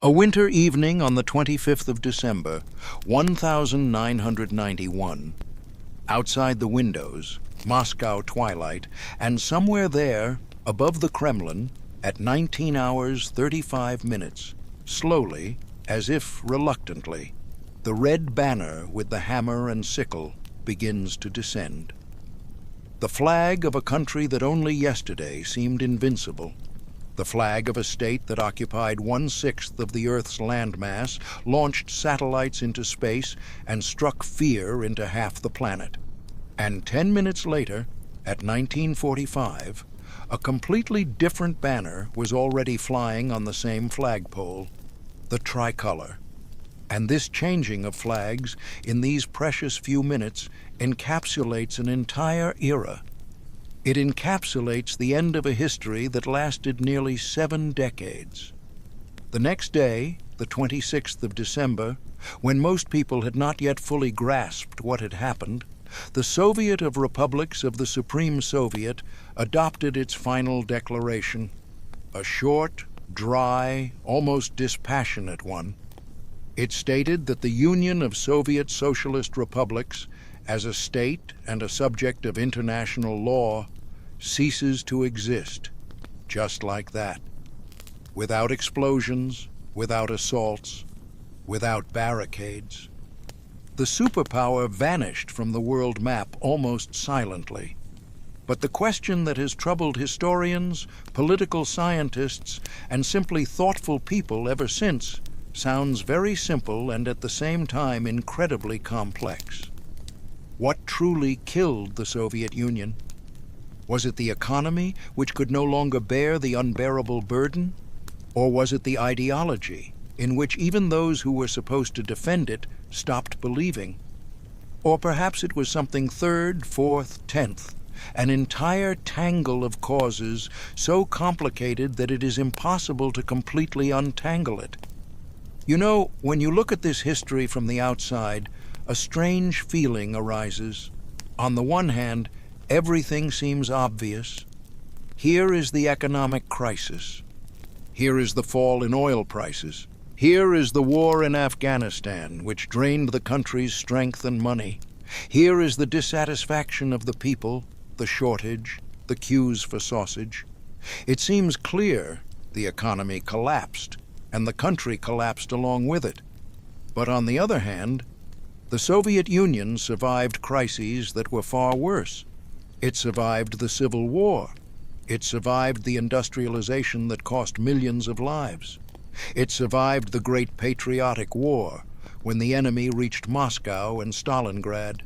A winter evening on the 25th of December, 1991. Outside the windows, Moscow twilight, and somewhere there, above the Kremlin, at 19 hours 35 minutes, slowly, as if reluctantly, the red banner with the hammer and sickle begins to descend. The flag of a country that only yesterday seemed invincible, the flag of a state that occupied 1/6 of the Earth's landmass, launched satellites into space, and struck fear into half the planet. And 10 minutes later, at 1945, a completely different banner was already flying on the same flagpole, the tricolor. And this changing of flags in these precious few minutes encapsulates an entire era. It encapsulates the end of a history that lasted nearly 7 decades. The next day, the 26th of December, when most people had not yet fully grasped what had happened, the Soviet of Republics of the Supreme Soviet adopted its final declaration, a short, dry, almost dispassionate one. It stated that the Union of Soviet Socialist Republics, as a state and a subject of international law, ceases to exist, just like that. Without explosions, without assaults, without barricades. The superpower vanished from the world map almost silently. But the question that has troubled historians, political scientists, and simply thoughtful people ever since sounds very simple and at the same time incredibly complex. What truly killed the Soviet Union? Was it the economy, which could no longer bear the unbearable burden? Or was it the ideology, in which even those who were supposed to defend it stopped believing? Or perhaps it was something third, fourth, 10th, an entire tangle of causes so complicated that it is impossible to completely untangle it. You know, when you look at this history from the outside, a strange feeling arises. On the one hand, everything seems obvious. Here is the economic crisis. Here is the fall in oil prices. Here is the war in Afghanistan, which drained the country's strength and money. Here is the dissatisfaction of the people, the shortage, the queues for sausage. It seems clear the economy collapsed, and the country collapsed along with it. But on the other hand, the Soviet Union survived crises that were far worse. It survived the Civil War. It survived the industrialization that cost millions of lives. It survived the Great Patriotic War, when the enemy reached Moscow and Stalingrad.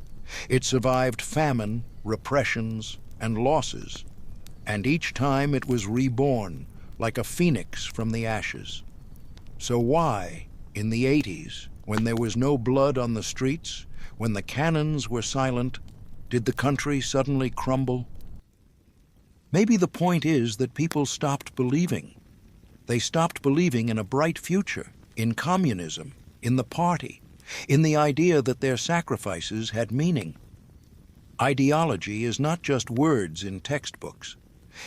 It survived famine, repressions, and losses. And each time it was reborn, like a phoenix from the ashes. So why, in the 80s, when there was no blood on the streets, when the cannons were silent, did the country suddenly crumble? Maybe the point is that people stopped believing. They stopped believing in a bright future, in communism, in the party, in the idea that their sacrifices had meaning. Ideology is not just words in textbooks.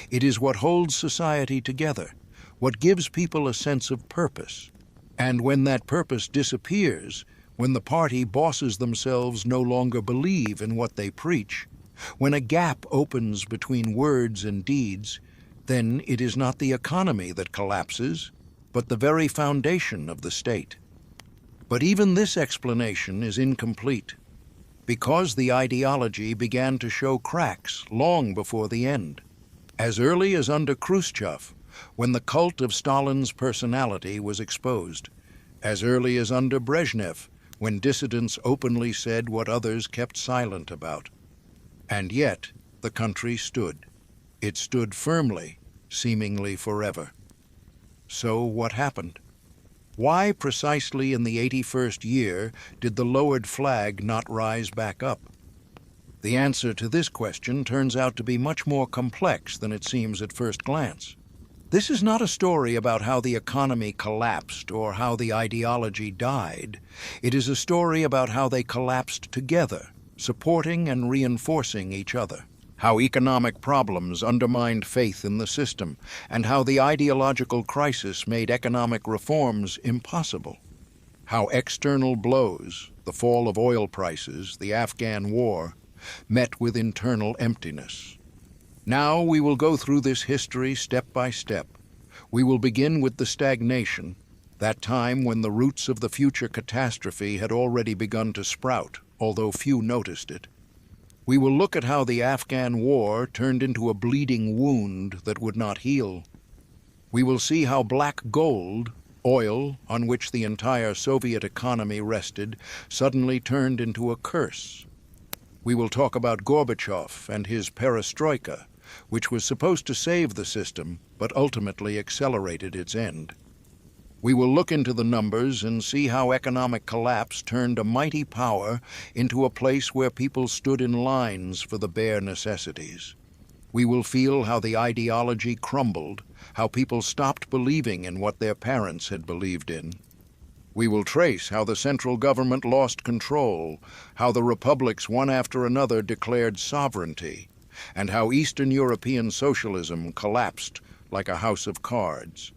It is what holds society together, what gives people a sense of purpose. And when that purpose disappears, when the party bosses themselves no longer believe in what they preach, when a gap opens between words and deeds, then it is not the economy that collapses, but the very foundation of the state. But even this explanation is incomplete, because the ideology began to show cracks long before the end. As early as under Khrushchev, when the cult of Stalin's personality was exposed. As early as under Brezhnev, when dissidents openly said what others kept silent about. And yet, the country stood. It stood firmly, seemingly forever. So what happened? Why precisely in the 81st year did the lowered flag not rise back up? The answer to this question turns out to be much more complex than it seems at first glance. This is not a story about how the economy collapsed or how the ideology died. It is a story about how they collapsed together, supporting and reinforcing each other. how economic problems undermined faith in the system, and how the ideological crisis made economic reforms impossible. How external blows, the fall of oil prices, the Afghan war, met with internal emptiness. Now we will go through this history step by step. We will begin with the stagnation, that time when the roots of the future catastrophe had already begun to sprout, although few noticed it. We will look at how the Afghan war turned into a bleeding wound that would not heal. We will see how black gold, oil on which the entire Soviet economy rested, suddenly turned into a curse. We will talk about Gorbachev and his Perestroika, which was supposed to save the system, but ultimately accelerated its end. We will look into the numbers and see how economic collapse turned a mighty power into a place where people stood in lines for the bare necessities. We will feel how the ideology crumbled, how people stopped believing in what their parents had believed in. We will trace how the central government lost control, how the republics one after another declared sovereignty, and how Eastern European socialism collapsed like a house of cards.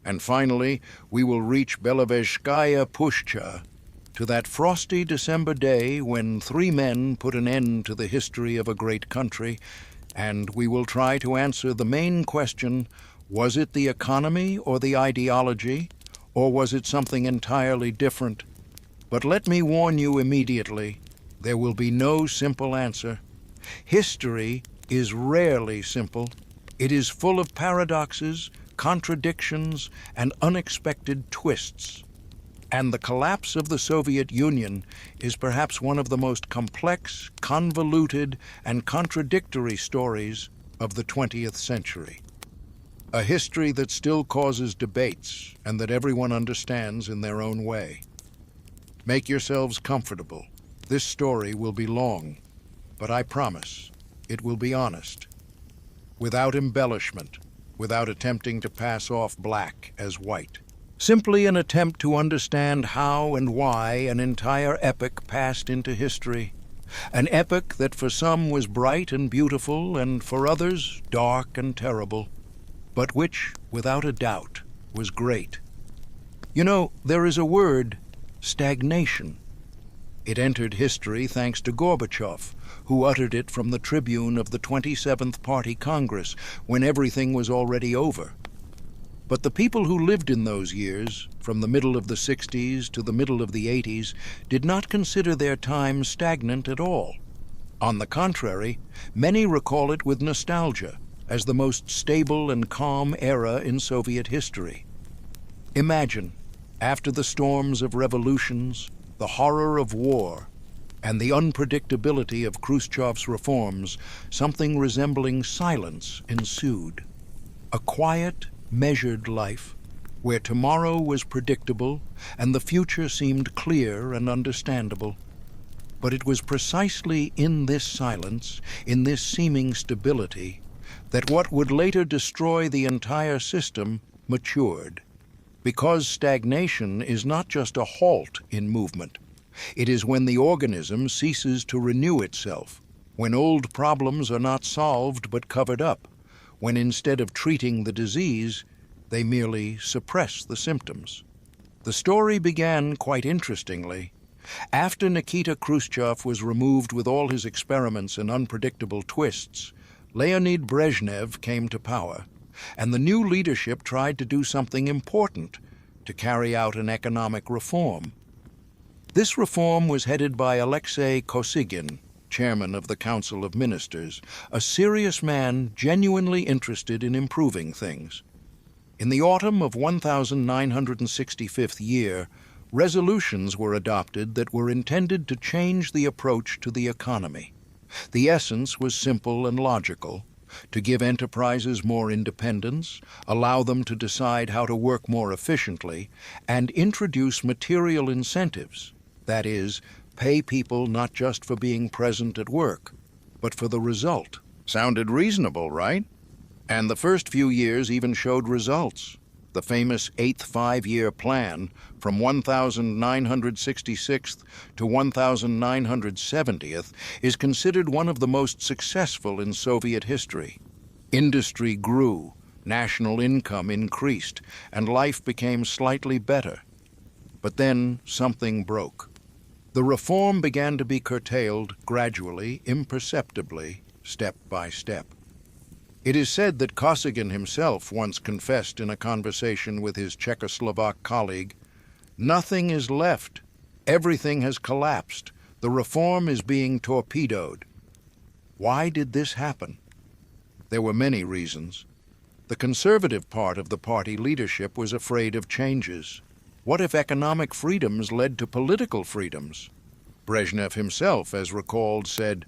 And finally, we will reach Belovezhskaya Pushcha, to that frosty December day when 3 men put an end to the history of a great country, and we will try to answer the main question: was it the economy or the ideology, or was it something entirely different? But let me warn you immediately, there will be no simple answer. History is rarely simple. It is full of paradoxes, contradictions, and unexpected twists. And the collapse of the Soviet Union is perhaps one of the most complex, convoluted, and contradictory stories of the 20th century. A history that still causes debates and that everyone understands in their own way. Make yourselves comfortable. This story will be long, but I promise it will be honest, without embellishment, without attempting to pass off black as white. Simply an attempt to understand how and why an entire epoch passed into history. An epoch that for some was bright and beautiful, and for others dark and terrible, but which, without a doubt, was great. You know, there is a word, stagnation. It entered history thanks to Gorbachev, who uttered it from the tribune of the 27th Party Congress when everything was already over. But the people who lived in those years, from the middle of the 60s to the middle of the 80s, did not consider their time stagnant at all. On the contrary, many recall it with nostalgia as the most stable and calm era in Soviet history. Imagine, after the storms of revolutions, the horror of war, and the unpredictability of Khrushchev's reforms, something resembling silence ensued. A quiet, measured life, where tomorrow was predictable and the future seemed clear and understandable. But it was precisely in this silence, in this seeming stability, that what would later destroy the entire system matured. Because stagnation is not just a halt in movement. It is when the organism ceases to renew itself, when old problems are not solved but covered up, when instead of treating the disease, they merely suppress the symptoms. The story began quite interestingly. After Nikita Khrushchev was removed with all his experiments and unpredictable twists, Leonid Brezhnev came to power, and the new leadership tried to do something important, to carry out an economic reform. This reform was headed by Alexei Kosygin, chairman of the Council of Ministers, a serious man genuinely interested in improving things. In the autumn of 1965th year, resolutions were adopted that were intended to change the approach to the economy. The essence was simple and logical: to give enterprises more independence, allow them to decide how to work more efficiently, and introduce material incentives, that is, pay people not just for being present at work, but for the result. Sounded reasonable, right? And the first few years even showed results. the famous Eighth Five-Year Plan from 1966th to 1970th, is considered one of the most successful in Soviet history. Industry grew, national income increased, and life became slightly better. But then something broke. The reform began to be curtailed gradually, imperceptibly, step by step. It is said that Kosygin himself once confessed in a conversation with his Czechoslovak colleague, "Nothing is left. Everything has collapsed. The reform is being torpedoed." Why did this happen? There were many reasons. The conservative part of the party leadership was afraid of changes. What if economic freedoms led to political freedoms? Brezhnev himself, as recalled, said,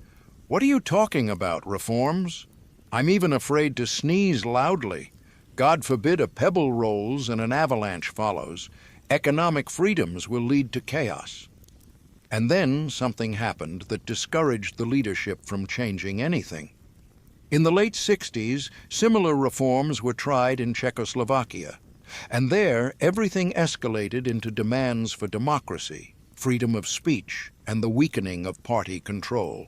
"What are you talking about, reforms? I'm even afraid to sneeze loudly. God forbid a pebble rolls and an avalanche follows. Economic freedoms will lead to chaos." And then something happened that discouraged the leadership from changing anything. In the late 60s, similar reforms were tried in Czechoslovakia, and there everything escalated into demands for democracy, freedom of speech, and the weakening of party control.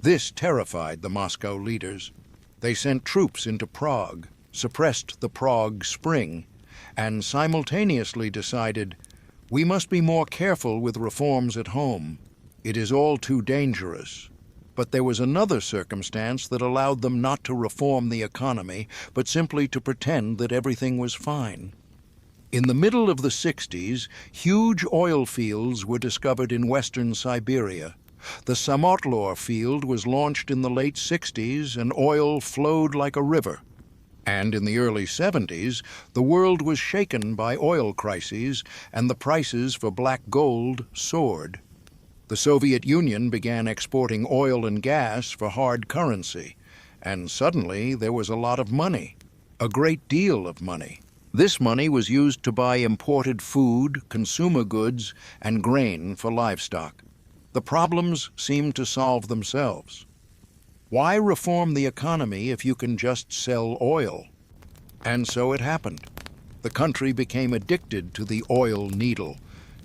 This terrified the Moscow leaders. They sent troops into Prague, suppressed the Prague Spring, and simultaneously decided, "We must be more careful with reforms at home. It is all too dangerous." But there was another circumstance that allowed them not to reform the economy, but simply to pretend that everything was fine. In the middle of the 60s, huge oil fields were discovered in western Siberia. The Samotlor field was launched in the late 60s, and oil flowed like a river. And in the early 70s, the world was shaken by oil crises, and the prices for black gold soared. The Soviet Union began exporting oil and gas for hard currency, and suddenly there was a lot of money, a great deal of money. This money was used to buy imported food, consumer goods, and grain for livestock. The problems seemed to solve themselves. Why reform the economy if you can just sell oil? And so it happened. The country became addicted to the oil needle,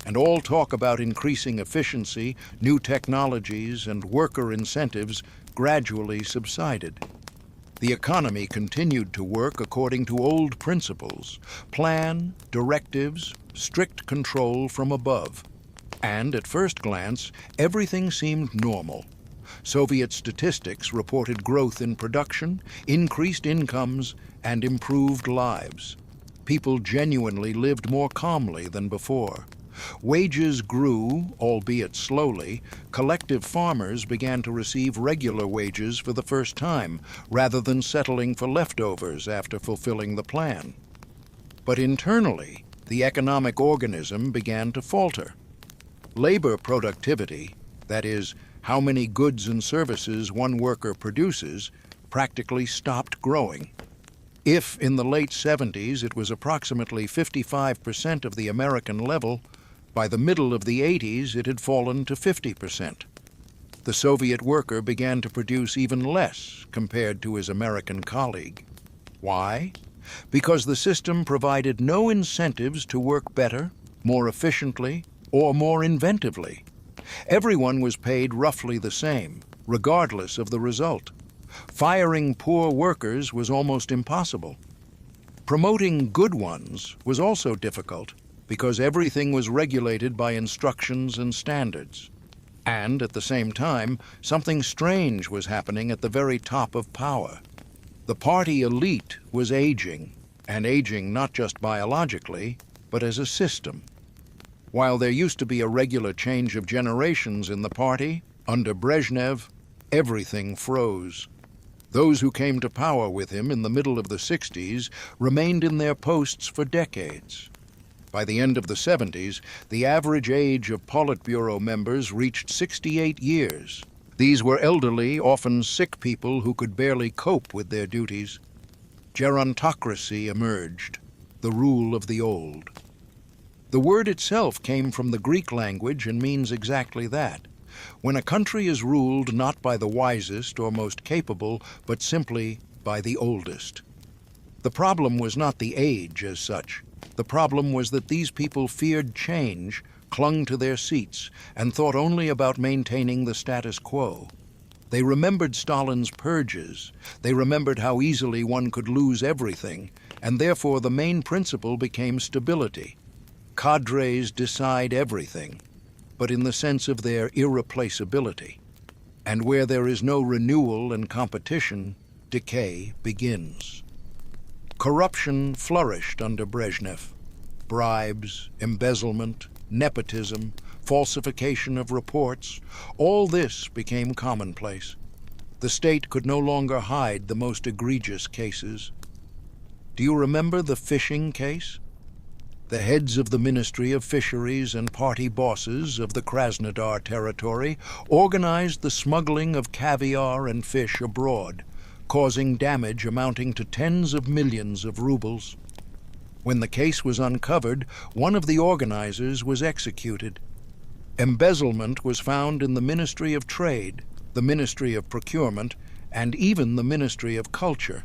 and all talk about increasing efficiency, new technologies, and worker incentives gradually subsided. The economy continued to work according to old principles: plan, directives, strict control from above. And at first glance, everything seemed normal. Soviet statistics reported growth in production, increased incomes, and improved lives. People genuinely lived more calmly than before. Wages grew, albeit slowly. Collective farmers began to receive regular wages for the first time, rather than settling for leftovers after fulfilling the plan. But internally, the economic organism began to falter. Labor productivity, that is, how many goods and services one worker produces, practically stopped growing. If in the late 70s it was approximately 55% of the American level, by the middle of the 80s it had fallen to 50%. The Soviet worker began to produce even less compared to his American colleague. Why? Because the system provided no incentives to work better, more efficiently, or more inventively. Everyone was paid roughly the same, regardless of the result. Firing poor workers was almost impossible. Promoting good ones was also difficult, because everything was regulated by instructions and standards. And at the same time, something strange was happening at the very top of power. The party elite was aging, and aging not just biologically, but as a system. While there used to be a regular change of generations in the party, under Brezhnev, everything froze. Those who came to power with him in the middle of the 60s remained in their posts for decades. By the end of the 70s, the average age of Politburo members reached 68 years. These were elderly, often sick people who could barely cope with their duties. Gerontocracy emerged, the rule of the old. The word itself came from the Greek language and means exactly that. When a country is ruled not by the wisest or most capable, but simply by the oldest. The problem was not the age as such. The problem was that these people feared change, clung to their seats, and thought only about maintaining the status quo. They remembered Stalin's purges. They remembered how easily one could lose everything, and therefore the main principle became stability. Cadres decide everything, but in the sense of their irreplaceability. And where there is no renewal and competition, decay begins. Corruption flourished under Brezhnev. Bribes, embezzlement, nepotism, falsification of reports, all this became commonplace. The state could no longer hide the most egregious cases. Do you remember the fishing case? The heads of the Ministry of Fisheries and party bosses of the Krasnodar territory organized the smuggling of caviar and fish abroad, causing damage amounting to tens of millions of rubles. When the case was uncovered, one of the organizers was executed. Embezzlement was found in the Ministry of Trade, the Ministry of Procurement, and even the Ministry of Culture.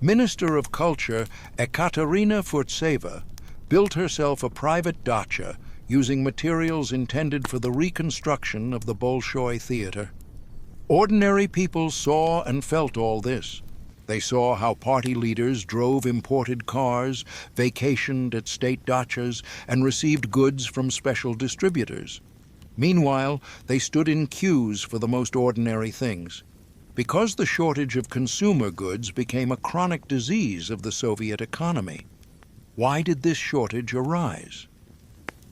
Minister of Culture Ekaterina Furtseva built herself a private dacha using materials intended for the reconstruction of the Bolshoi Theater. Ordinary people saw and felt all this. They saw how party leaders drove imported cars, vacationed at state dachas, and received goods from special distributors. Meanwhile, they stood in queues for the most ordinary things. Because the shortage of consumer goods became a chronic disease of the Soviet economy. Why did this shortage arise?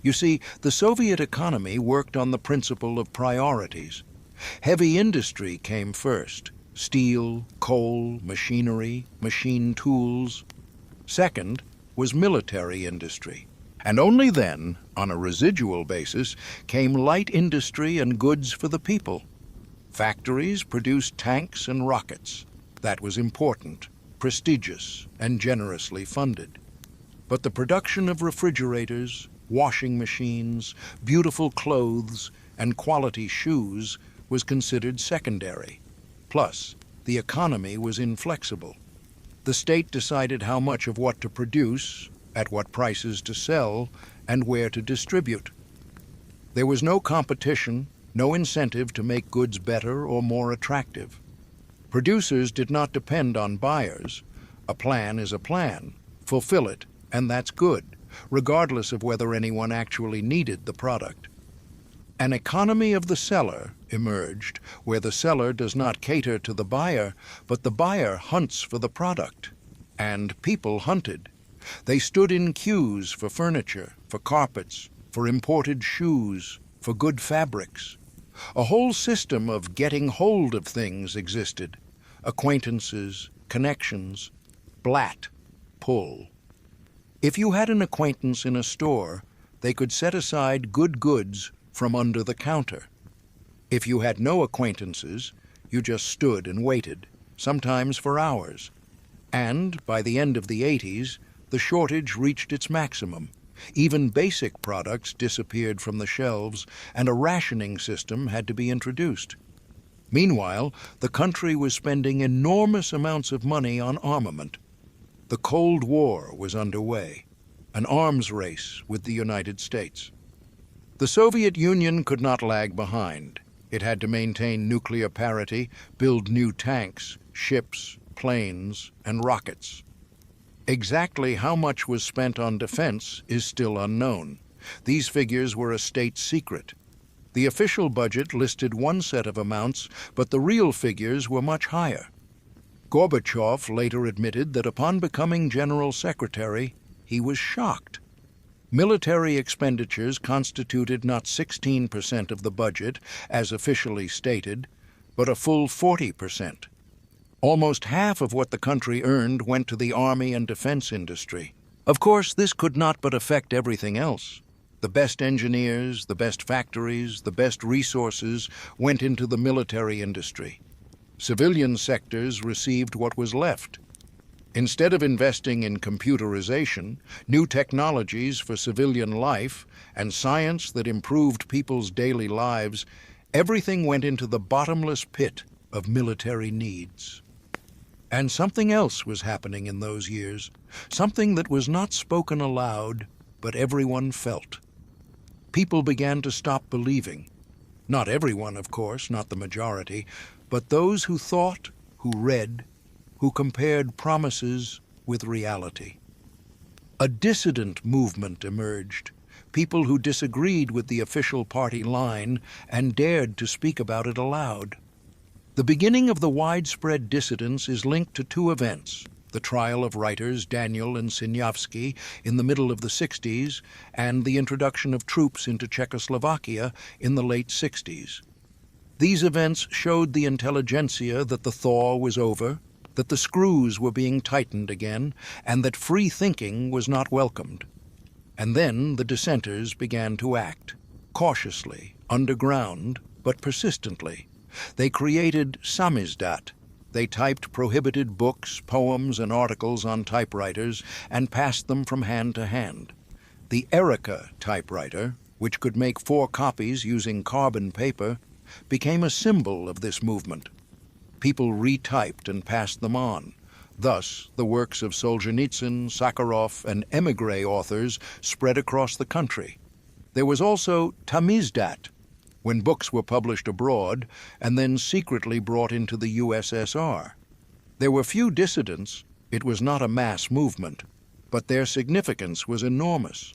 You see, the Soviet economy worked on the principle of priorities. Heavy industry came first. Steel, coal, machinery, machine tools. Second was military industry. And only then, on a residual basis, came light industry and goods for the people. Factories produced tanks and rockets. That was important, prestigious, and generously funded. But the production of refrigerators, washing machines, beautiful clothes, and quality shoes was considered secondary. Plus, the economy was inflexible. The state decided how much of what to produce, at what prices to sell, and where to distribute. There was no competition, no incentive to make goods better or more attractive. Producers did not depend on buyers. A plan is a plan. Fulfill it, and that's good, regardless of whether anyone actually needed the product. An economy of the seller emerged, where the seller does not cater to the buyer, but the buyer hunts for the product. And people hunted. They stood in queues for furniture, for carpets, for imported shoes, for good fabrics. A whole system of getting hold of things existed. Acquaintances, connections, blat, pull. If you had an acquaintance in a store, they could set aside good goods from under the counter. If you had no acquaintances, you just stood and waited, sometimes for hours. And by the end of the 80s, the shortage reached its maximum. Even basic products disappeared from the shelves, and a rationing system had to be introduced. Meanwhile, the country was spending enormous amounts of money on armament. The Cold War was underway, an arms race with the United States. The Soviet Union could not lag behind. It had to maintain nuclear parity, build new tanks, ships, planes, and rockets. Exactly how much was spent on defense is still unknown. These figures were a state secret. The official budget listed one set of amounts, but the real figures were much higher. Gorbachev later admitted that upon becoming General Secretary, he was shocked. Military expenditures constituted not 16% of the budget, as officially stated, but a full 40%. Almost half of what the country earned went to the army and defense industry. Of course, this could not but affect everything else. The best engineers, the best factories, the best resources went into the military industry. Civilian sectors received what was left. Instead of investing in computerization, new technologies for civilian life, and science that improved people's daily lives, everything went into the bottomless pit of military needs. And something else was happening in those years, something that was not spoken aloud, but everyone felt. People began to stop believing. Not everyone, of course, not the majority, but those who thought, who read, who compared promises with reality. A dissident movement emerged, people who disagreed with the official party line and dared to speak about it aloud. The beginning of the widespread dissidence is linked to two events: the trial of writers Daniel and Sinyavsky in the middle of the 60s, and the introduction of troops into Czechoslovakia in the late 60s. These events showed the intelligentsia that the thaw was over, that the screws were being tightened again, and that free thinking was not welcomed. And then the dissenters began to act, cautiously, underground, but persistently. They created samizdat. They typed prohibited books, poems, and articles on typewriters and passed them from hand to hand. The Erica typewriter, which could make 4 copies using carbon paper, became a symbol of this movement. People retyped and passed them on. Thus, the works of Solzhenitsyn, Sakharov, and émigré authors spread across the country. There was also tamizdat, when books were published abroad and then secretly brought into the USSR. There were few dissidents. It was not a mass movement, but their significance was enormous.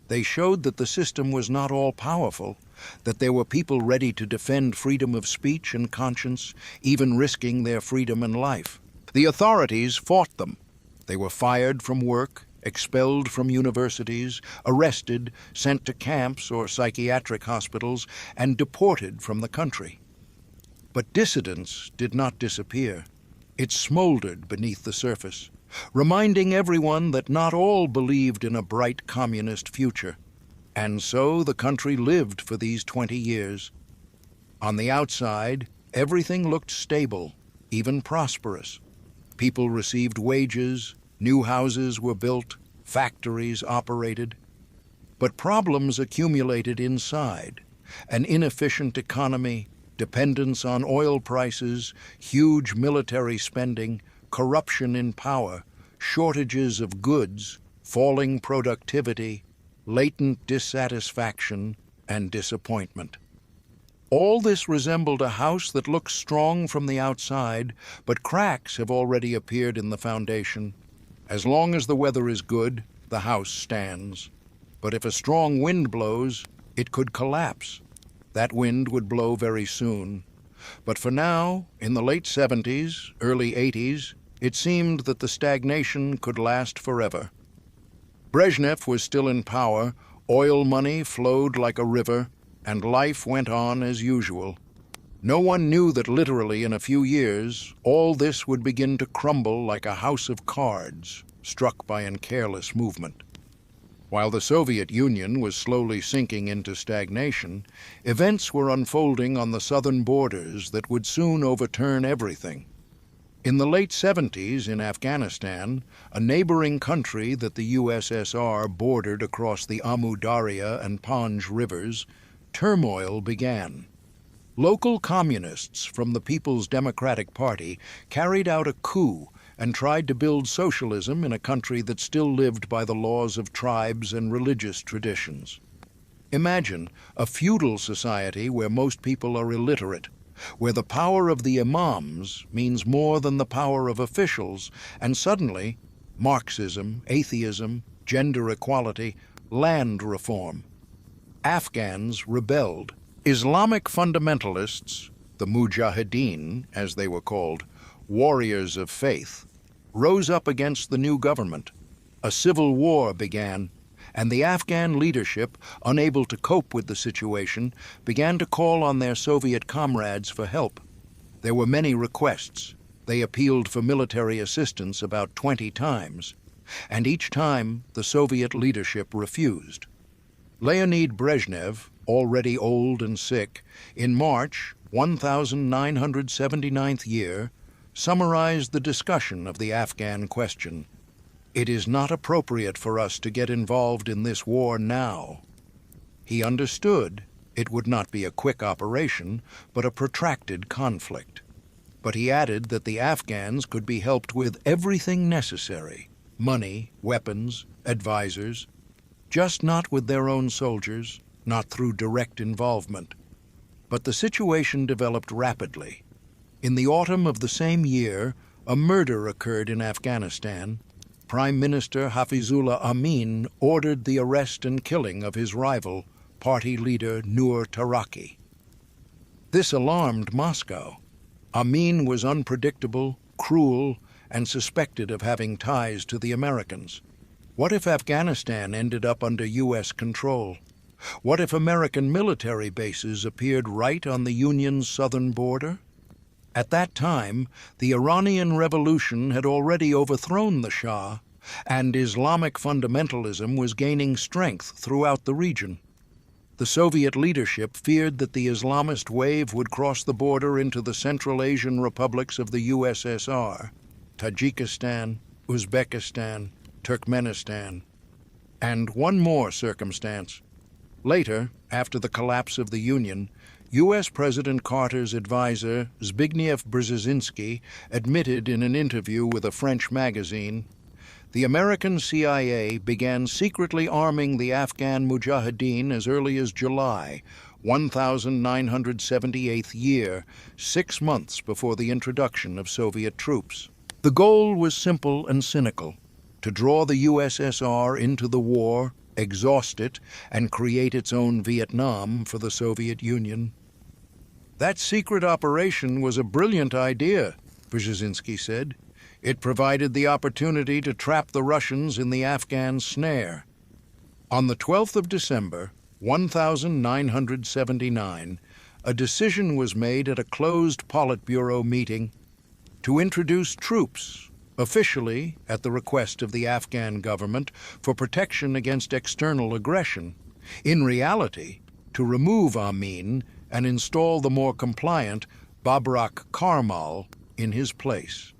They showed that the system was not all-powerful, that there were people ready to defend freedom of speech and conscience, even risking their freedom and life. The authorities fought them. They were fired from work, expelled from universities, arrested, sent to camps or psychiatric hospitals, and deported from the country. But dissidence did not disappear. It smoldered beneath the surface, reminding everyone that not all believed in a bright communist future. And so the country lived for these 20 years. On the outside, everything looked stable, even prosperous. People received wages, new houses were built, factories operated. But problems accumulated inside: an inefficient economy, dependence on oil prices, huge military spending, corruption in power, shortages of goods, falling productivity, latent dissatisfaction, and disappointment. All this resembled a house that looks strong from the outside, but cracks have already appeared in the foundation. As long as the weather is good, the house stands. But if a strong wind blows, it could collapse. That wind would blow very soon. But for now, in the late 70s, early 80s, it seemed that the stagnation could last forever. Brezhnev was still in power, oil money flowed like a river, and life went on as usual. No one knew that literally in a few years, all this would begin to crumble like a house of cards, struck by a careless movement. While the Soviet Union was slowly sinking into stagnation, events were unfolding on the southern borders that would soon overturn everything. In the late 70s in Afghanistan, a neighboring country that the USSR bordered across the Amu Darya and Panj rivers, turmoil began. Local communists from the People's Democratic Party carried out a coup and tried to build socialism in a country that still lived by the laws of tribes and religious traditions. Imagine a feudal society where most people are illiterate, where the power of the imams means more than the power of officials, and suddenly Marxism, atheism, gender equality, land reform. Afghans rebelled. Islamic fundamentalists, the Mujahideen, as they were called, warriors of faith, rose up against the new government. A civil war began, and the Afghan leadership, unable to cope with the situation, began to call on their Soviet comrades for help. There were many requests. They appealed for military assistance about 20 times, and each time the Soviet leadership refused. Leonid Brezhnev, already old and sick, in March 1979th year, summarized the discussion of the Afghan question. "It is not appropriate for us to get involved in this war now." He understood it would not be a quick operation, but a protracted conflict. But he added that the Afghans could be helped with everything necessary: money, weapons, advisors, just not with their own soldiers, not through direct involvement. But the situation developed rapidly. In the autumn of the same year, a murder occurred in Afghanistan. Prime Minister Hafizullah Amin ordered the arrest and killing of his rival, party leader Nur Taraki. This alarmed Moscow. Amin was unpredictable, cruel, and suspected of having ties to the Americans. What if Afghanistan ended up under U.S. control? What if American military bases appeared right on the Union's southern border? At that time, the Iranian Revolution had already overthrown the Shah, and Islamic fundamentalism was gaining strength throughout the region. The Soviet leadership feared that the Islamist wave would cross the border into the Central Asian republics of the USSR, Tajikistan, Uzbekistan, Turkmenistan, and one more circumstance. Later, after the collapse of the Union, U.S. President Carter's advisor, Zbigniew Brzezinski, admitted in an interview with a French magazine, the American CIA began secretly arming the Afghan Mujahideen as early as July, 1978th year, 6 months before the introduction of Soviet troops. The goal was simple and cynical: to draw the USSR into the war, exhaust it, and create its own Vietnam for the Soviet Union. That secret operation was a brilliant idea, Brzezinski said. It provided the opportunity to trap the Russians in the Afghan snare. On the 12th of December, 1979, a decision was made at a closed Politburo meeting to introduce troops, officially at the request of the Afghan government, for protection against external aggression, in reality, to remove Amin and install the more compliant Babrak Karmal in his place.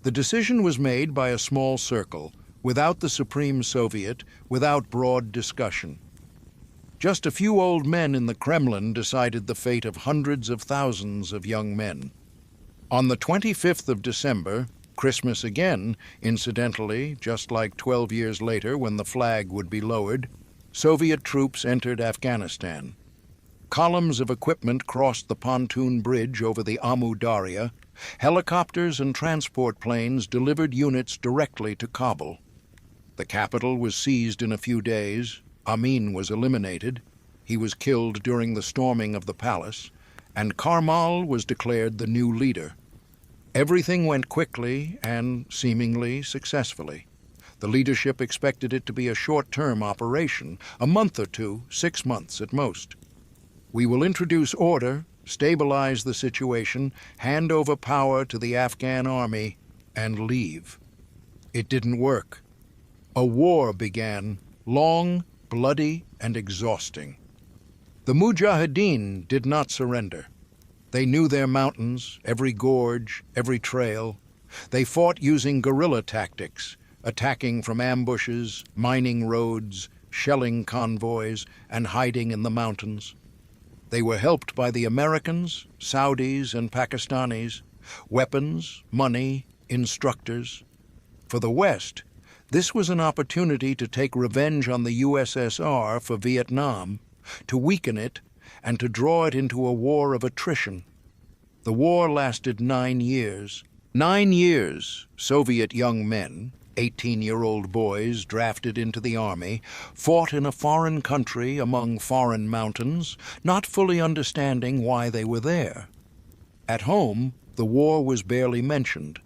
The decision was made by a small circle, without the Supreme Soviet, without broad discussion. Just a few old men in the Kremlin decided the fate of hundreds of thousands of young men. On the 25th of December, Christmas again, incidentally, just like 12 years later when the flag would be lowered, Soviet troops entered Afghanistan. Columns of equipment crossed the pontoon bridge over the Amu Darya. Helicopters and transport planes delivered units directly to Kabul. The capital was seized in a few days. Amin was eliminated. He was killed during the storming of the palace, and Karmal was declared the new leader. Everything went quickly and seemingly successfully. The leadership expected it to be a short-term operation, a month or two, 6 months at most. We will introduce order, stabilize the situation, hand over power to the Afghan army, and leave. It didn't work. A war began, long, bloody, and exhausting. The Mujahideen did not surrender. They knew their mountains, every gorge, every trail. They fought using guerrilla tactics, attacking from ambushes, mining roads, shelling convoys, and hiding in the mountains. They were helped by the Americans, Saudis, and Pakistanis, weapons, money, instructors. For the West, this was an opportunity to take revenge on the USSR for Vietnam, to weaken it, and to draw it into a war of attrition. The war lasted 9 years. 9 years, Soviet young men, 18-year-old boys drafted into the army, fought in a foreign country among foreign mountains, not fully understanding why they were there. At home, the war was barely mentioned.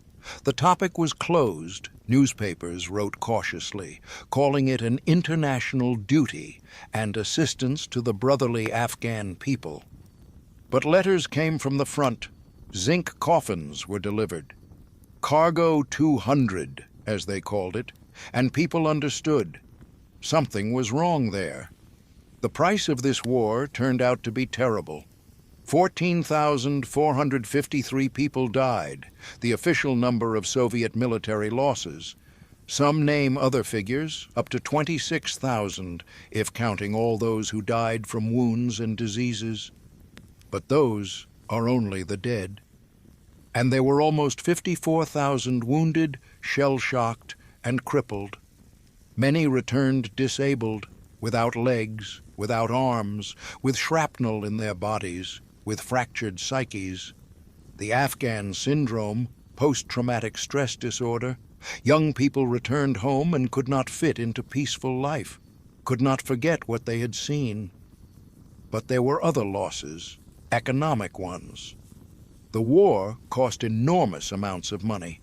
The topic was closed, newspapers wrote cautiously, calling it an international duty and assistance to the brotherly Afghan people. But letters came from the front. Zinc coffins were delivered. Cargo 200, as they called it, and people understood. Something was wrong there. The price of this war turned out to be terrible. 14,453 people died, the official number of Soviet military losses. Some name other figures, up to 26,000, if counting all those who died from wounds and diseases. But those are only the dead. and there were almost 54,000 wounded, shell-shocked, and crippled. Many returned disabled, without legs, without arms, with shrapnel in their bodies, with fractured psyches. The Afghan syndrome, post-traumatic stress disorder. Young people returned home and could not fit into peaceful life, could not forget what they had seen. But there were other losses, economic ones. The war cost enormous amounts of money.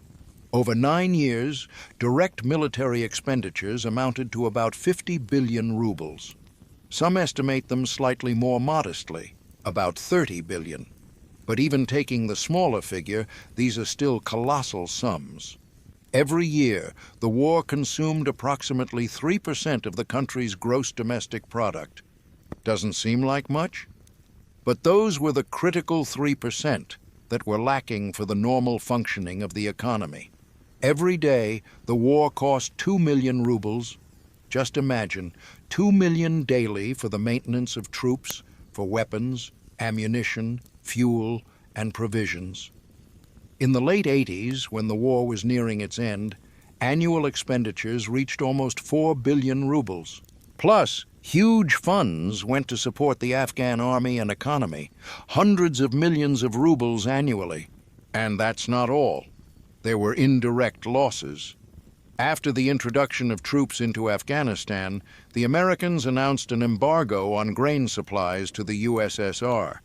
Over 9 years, direct military expenditures amounted to about 50 billion rubles. Some estimate them slightly more modestly, about 30 billion. But even taking the smaller figure, these are still colossal sums. Every year, the war consumed approximately 3% of the country's gross domestic product. Doesn't seem like much? But those were the critical 3% that were lacking for the normal functioning of the economy. Every day, the war cost 2 million rubles. Just imagine, 2 million daily for the maintenance of troops, for weapons, ammunition, fuel, and provisions. In the late 80s, when the war was nearing its end, annual expenditures reached almost 4 billion rubles. Plus, huge funds went to support the Afghan army and economy, hundreds of millions of rubles annually. And that's not all. There were indirect losses. After the introduction of troops into Afghanistan, the Americans announced an embargo on grain supplies to the USSR.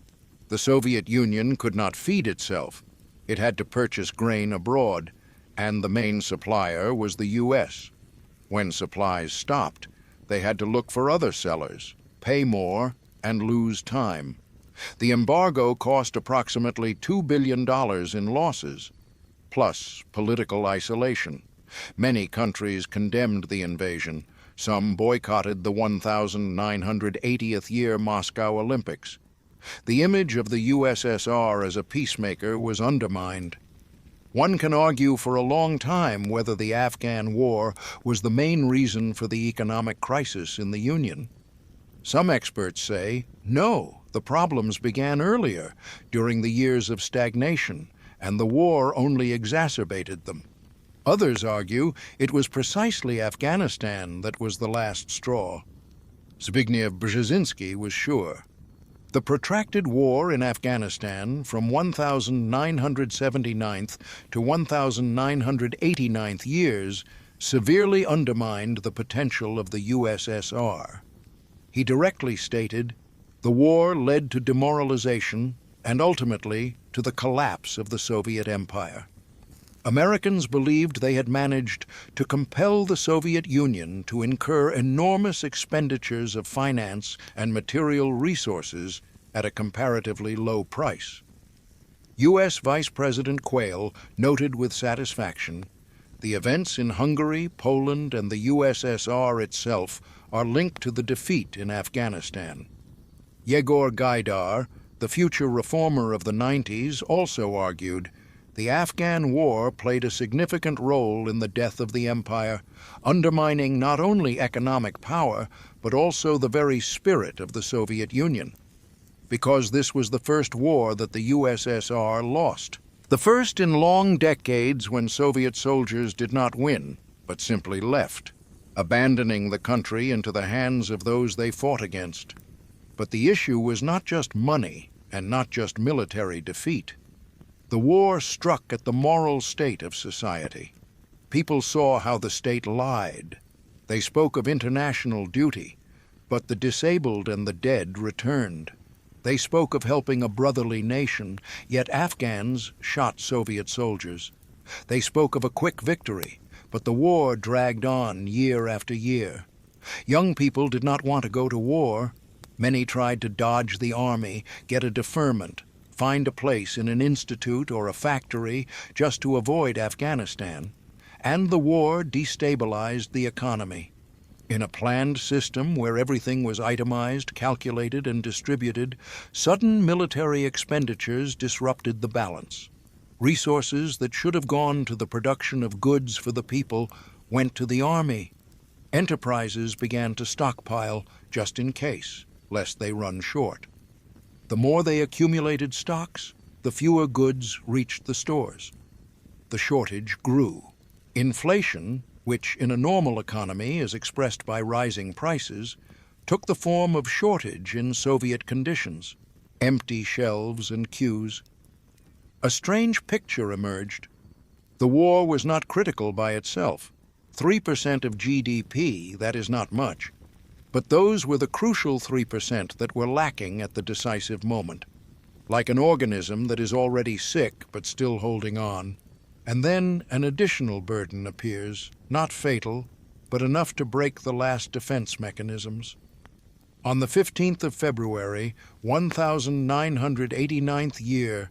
The Soviet Union could not feed itself. It had to purchase grain abroad, and the main supplier was the US. When supplies stopped, they had to look for other sellers, pay more, and lose time. The embargo cost approximately $2 billion in losses, plus political isolation. Many countries condemned the invasion. Some boycotted the 1980th year Moscow Olympics. The image of the USSR as a peacemaker was undermined. One can argue for a long time whether the Afghan war was the main reason for the economic crisis in the Union. Some experts say, no, the problems began earlier, during the years of stagnation, and the war only exacerbated them. Others argue it was precisely Afghanistan that was the last straw. Zbigniew Brzezinski was sure. The protracted war in Afghanistan from 1979th to 1989th years severely undermined the potential of the USSR. He directly stated, the war led to demoralization and ultimately to the collapse of the Soviet Empire. Americans believed they had managed to compel the Soviet Union to incur enormous expenditures of finance and material resources at a comparatively low price. U.S. Vice President Quayle noted with satisfaction, the events in Hungary, Poland, and the USSR itself are linked to the defeat in Afghanistan. Yegor Gaidar, the future reformer of the 90s, also argued, the Afghan war played a significant role in the death of the empire, undermining not only economic power, but also the very spirit of the Soviet Union. Because this was the first war that the USSR lost. The first in long decades when Soviet soldiers did not win, but simply left, abandoning the country into the hands of those they fought against. But the issue was not just money and not just military defeat. The war struck at the moral state of society. People saw how the state lied. They spoke of international duty, but the disabled and the dead returned. They spoke of helping a brotherly nation, yet Afghans shot Soviet soldiers. They spoke of a quick victory, but the war dragged on year after year. Young people did not want to go to war. Many tried to dodge the army, get a deferment, find a place in an institute or a factory just to avoid Afghanistan. And the war destabilized the economy. In a planned system where everything was itemized, calculated, and distributed, sudden military expenditures disrupted the balance. Resources that should have gone to the production of goods for the people went to the army. Enterprises began to stockpile just in case, lest they run short. The more they accumulated stocks, the fewer goods reached the stores. The shortage grew. Inflation, which in a normal economy is expressed by rising prices, took the form of shortage in Soviet conditions, empty shelves and queues. A strange picture emerged. The war was not critical by itself. 3% of GDP, that is not much. But those were the crucial 3% that were lacking at the decisive moment. Like an organism that is already sick but still holding on. And then an additional burden appears, not fatal, but enough to break the last defense mechanisms. On the 15th of February, 1989th year,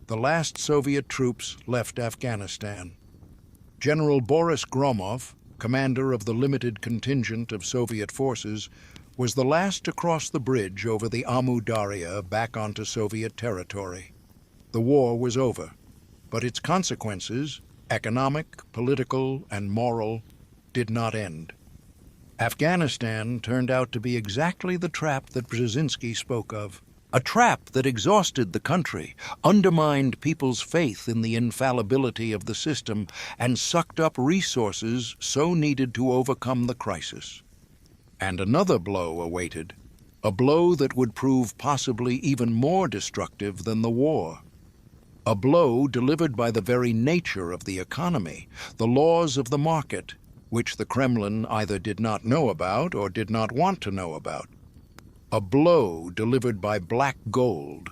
the last Soviet troops left Afghanistan. General Boris Gromov, commander of the limited contingent of Soviet forces, was the last to cross the bridge over the Amu Darya back onto Soviet territory. The war was over, but its consequences, economic, political, and moral, did not end. Afghanistan turned out to be exactly the trap that Brzezinski spoke of. A trap that exhausted the country, undermined people's faith in the infallibility of the system, and sucked up resources so needed to overcome the crisis. And another blow awaited, a blow that would prove possibly even more destructive than the war. A blow delivered by the very nature of the economy, the laws of the market, which the Kremlin either did not know about or did not want to know about. A blow delivered by black gold,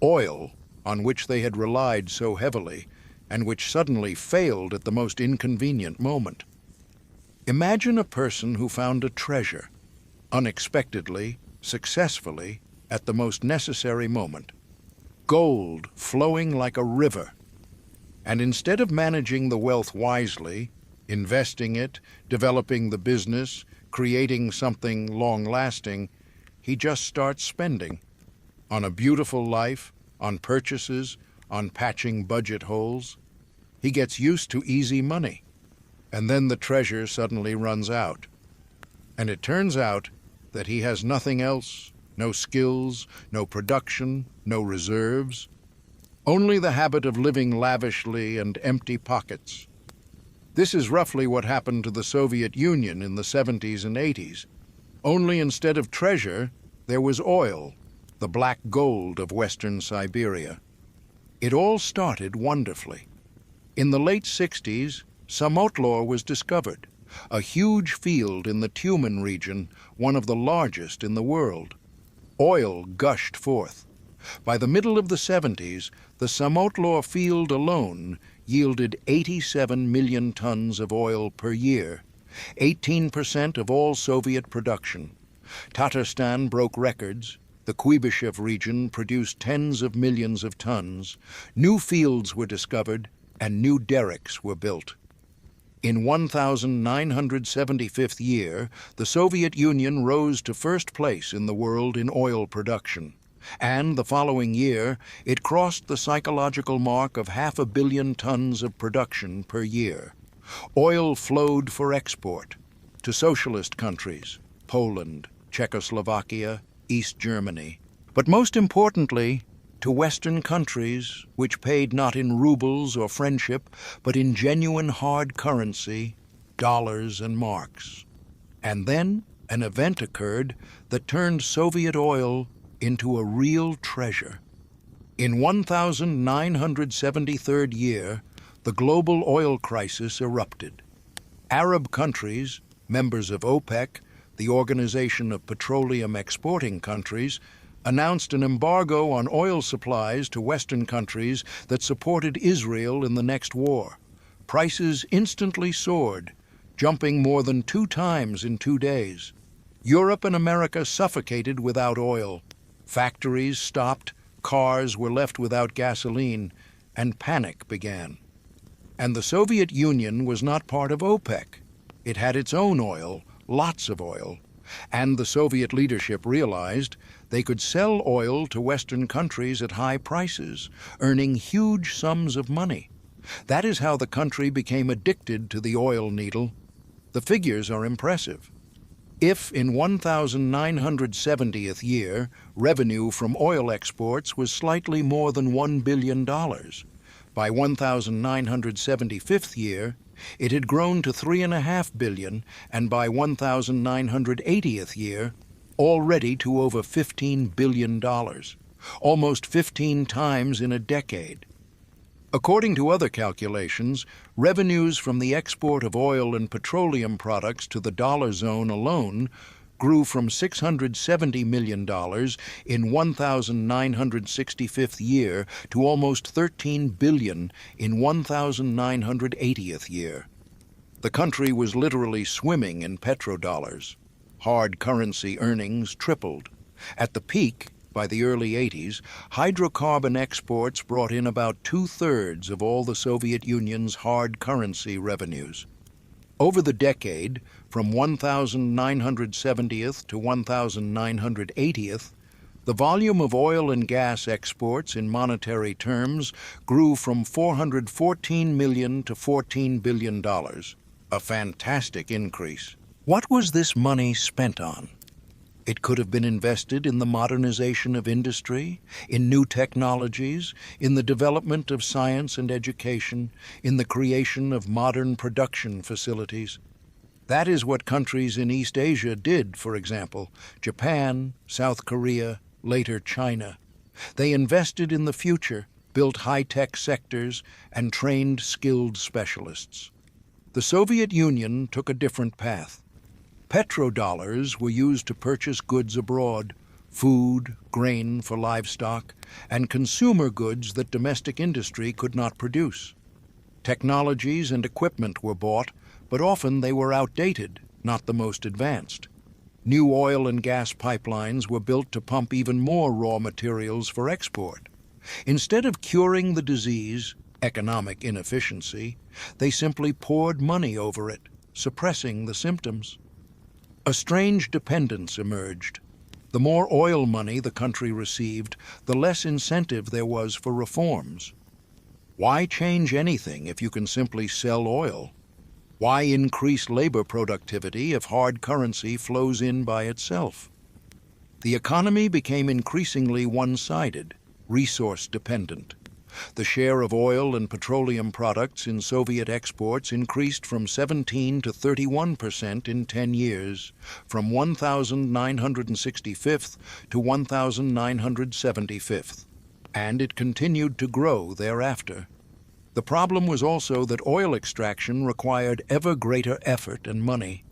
oil, on which they had relied so heavily, and which suddenly failed at the most inconvenient moment. Imagine a person who found a treasure, unexpectedly, successfully, at the most necessary moment. Gold flowing like a river. And instead of managing the wealth wisely, investing it, developing the business, creating something long-lasting, he just starts spending. On a beautiful life, on purchases, on patching budget holes. He gets used to easy money. And then the treasure suddenly runs out. And it turns out that he has nothing else, no skills, no production, no reserves, only the habit of living lavishly and empty pockets. This is roughly what happened to the Soviet Union in the 70s and 80s. Only instead of treasure, there was oil, the black gold of Western Siberia. It all started wonderfully. In the late 60s, Samotlor was discovered, a huge field in the Tyumen region, one of the largest in the world. Oil gushed forth. By the middle of the 70s, the Samotlor field alone yielded 87 million tons of oil per year, 18% of all Soviet production. Tatarstan broke records. The Kuibyshev region produced tens of millions of tons. New fields were discovered, and new derricks were built. In 1975th year, the Soviet Union rose to first place in the world in oil production. And the following year, it crossed the psychological mark of 500 million tons of production per year. Oil flowed for export to socialist countries, Poland, Czechoslovakia, East Germany, but most importantly, to Western countries which paid not in rubles or friendship, but in genuine hard currency, dollars and marks. And then an event occurred that turned Soviet oil into a real treasure. In 1973rd year, the global oil crisis erupted. Arab countries, members of OPEC, the Organization of Petroleum Exporting Countries, announced an embargo on oil supplies to Western countries that supported Israel in the next war. Prices instantly soared, jumping more than 2 times in 2 days. Europe and America suffocated without oil. Factories stopped, cars were left without gasoline, and panic began. And the Soviet Union was not part of OPEC. It had its own oil, lots of oil. And the Soviet leadership realized they could sell oil to Western countries at high prices, earning huge sums of money. That is how the country became addicted to the oil needle. The figures are impressive. If in 1970th year, revenue from oil exports was slightly more than $1 billion, by 1975th year, it had grown to $3.5 billion, and by 1980th year, already to over $15 billion, almost 15 times in a decade. According to other calculations, revenues from the export of oil and petroleum products to the dollar zone alone grew from $670 million in 1965th year to almost $13 billion in 1980th year. The country was literally swimming in petrodollars. Hard currency earnings tripled. At the peak, by the early 80s, hydrocarbon exports brought in about 2/3 of all the Soviet Union's hard currency revenues. Over the decade, from 1970th to 1980th, the volume of oil and gas exports in monetary terms grew from $414 million to $14 billion, a fantastic increase. What was this money spent on? It could have been invested in the modernization of industry, in new technologies, in the development of science and education, in the creation of modern production facilities. That is what countries in East Asia did, for example, Japan, South Korea, later China. They invested in the future, built high-tech sectors, and trained skilled specialists. The Soviet Union took a different path. Petrodollars were used to purchase goods abroad, food, grain for livestock, and consumer goods that domestic industry could not produce. Technologies and equipment were bought, but often they were outdated, not the most advanced. New oil and gas pipelines were built to pump even more raw materials for export. Instead of curing the disease, economic inefficiency, they simply poured money over it, suppressing the symptoms. A strange dependence emerged. The more oil money the country received, the less incentive there was for reforms. Why change anything if you can simply sell oil? Why increase labor productivity if hard currency flows in by itself? The economy became increasingly one-sided, resource-dependent. The share of oil and petroleum products in Soviet exports increased from 17% to 31% in 10 years, from 1965th to 1975th, and it continued to grow thereafter. The problem was also that oil extraction required ever greater effort and money.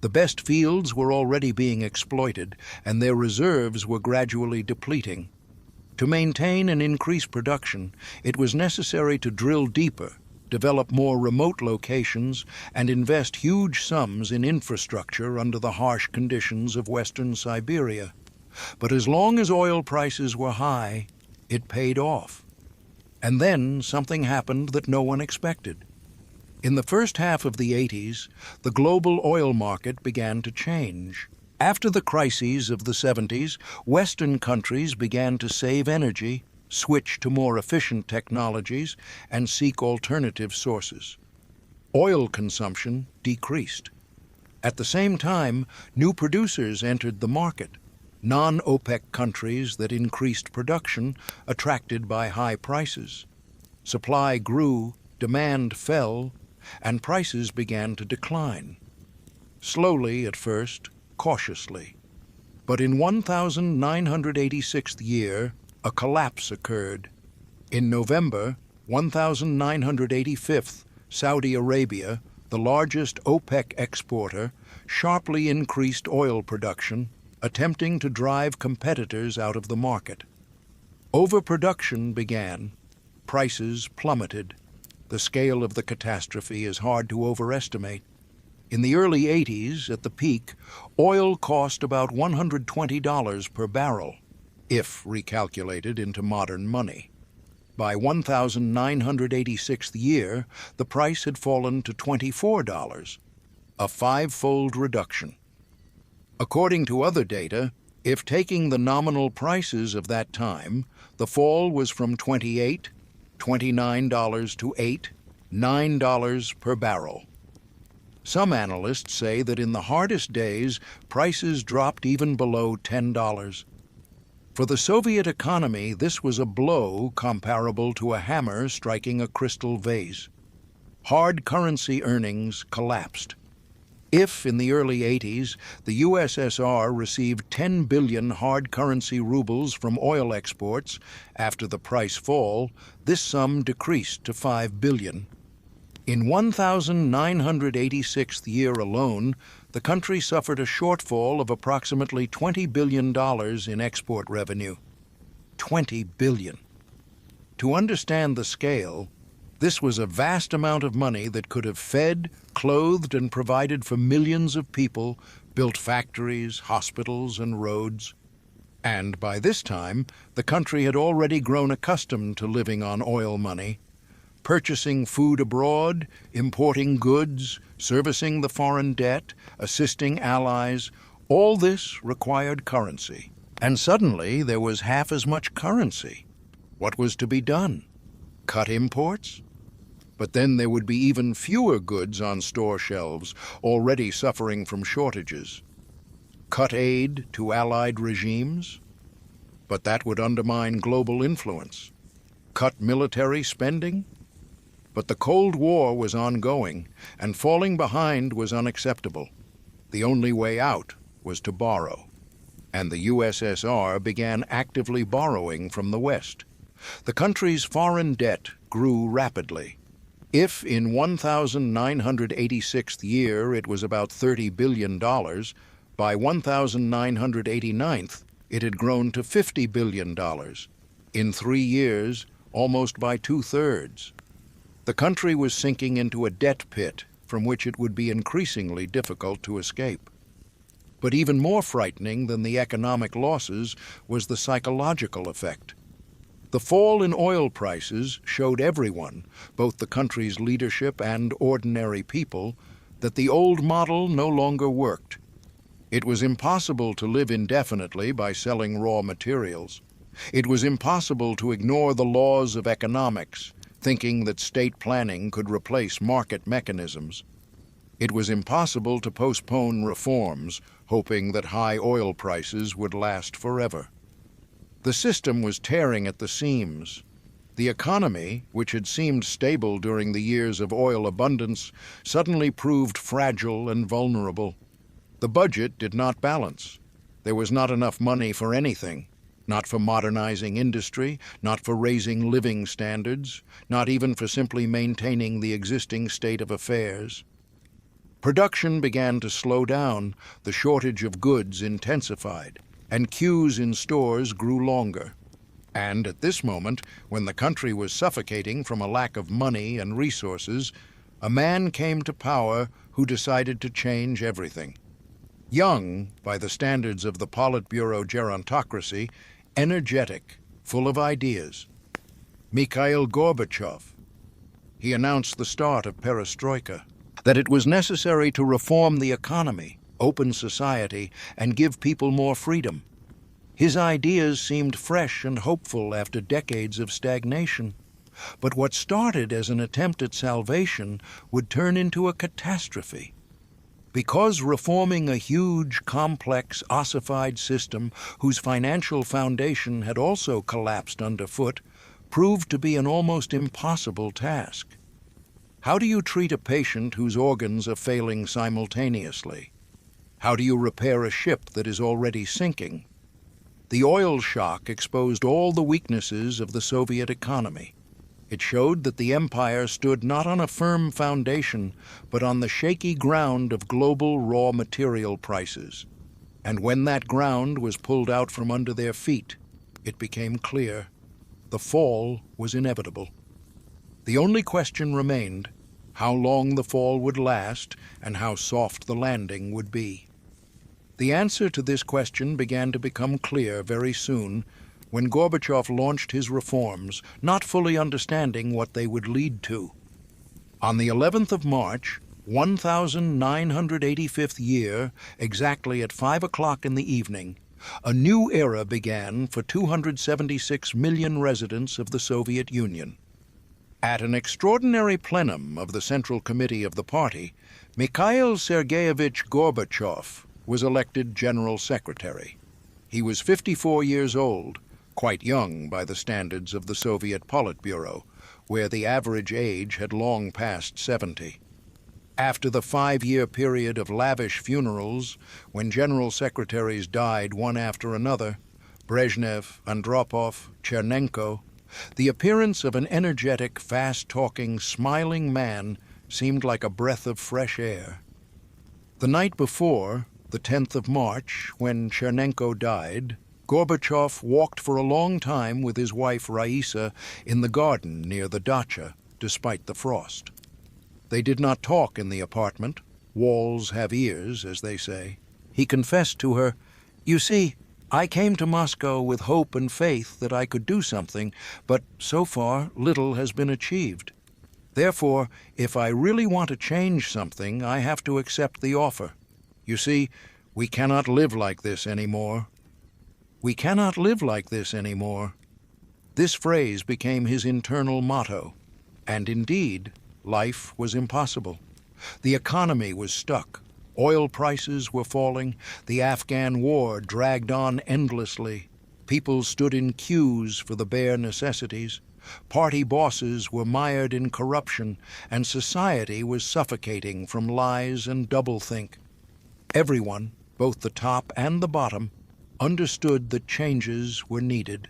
The best fields were already being exploited, and their reserves were gradually depleting. To maintain and increase production, it was necessary to drill deeper, develop more remote locations, and invest huge sums in infrastructure under the harsh conditions of Western Siberia. But as long as oil prices were high, it paid off. And then something happened that no one expected. In the first half of the 80s, the global oil market began to change. After the crises of the 70s, Western countries began to save energy, switch to more efficient technologies, and seek alternative sources. Oil consumption decreased. At the same time, new producers entered the market. Non-OPEC countries that increased production, attracted by high prices. Supply grew, demand fell, and prices began to decline. Slowly at first, cautiously. But in 1986th year, a collapse occurred. In November 1985th, Saudi Arabia, the largest OPEC exporter, sharply increased oil production, attempting to drive competitors out of the market. Overproduction began. Prices plummeted. The scale of the catastrophe is hard to overestimate. In the early 80s, at the peak, oil cost about $120 per barrel, if recalculated into modern money. By 1986th year, the price had fallen to $24, a five-fold reduction. According to other data, if taking the nominal prices of that time, the fall was from $28, $29 to $8, $9 per barrel. Some analysts say that in the hardest days, prices dropped even below $10. For the Soviet economy, this was a blow comparable to a hammer striking a crystal vase. Hard currency earnings collapsed. If, in the early 80s, the USSR received 10 billion hard currency rubles from oil exports after the price fall, this sum decreased to 5 billion. In 1986th year alone, the country suffered a shortfall of approximately $20 billion in export revenue. 20 billion. To understand the scale, this was a vast amount of money that could have fed, clothed, and provided for millions of people, built factories, hospitals, and roads. And by this time, the country had already grown accustomed to living on oil money, purchasing food abroad, importing goods, servicing the foreign debt, assisting allies. All this required currency. And suddenly there was half as much currency. What was to be done? Cut imports? But then there would be even fewer goods on store shelves, already suffering from shortages. Cut aid to allied regimes? But that would undermine global influence. Cut military spending? But the Cold War was ongoing, and falling behind was unacceptable. The only way out was to borrow. And the USSR began actively borrowing from the West. The country's foreign debt grew rapidly. If in 1986th year it was about $30 billion, by 1989th it had grown to $50 billion. In 3 years, almost by 2/3. The country was sinking into a debt pit from which it would be increasingly difficult to escape. But even more frightening than the economic losses was the psychological effect. The fall in oil prices showed everyone, both the country's leadership and ordinary people, that the old model no longer worked. It was impossible to live indefinitely by selling raw materials. It was impossible to ignore the laws of economics, thinking that state planning could replace market mechanisms. It was impossible to postpone reforms, hoping that high oil prices would last forever. The system was tearing at the seams. The economy, which had seemed stable during the years of oil abundance, suddenly proved fragile and vulnerable. The budget did not balance. There was not enough money for anything. Not for modernizing industry, not for raising living standards, not even for simply maintaining the existing state of affairs. Production began to slow down, the shortage of goods intensified, and queues in stores grew longer. And at this moment, when the country was suffocating from a lack of money and resources, a man came to power who decided to change everything. Young, by the standards of the Politburo gerontocracy, energetic, full of ideas. Mikhail Gorbachev. He announced the start of Perestroika, that it was necessary to reform the economy, open society, and give people more freedom. His ideas seemed fresh and hopeful after decades of stagnation. But what started as an attempt at salvation would turn into a catastrophe. Because reforming a huge, complex, ossified system whose financial foundation had also collapsed underfoot proved to be an almost impossible task. How do you treat a patient whose organs are failing simultaneously? How do you repair a ship that is already sinking? The oil shock exposed all the weaknesses of the Soviet economy. It showed that the empire stood not on a firm foundation, but on the shaky ground of global raw material prices. And when that ground was pulled out from under their feet, it became clear the fall was inevitable. The only question remained, how long the fall would last and how soft the landing would be. The answer to this question began to become clear very soon, when Gorbachev launched his reforms, not fully understanding what they would lead to. On the 11th of March, 1985th year, exactly at 5 o'clock in the evening, a new era began for 276 million residents of the Soviet Union. At an extraordinary plenum of the Central Committee of the party, Mikhail Sergeyevich Gorbachev was elected General Secretary. He was 54 years old, quite young by the standards of the Soviet Politburo, where the average age had long passed 70. After the 5-year period of lavish funerals, when general secretaries died one after another, Brezhnev, Andropov, Chernenko, the appearance of an energetic, fast-talking, smiling man seemed like a breath of fresh air. The night before, the 10th of March, when Chernenko died, Gorbachev walked for a long time with his wife Raisa in the garden near the dacha, despite the frost. They did not talk in the apartment. Walls have ears, as they say. He confessed to her, "You see, I came to Moscow with hope and faith that I could do something, but so far little has been achieved. Therefore, if I really want to change something, I have to accept the offer. You see, we cannot live like this anymore. We cannot live like this anymore." This phrase became his internal motto, and indeed, life was impossible. The economy was stuck. Oil prices were falling. The Afghan war dragged on endlessly. People stood in queues for the bare necessities. Party bosses were mired in corruption, and society was suffocating from lies and doublethink. Everyone, both the top and the bottom, understood that changes were needed.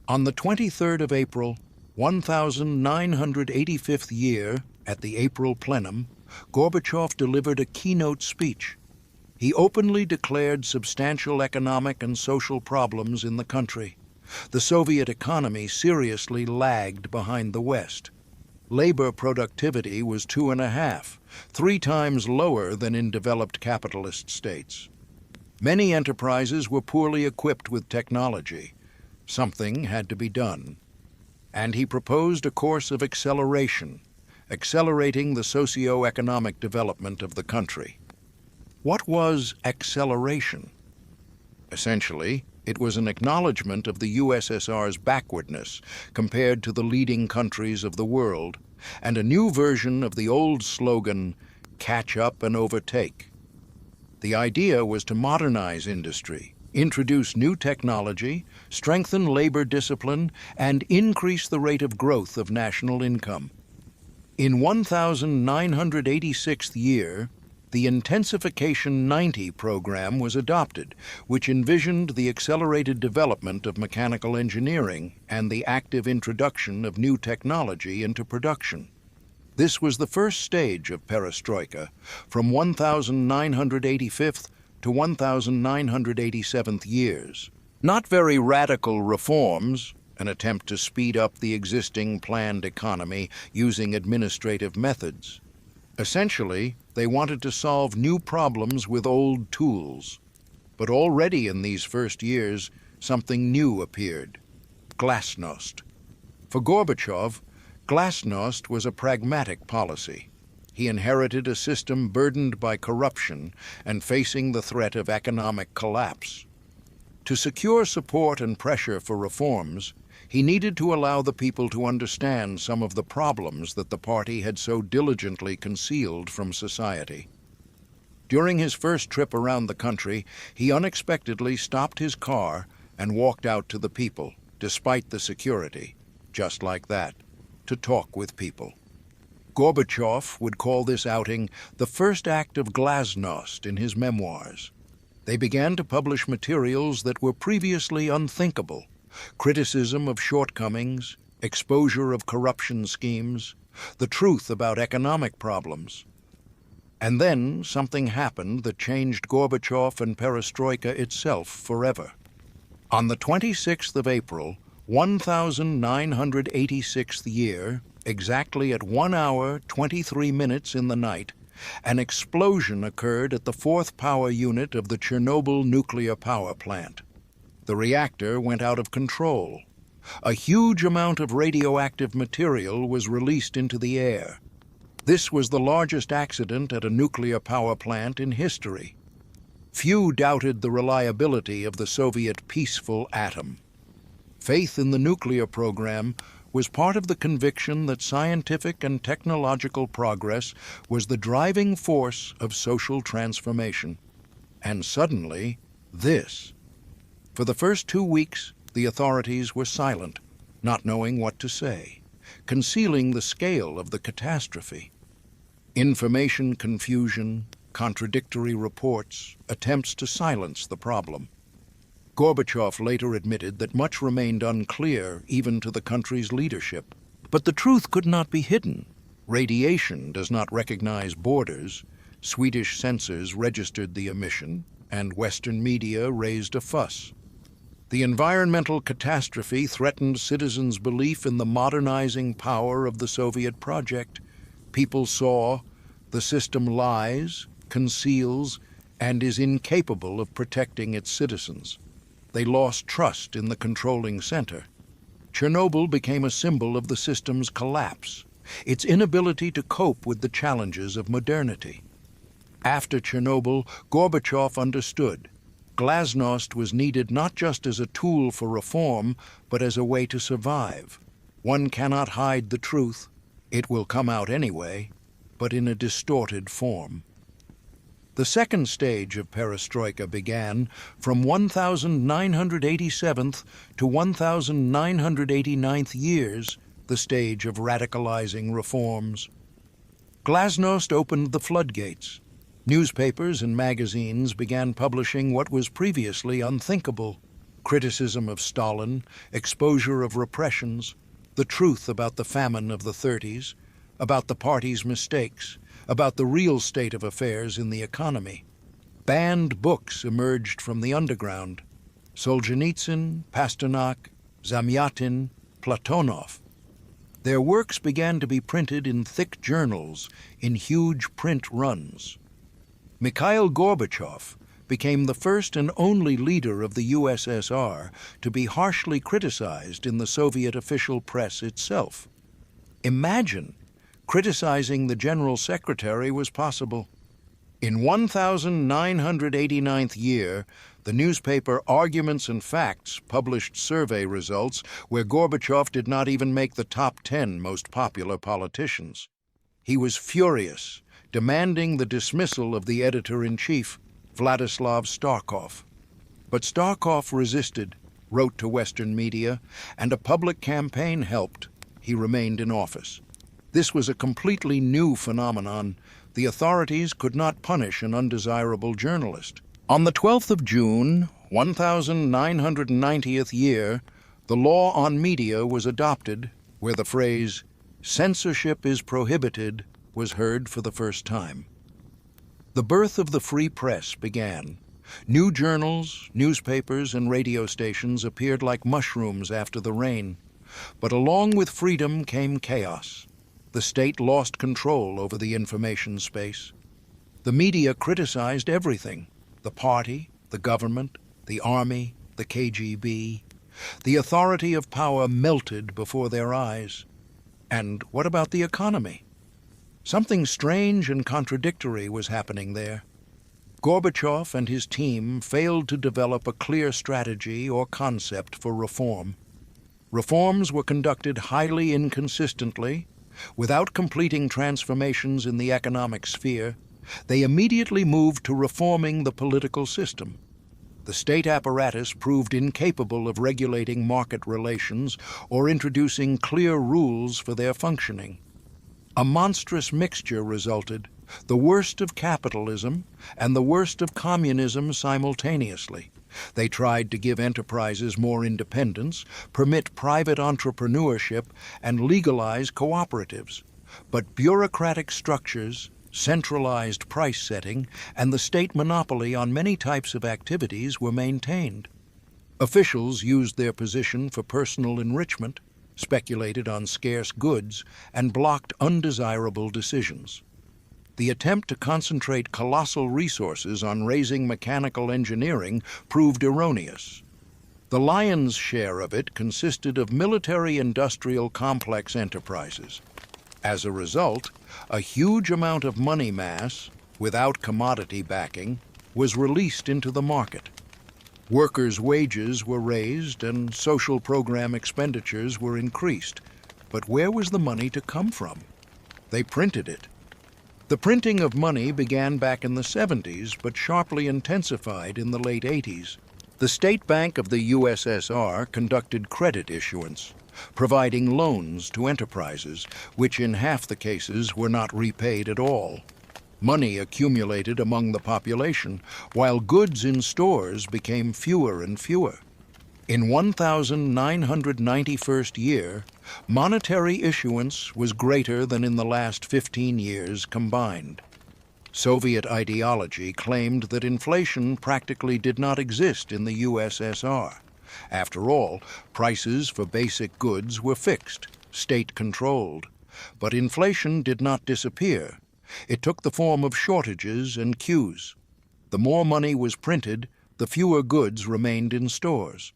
On the 23rd of April, 1985th year, at the April plenum, Gorbachev delivered a keynote speech. He openly declared substantial economic and social problems in the country. The Soviet economy seriously lagged behind the West. Labor productivity was 2.5, 3 times lower than in developed capitalist states. Many enterprises were poorly equipped with technology. Something had to be done. And he proposed a course of acceleration, accelerating the socio-economic development of the country. What was acceleration? Essentially, it was an acknowledgement of the USSR's backwardness compared to the leading countries of the world, and a new version of the old slogan, "Catch up and overtake." The idea was to modernize industry, introduce new technology, strengthen labor discipline, and increase the rate of growth of national income. In 1986th year, the Intensification 90 program was adopted, which envisioned the accelerated development of mechanical engineering and the active introduction of new technology into production. This was the first stage of Perestroika, from 1985th to 1987th years. Not very radical reforms, an attempt to speed up the existing planned economy using administrative methods. Essentially, they wanted to solve new problems with old tools. But already in these first years, something new appeared: Glasnost. For Gorbachev, Glasnost was a pragmatic policy. He inherited a system burdened by corruption and facing the threat of economic collapse. To secure support and pressure for reforms, he needed to allow the people to understand some of the problems that the party had so diligently concealed from society. During his first trip around the country, he unexpectedly stopped his car and walked out to the people, despite the security, just like that, to talk with people. Gorbachev would call this outing the first act of Glasnost in his memoirs. They began to publish materials that were previously unthinkable: criticism of shortcomings, exposure of corruption schemes, the truth about economic problems. And then something happened that changed Gorbachev and Perestroika itself forever. On the 26th of April, 1986th year, exactly at 1 hour, 23 minutes in the night, an explosion occurred at the 4th power unit of the Chernobyl nuclear power plant. The reactor went out of control. A huge amount of radioactive material was released into the air. This was the largest accident at a nuclear power plant in history. Few doubted the reliability of the Soviet peaceful atom. Faith in the nuclear program was part of the conviction that scientific and technological progress was the driving force of social transformation. And suddenly, this. For the first 2 weeks, the authorities were silent, not knowing what to say, concealing the scale of the catastrophe. Information confusion, contradictory reports, attempts to silence the problem. Gorbachev later admitted that much remained unclear even to the country's leadership. But the truth could not be hidden. Radiation does not recognize borders. Swedish censors registered the emission, and Western media raised a fuss. The environmental catastrophe threatened citizens' belief in the modernizing power of the Soviet project. People saw the system lies, conceals, and is incapable of protecting its citizens. They lost trust in the controlling center. Chernobyl became a symbol of the system's collapse, its inability to cope with the challenges of modernity. After Chernobyl, Gorbachev understood Glasnost was needed not just as a tool for reform, but as a way to survive. One cannot hide the truth. It will come out anyway, but in a distorted form. The second stage of Perestroika began from 1987th to 1989th years, the stage of radicalizing reforms. Glasnost opened the floodgates. Newspapers and magazines began publishing what was previously unthinkable: criticism of Stalin, exposure of repressions, the truth about the famine of the 30s, about the party's mistakes, about the real state of affairs in the economy. Banned books emerged from the underground: Solzhenitsyn, Pasternak, Zamyatin, Platonov. Their works began to be printed in thick journals, in huge print runs. Mikhail Gorbachev became the first and only leader of the USSR to be harshly criticized in the Soviet official press itself. Imagine criticizing the General Secretary was possible. In 1989th year, the newspaper Arguments and Facts published survey results where Gorbachev did not even make the top 10 most popular politicians. He was furious, demanding the dismissal of the editor-in-chief, Vladislav Starkov. But Starkov resisted, wrote to Western media, and a public campaign helped. He remained in office. This was a completely new phenomenon. The authorities could not punish an undesirable journalist. On the 12th of June, 1990th year, the law on media was adopted, where the phrase, "censorship is prohibited," was heard for the first time. The birth of the free press began. New journals, newspapers, and radio stations appeared like mushrooms after the rain. But along with freedom came chaos. The state lost control over the information space. The media criticized everything: the party, the government, the army, the KGB. The authority of power melted before their eyes. And what about the economy? Something strange and contradictory was happening there. Gorbachev and his team failed to develop a clear strategy or concept for reform. Reforms were conducted highly inconsistently. Without completing transformations in the economic sphere, they immediately moved to reforming the political system. The state apparatus proved incapable of regulating market relations or introducing clear rules for their functioning. A monstrous mixture resulted, the worst of capitalism and the worst of communism simultaneously. They tried to give enterprises more independence, permit private entrepreneurship, and legalize cooperatives. But bureaucratic structures, centralized price setting, and the state monopoly on many types of activities were maintained. Officials used their position for personal enrichment, speculated on scarce goods, and blocked undesirable decisions. The attempt to concentrate colossal resources on raising mechanical engineering proved erroneous. The lion's share of it consisted of military-industrial complex enterprises. As a result, a huge amount of money mass, without commodity backing, was released into the market. Workers' wages were raised and social program expenditures were increased, But where was the money to come from? They printed it. The printing of money began back in the 70s, but sharply intensified in the late 80s. The State Bank of the USSR conducted credit issuance, providing loans to enterprises, which in half the cases were not repaid at all. Money accumulated among the population, while goods in stores became fewer and fewer. In 1991st year, monetary issuance was greater than in the last 15 years combined. Soviet ideology claimed that inflation practically did not exist in the USSR. After all, prices for basic goods were fixed, state-controlled. But inflation did not disappear. It took the form of shortages and queues. The more money was printed, the fewer goods remained in stores.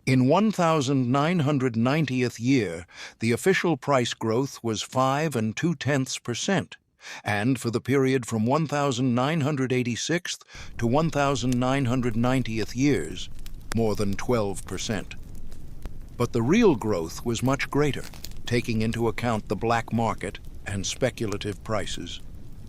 In 1990th year, the official price growth was 5.2%, and for the period from 1986th to 1990th years, more than 12%. But the real growth was much greater, taking into account the black market and speculative prices.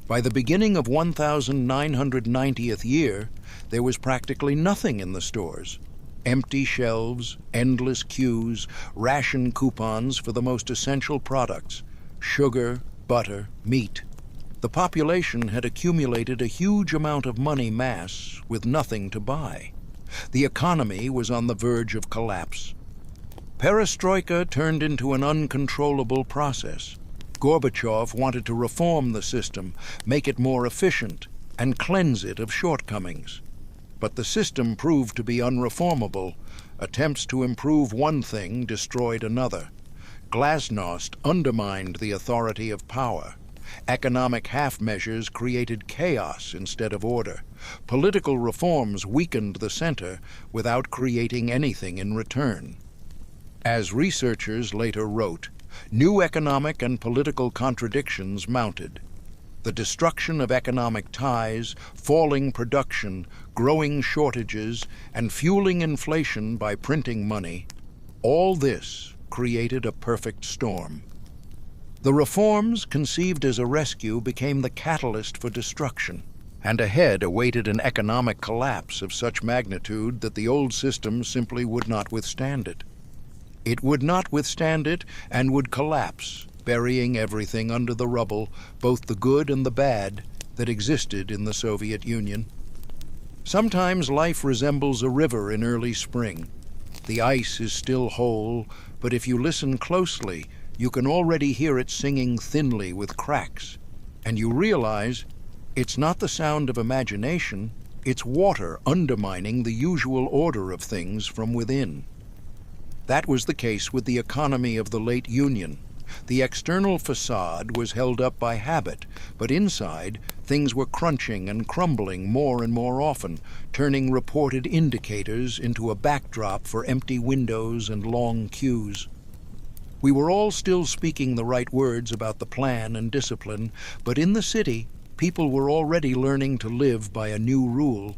By the beginning of 1990th year, there was practically nothing in the stores. Empty shelves, endless queues, ration coupons for the most essential products: sugar, butter, meat. The population had accumulated a huge amount of money mass with nothing to buy. The economy was on the verge of collapse. Perestroika turned into an uncontrollable process. Gorbachev wanted to reform the system, make it more efficient, and cleanse it of shortcomings. But the system proved to be unreformable. Attempts to improve one thing destroyed another. Glasnost undermined the authority of power. Economic half-measures created chaos instead of order. Political reforms weakened the center without creating anything in return. As researchers later wrote, new economic and political contradictions mounted. The destruction of economic ties, falling production, growing shortages, and fueling inflation by printing money, all this created a perfect storm. The reforms, conceived as a rescue, became the catalyst for destruction, and ahead awaited an economic collapse of such magnitude that the old system simply would not withstand it. It would not withstand it and would collapse, burying everything under the rubble, both the good and the bad, that existed in the Soviet Union. Sometimes life resembles a river in early spring. The ice is still whole, but if you listen closely, you can already hear it singing thinly with cracks, and you realize it's not the sound of imagination, it's water undermining the usual order of things from within. That was the case with the economy of the late Union. The external facade was held up by habit, but inside, things were crunching and crumbling more and more often, turning reported indicators into a backdrop for empty windows and long queues. We were all still speaking the right words about the plan and discipline, but in the city, people were already learning to live by a new rule.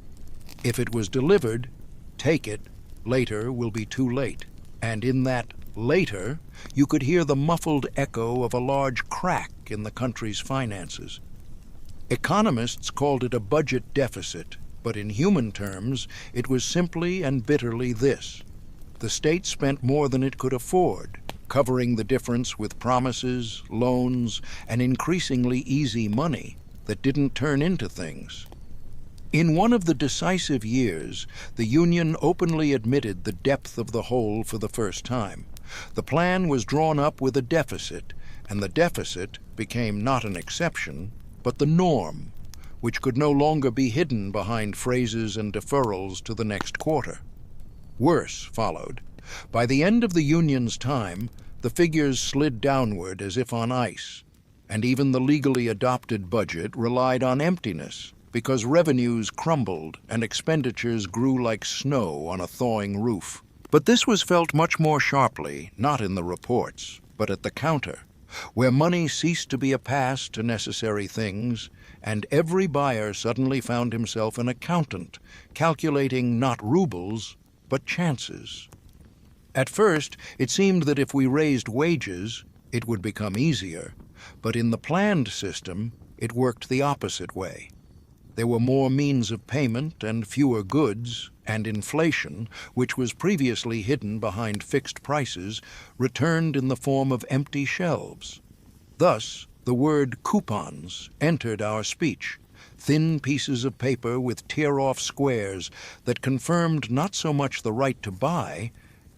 If it was delivered, take it, later will be too late. And in that later, you could hear the muffled echo of a large crack in the country's finances. Economists called it a budget deficit, but in human terms, it was simply and bitterly this: the state spent more than it could afford, covering the difference with promises, loans, and increasingly easy money that didn't turn into things. In one of the decisive years, the Union openly admitted the depth of the hole for the first time. The plan was drawn up with a deficit, and the deficit became not an exception, but the norm, which could no longer be hidden behind phrases and deferrals to the next quarter. Worse followed. By the end of the Union's time, the figures slid downward as if on ice, and even the legally adopted budget relied on emptiness, because revenues crumbled and expenditures grew like snow on a thawing roof. But this was felt much more sharply, not in the reports, but at the counter, where money ceased to be a pass to necessary things, and every buyer suddenly found himself an accountant, calculating not rubles, but chances. At first, it seemed that if we raised wages, it would become easier, but in the planned system, it worked the opposite way. There were more means of payment and fewer goods, and inflation, which was previously hidden behind fixed prices, returned in the form of empty shelves. Thus, the word coupons entered our speech, thin pieces of paper with tear-off squares that confirmed not so much the right to buy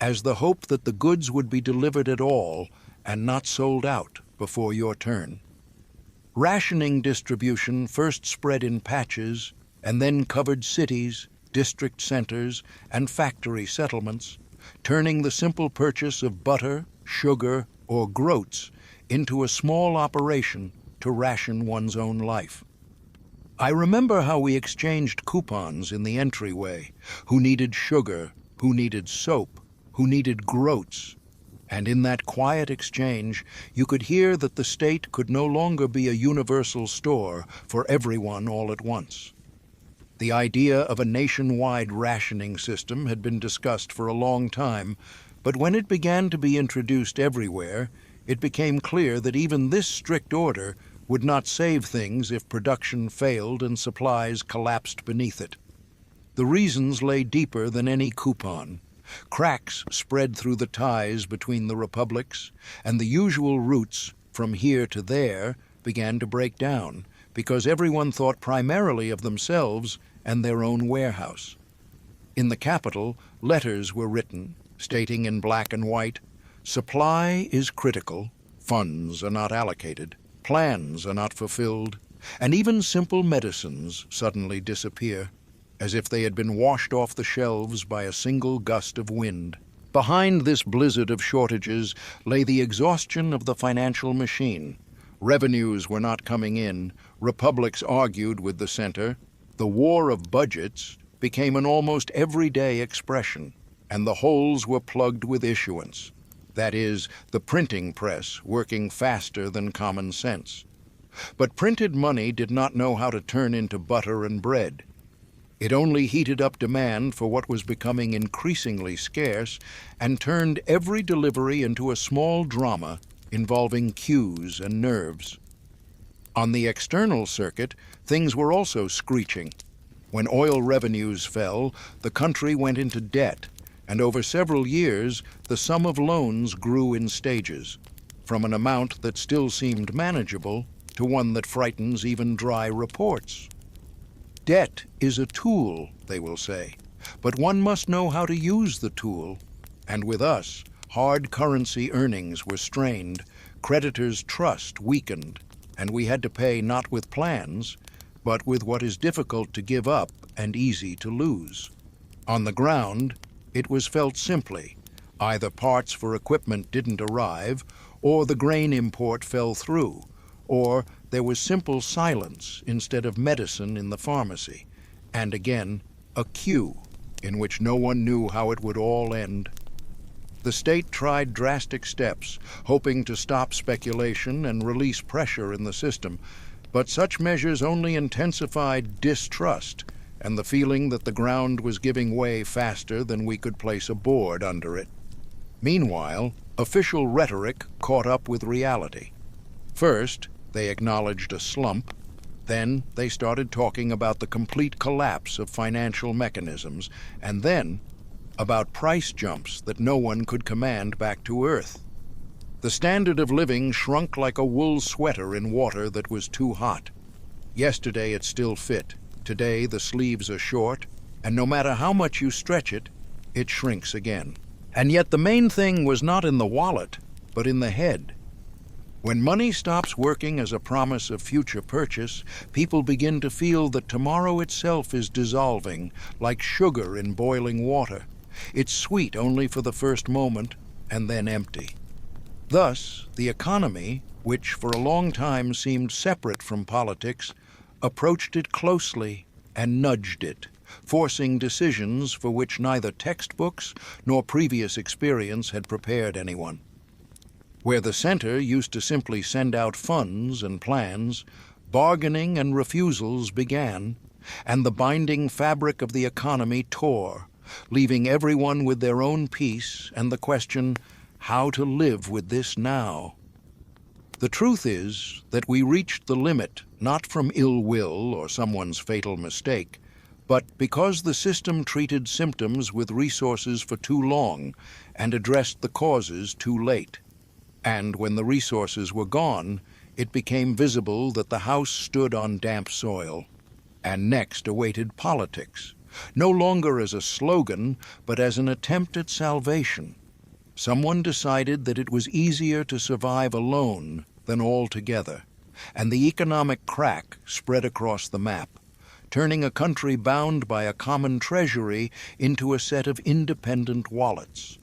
as the hope that the goods would be delivered at all and not sold out before your turn. Rationing distribution first spread in patches and then covered cities, district centers, and factory settlements, turning the simple purchase of butter, sugar, or groats into a small operation to ration one's own life. I remember how we exchanged coupons in the entryway, who needed sugar, who needed soap, who needed groats, and in that quiet exchange you could hear that the state could no longer be a universal store for everyone all at once. The idea of a nationwide rationing system had been discussed for a long time, but when it began to be introduced everywhere, it became clear that even this strict order would not save things if production failed and supplies collapsed beneath it. The reasons lay deeper than any coupon. Cracks spread through the ties between the republics, and the usual routes from here to there began to break down because everyone thought primarily of themselves and their own warehouse. In the capital, letters were written, stating in black and white, "Supply is critical, funds are not allocated, plans are not fulfilled, and even simple medicines suddenly disappear, as if they had been washed off the shelves by a single gust of wind." Behind this blizzard of shortages lay the exhaustion of the financial machine. Revenues were not coming in, republics argued with the center, the war of budgets became an almost everyday expression, and the holes were plugged with issuance. That is, the printing press working faster than common sense. But printed money did not know how to turn into butter and bread. It only heated up demand for what was becoming increasingly scarce and turned every delivery into a small drama involving cues and nerves. On the external circuit, things were also screeching. When oil revenues fell, the country went into debt, and over several years, the sum of loans grew in stages, from an amount that still seemed manageable to one that frightens even dry reports. Debt is a tool, they will say, but one must know how to use the tool. And with us, hard currency earnings were strained, creditors' trust weakened, and we had to pay not with plans, but with what is difficult to give up and easy to lose. On the ground, it was felt simply. Either parts for equipment didn't arrive, or the grain import fell through, or there was simple silence instead of medicine in the pharmacy, and again, a queue in which no one knew how it would all end. The state tried drastic steps, hoping to stop speculation and release pressure in the system, but such measures only intensified distrust and the feeling that the ground was giving way faster than we could place a board under it. Meanwhile, official rhetoric caught up with reality. First, they acknowledged a slump. Then they started talking about the complete collapse of financial mechanisms, and then about price jumps that no one could command back to earth. The standard of living shrunk like a wool sweater in water that was too hot. Yesterday it still fit. Today the sleeves are short, and no matter how much you stretch it, it shrinks again. And yet the main thing was not in the wallet, but in the head. When money stops working as a promise of future purchase, people begin to feel that tomorrow itself is dissolving, like sugar in boiling water. It's sweet only for the first moment, and then empty. Thus, the economy, which for a long time seemed separate from politics, approached it closely and nudged it, forcing decisions for which neither textbooks nor previous experience had prepared anyone. Where the center used to simply send out funds and plans, bargaining and refusals began, and the binding fabric of the economy tore, leaving everyone with their own peace and the question, how to live with this now? The truth is that we reached the limit not from ill will or someone's fatal mistake, but because the system treated symptoms with resources for too long and addressed the causes too late. And when the resources were gone, it became visible that the house stood on damp soil. And next awaited politics, no longer as a slogan, but as an attempt at salvation. Someone decided that it was easier to survive alone than all together, and the economic crack spread across the map, turning a country bound by a common treasury into a set of independent wallets.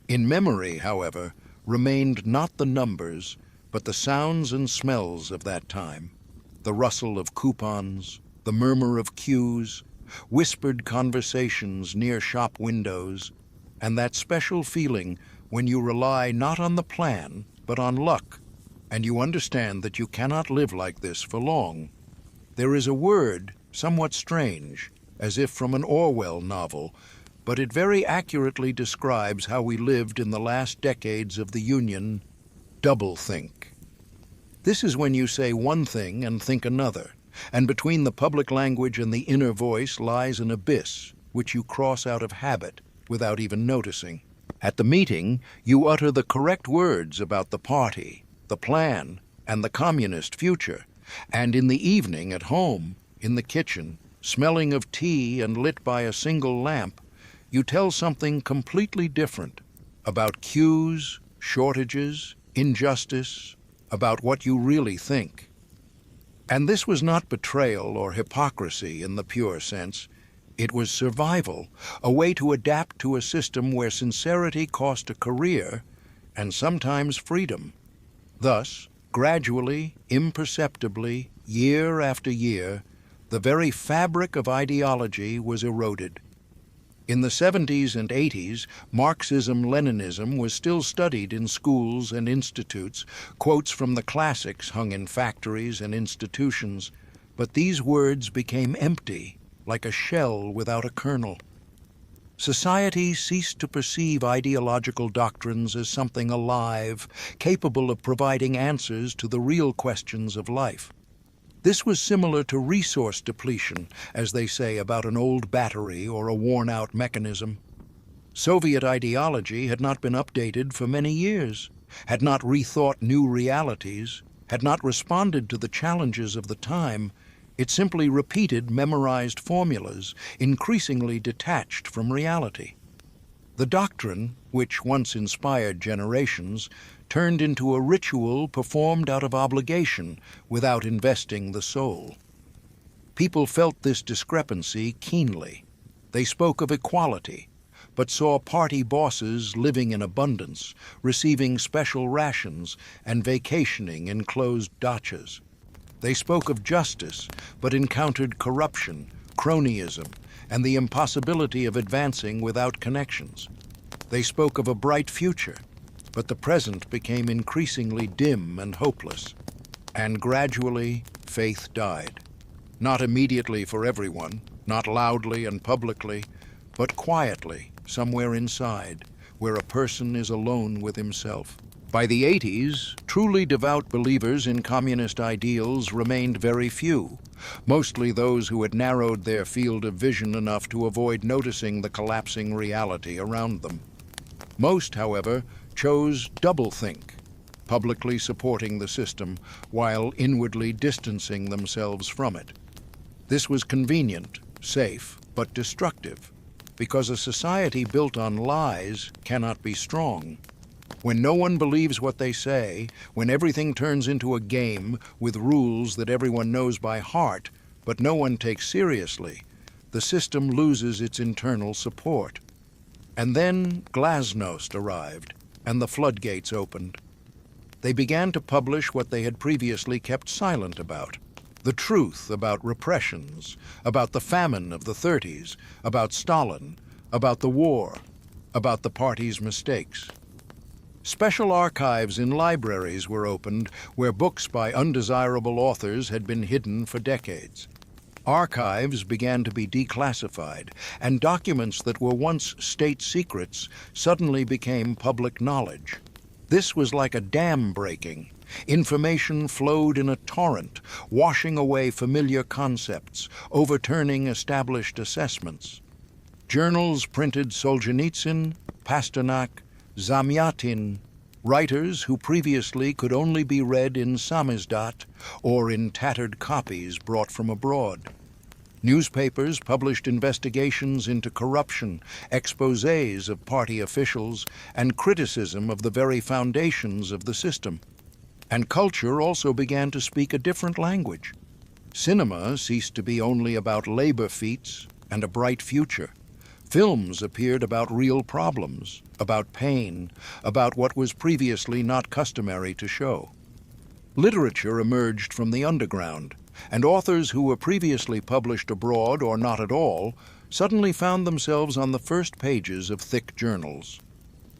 In memory, however, remained not the numbers, but the sounds and smells of that time, the rustle of coupons, the murmur of queues, whispered conversations near shop windows, and that special feeling when you rely not on the plan, but on luck, and you understand that you cannot live like this for long. There is a word, somewhat strange, as if from an Orwell novel, but it very accurately describes how we lived in the last decades of the Union: doublethink. This is when you say one thing and think another, and between the public language and the inner voice lies an abyss which you cross out of habit without even noticing. At the meeting, you utter the correct words about the party, the plan, and the communist future, and in the evening at home, in the kitchen, smelling of tea and lit by a single lamp, you tell something completely different about queues, shortages, injustice, about what you really think. And this was not betrayal or hypocrisy in the pure sense. It was survival, a way to adapt to a system where sincerity cost a career and sometimes freedom. Thus, gradually, imperceptibly, year after year, the very fabric of ideology was eroded. In the 70s and 80s, Marxism-Leninism was still studied in schools and institutes, quotes from the classics hung in factories and institutions, but these words became empty, like a shell without a kernel. Society ceased to perceive ideological doctrines as something alive, capable of providing answers to the real questions of life. This was similar to resource depletion, as they say about an old battery or a worn-out mechanism. Soviet ideology had not been updated for many years, had not rethought new realities, had not responded to the challenges of the time. It simply repeated memorized formulas, increasingly detached from reality. The doctrine, which once inspired generations, turned into a ritual performed out of obligation without investing the soul. People felt this discrepancy keenly. They spoke of equality, but saw party bosses living in abundance, receiving special rations, and vacationing in closed dachas. They spoke of justice, but encountered corruption, cronyism, and the impossibility of advancing without connections. They spoke of a bright future, but the present became increasingly dim and hopeless. And gradually, faith died. Not immediately for everyone, not loudly and publicly, but quietly, somewhere inside, where a person is alone with himself. By the 80s, truly devout believers in communist ideals remained very few, mostly those who had narrowed their field of vision enough to avoid noticing the collapsing reality around them. Most, however, chose doublethink, publicly supporting the system while inwardly distancing themselves from it. This was convenient, safe, but destructive, because a society built on lies cannot be strong. When no one believes what they say, when everything turns into a game with rules that everyone knows by heart, but no one takes seriously, the system loses its internal support. And then Glasnost arrived, and the floodgates opened. They began to publish what they had previously kept silent about: the truth about repressions, about the famine of the 30s, about Stalin, about the war, about the party's mistakes. Special archives in libraries were opened where books by undesirable authors had been hidden for decades. Archives began to be declassified, and documents that were once state secrets suddenly became public knowledge. This was like a dam breaking. Information flowed in a torrent, washing away familiar concepts, overturning established assessments. Journals printed Solzhenitsyn, Pasternak, Zamyatin, writers who previously could only be read in samizdat or in tattered copies brought from abroad. Newspapers published investigations into corruption, exposés of party officials, and criticism of the very foundations of the system. And culture also began to speak a different language. Cinema ceased to be only about labor feats and a bright future. Films appeared about real problems, about pain, about what was previously not customary to show. Literature emerged from the underground, and authors who were previously published abroad or not at all suddenly found themselves on the first pages of thick journals.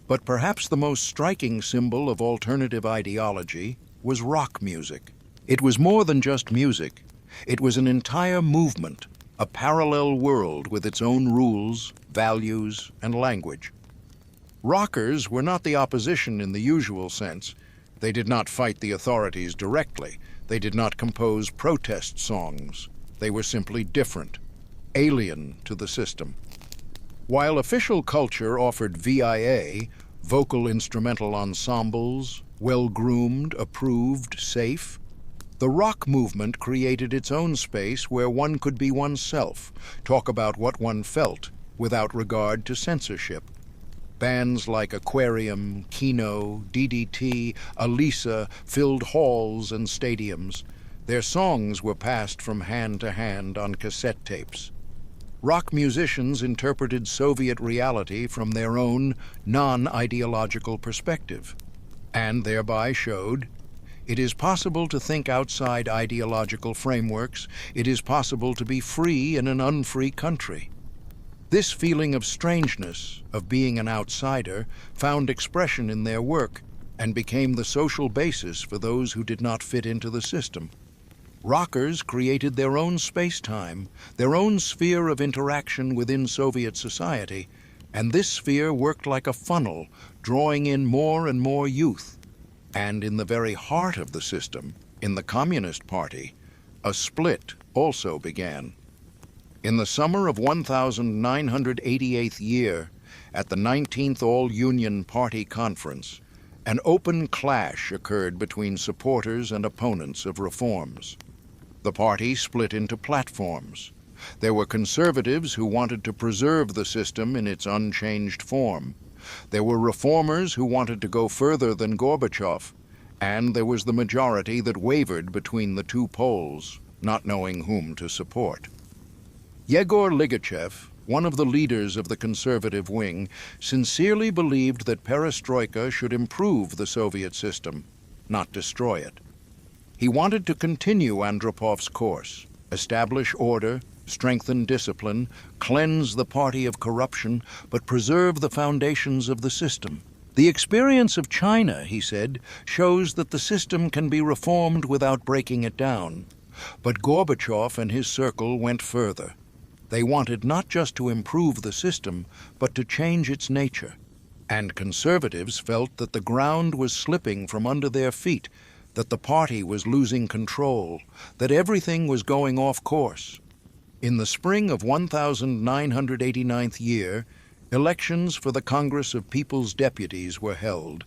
But perhaps the most striking symbol of alternative ideology was rock music. It was more than just music. It was an entire movement, a parallel world with its own rules, values, and language. Rockers were not the opposition in the usual sense. They did not fight the authorities directly. They did not compose protest songs. They were simply different, alien to the system. While official culture offered VIA, vocal instrumental ensembles, well-groomed, approved, safe, the rock movement created its own space where one could be oneself, talk about what one felt, without regard to censorship. Bands like Aquarium, Kino, DDT, Alisa filled halls and stadiums. Their songs were passed from hand to hand on cassette tapes. Rock musicians interpreted Soviet reality from their own non-ideological perspective, and thereby showed it is possible to think outside ideological frameworks. It is possible to be free in an unfree country. This feeling of strangeness, of being an outsider, found expression in their work and became the social basis for those who did not fit into the system. Rockers created their own space-time, their own sphere of interaction within Soviet society, and this sphere worked like a funnel, drawing in more and more youth. And in the very heart of the system, in the Communist Party, a split also began. In the summer of 1988th year, at the 19th All-Union Party Conference, an open clash occurred between supporters and opponents of reforms. The party split into platforms. There were conservatives who wanted to preserve the system in its unchanged form. There were reformers who wanted to go further than Gorbachev, and there was the majority that wavered between the two poles, not knowing whom to support. Yegor Ligachev, one of the leaders of the conservative wing, sincerely believed that Perestroika should improve the Soviet system, not destroy it. He wanted to continue Andropov's course, establish order, strengthen discipline, cleanse the party of corruption, but preserve the foundations of the system. The experience of China, he said, shows that the system can be reformed without breaking it down. But Gorbachev and his circle went further. They wanted not just to improve the system, but to change its nature. And conservatives felt that the ground was slipping from under their feet, that the party was losing control, that everything was going off course. In the spring of 1989th year, elections for the Congress of People's Deputies were held,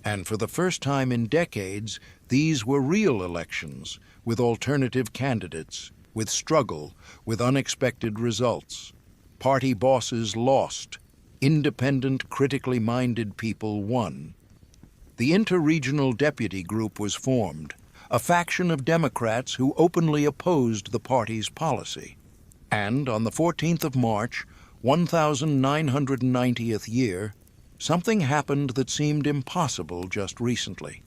and for the first time in decades, these were real elections, with alternative candidates, with struggle, with unexpected results. Party bosses lost. Independent, critically minded people won. The Interregional Deputy Group was formed, a faction of Democrats who openly opposed the party's policy. And on the 14th of March, 1990th year, something happened that seemed impossible just recently.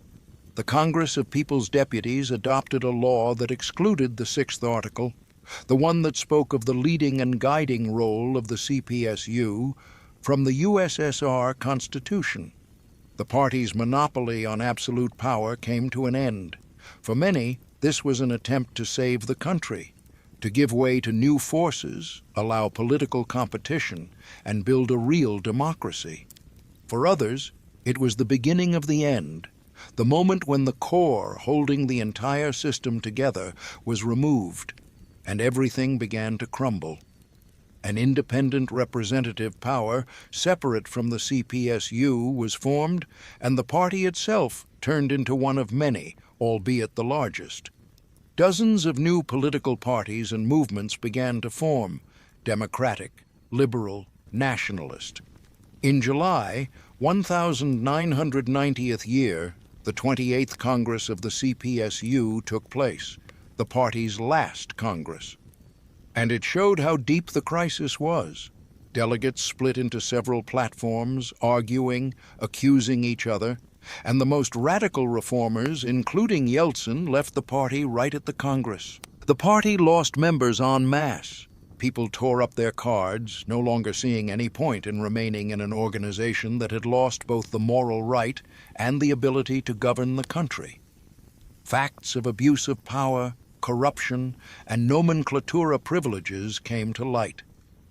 The Congress of People's Deputies adopted a law that excluded the 6th article, the one that spoke of the leading and guiding role of the CPSU, from the USSR Constitution. The party's monopoly on absolute power came to an end. For many, this was an attempt to save the country. to give way to new forces, allow political competition, and build a real democracy. For others, it was the beginning of the end, the moment when the core holding the entire system together was removed, and everything began to crumble. An independent representative power, separate from the CPSU, was formed, and the party itself turned into one of many, albeit the largest. Dozens of new political parties and movements began to form: democratic, liberal, nationalist. In July, 1990th year, the 28th Congress of the CPSU took place, the party's last Congress. And it showed how deep the crisis was. Delegates split into several platforms, arguing, accusing each other, and the most radical reformers, including Yeltsin, left the party right at the Congress. The party lost members en masse. People tore up their cards, no longer seeing any point in remaining in an organization that had lost both the moral right and the ability to govern the country. Facts of abuse of power, corruption, and nomenclatura privileges came to light,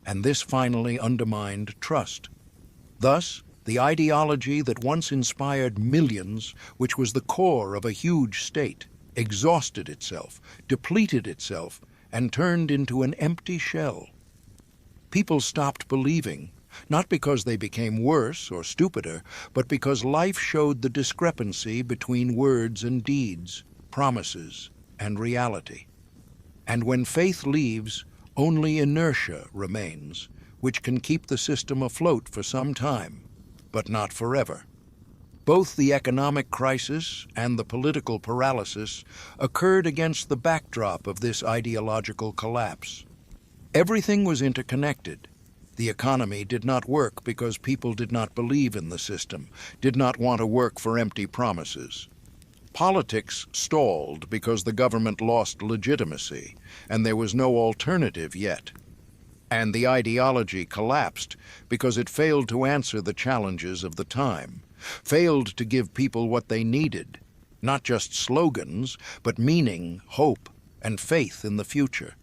and this finally undermined trust. Thus, the ideology that once inspired millions, which was the core of a huge state, exhausted itself, depleted itself, and turned into an empty shell. People stopped believing, not because they became worse or stupider, but because life showed the discrepancy between words and deeds, promises and reality. And when faith leaves, only inertia remains, which can keep the system afloat for some time, but not forever. Both the economic crisis and the political paralysis occurred against the backdrop of this ideological collapse. Everything was interconnected. The economy did not work because people did not believe in the system, did not want to work for empty promises. Politics stalled because the government lost legitimacy, and there was no alternative yet. And the ideology collapsed because it failed to answer the challenges of the time, failed to give people what they needed, not just slogans, but meaning, hope, and faith in the future.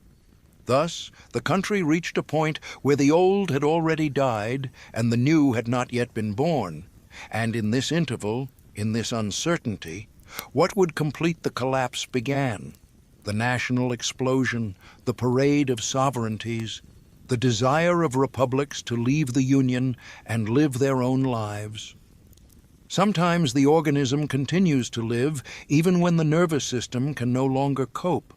Thus, the country reached a point where the old had already died and the new had not yet been born, and in this interval, in this uncertainty, what would complete the collapse began: the national explosion, the parade of sovereignties, the desire of republics to leave the Union and live their own lives. Sometimes the organism continues to live even when the nervous system can no longer cope.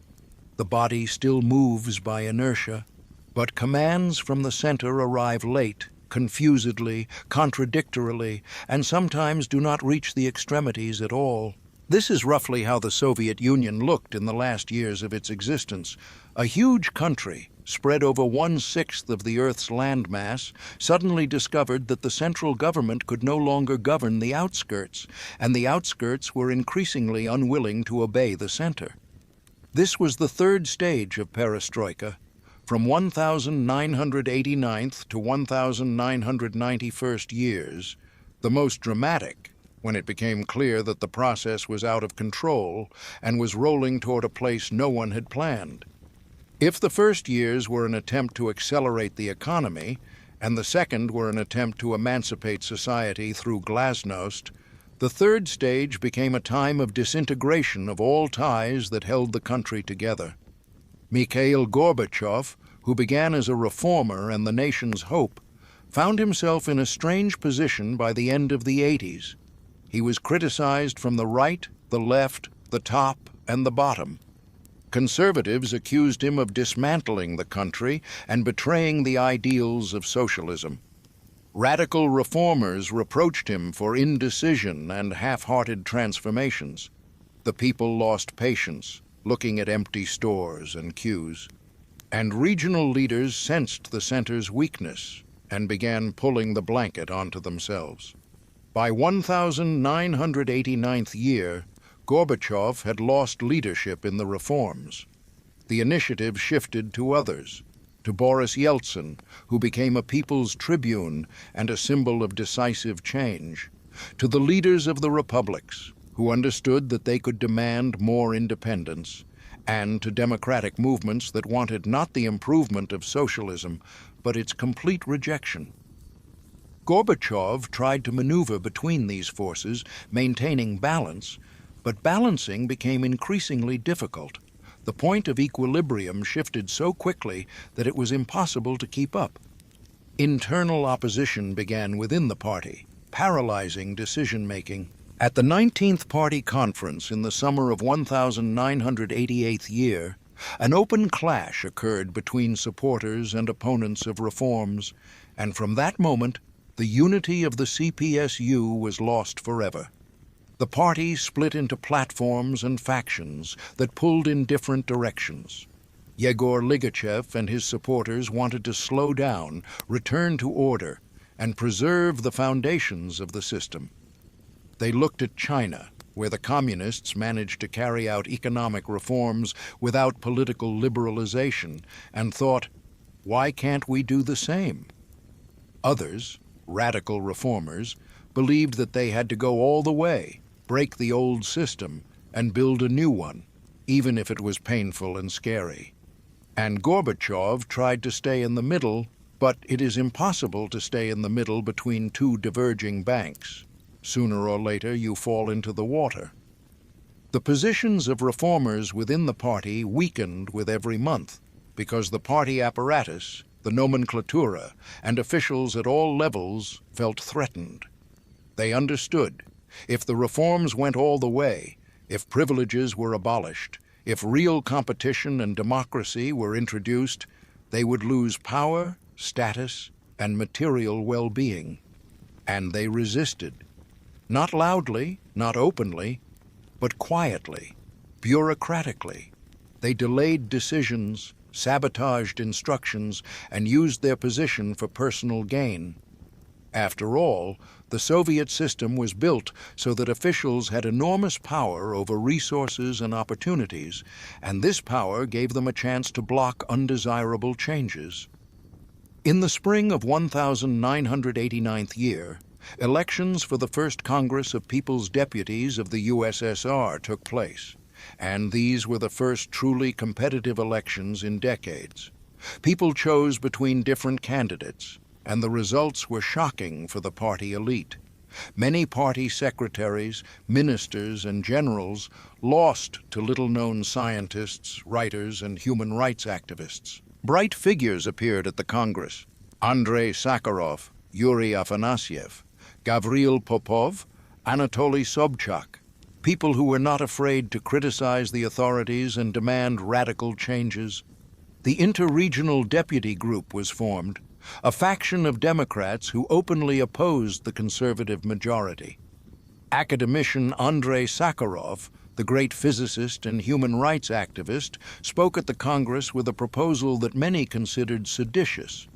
The body still moves by inertia, but commands from the center arrive late, confusedly, contradictorily, and sometimes do not reach the extremities at all. This is roughly how the Soviet Union looked in the last years of its existence. A huge country, spread over 1/6 of the Earth's landmass, suddenly discovered that the central government could no longer govern the outskirts, and the outskirts were increasingly unwilling to obey the center. This was the third stage of Perestroika, from 1989th to 1991st years, the most dramatic, when it became clear that the process was out of control and was rolling toward a place no one had planned. If the first years were an attempt to accelerate the economy, and the second were an attempt to emancipate society through Glasnost, the third stage became a time of disintegration of all ties that held the country together. Mikhail Gorbachev, who began as a reformer and the nation's hope, found himself in a strange position by the end of the 80s. He was criticized from the right, the left, the top, and the bottom. Conservatives accused him of dismantling the country and betraying the ideals of socialism. Radical reformers reproached him for indecision and half-hearted transformations. The people lost patience, looking at empty stores and queues. And regional leaders sensed the center's weakness and began pulling the blanket onto themselves. By 1989th year, Gorbachev had lost leadership in the reforms. The initiative shifted to others, to Boris Yeltsin, who became a people's tribune and a symbol of decisive change, to the leaders of the republics, who understood that they could demand more independence, and to democratic movements that wanted not the improvement of socialism, but its complete rejection. Gorbachev tried to maneuver between these forces, maintaining balance, but balancing became increasingly difficult. The point of equilibrium shifted so quickly that it was impossible to keep up. Internal opposition began within the party, paralyzing decision-making. At the 19th Party Conference in the summer of 1988th year, an open clash occurred between supporters and opponents of reforms, and from that moment, the unity of the CPSU was lost forever. The party split into platforms and factions that pulled in different directions. Yegor Ligachev and his supporters wanted to slow down, return to order, and preserve the foundations of the system. They looked at China, where the communists managed to carry out economic reforms without political liberalization, and thought, why can't we do the same? Others, radical reformers, believed that they had to go all the way, break the old system, and build a new one, even if it was painful and scary. And Gorbachev tried to stay in the middle, but it is impossible to stay in the middle between two diverging banks. Sooner or later, you fall into the water. The positions of reformers within the party weakened with every month, because the party apparatus, the nomenclatura, and officials at all levels felt threatened. They understood, if the reforms went all the way, if privileges were abolished, if real competition and democracy were introduced, they would lose power, status, and material well-being. And they resisted. Not loudly, not openly, but quietly, bureaucratically. They delayed decisions, sabotaged instructions, and used their position for personal gain. After all, the Soviet system was built so that officials had enormous power over resources and opportunities, and this power gave them a chance to block undesirable changes. In the spring of 1989th year, elections for the first Congress of People's Deputies of the USSR took place, and these were the first truly competitive elections in decades. People chose between different candidates, and the results were shocking for the party elite. Many party secretaries, ministers, and generals lost to little-known scientists, writers, and human rights activists. Bright figures appeared at the Congress: Andrei Sakharov, Yuri Afanasyev, Gavril Popov, Anatoly Sobchak, people who were not afraid to criticize the authorities and demand radical changes. The Interregional Deputy Group was formed, a faction of Democrats who openly opposed the conservative majority. Academician Andrei Sakharov, the great physicist and human rights activist, spoke at the Congress with a proposal that many considered seditious.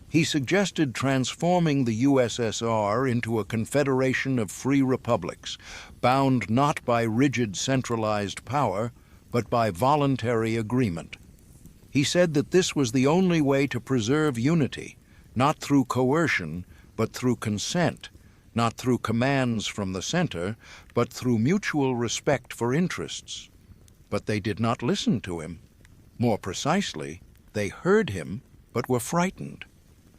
He suggested transforming the USSR into a confederation of free republics, bound not by rigid centralized power, but by voluntary agreement. He said that this was the only way to preserve unity, not through coercion, but through consent, not through commands from the center, but through mutual respect for interests. But they did not listen to him. More precisely, they heard him, but were frightened,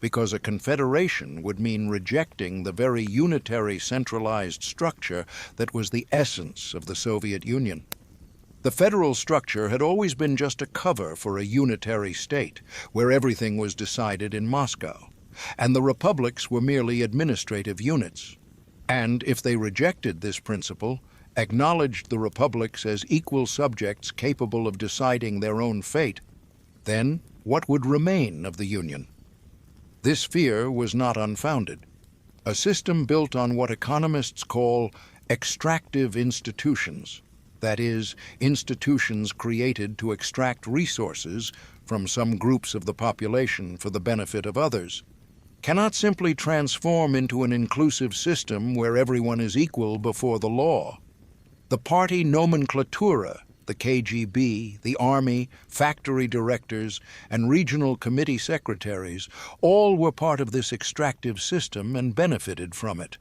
because a confederation would mean rejecting the very unitary centralized structure that was the essence of the Soviet Union. The federal structure had always been just a cover for a unitary state, where everything was decided in Moscow, and the republics were merely administrative units. And if they rejected this principle, acknowledged the republics as equal subjects capable of deciding their own fate, then what would remain of the Union? This fear was not unfounded. A system built on what economists call extractive institutions, that is, institutions created to extract resources from some groups of the population for the benefit of others, cannot simply transform into an inclusive system where everyone is equal before the law. The party nomenclatura, the KGB, the army, factory directors, and regional committee secretaries, all were part of this extractive system and benefited from it.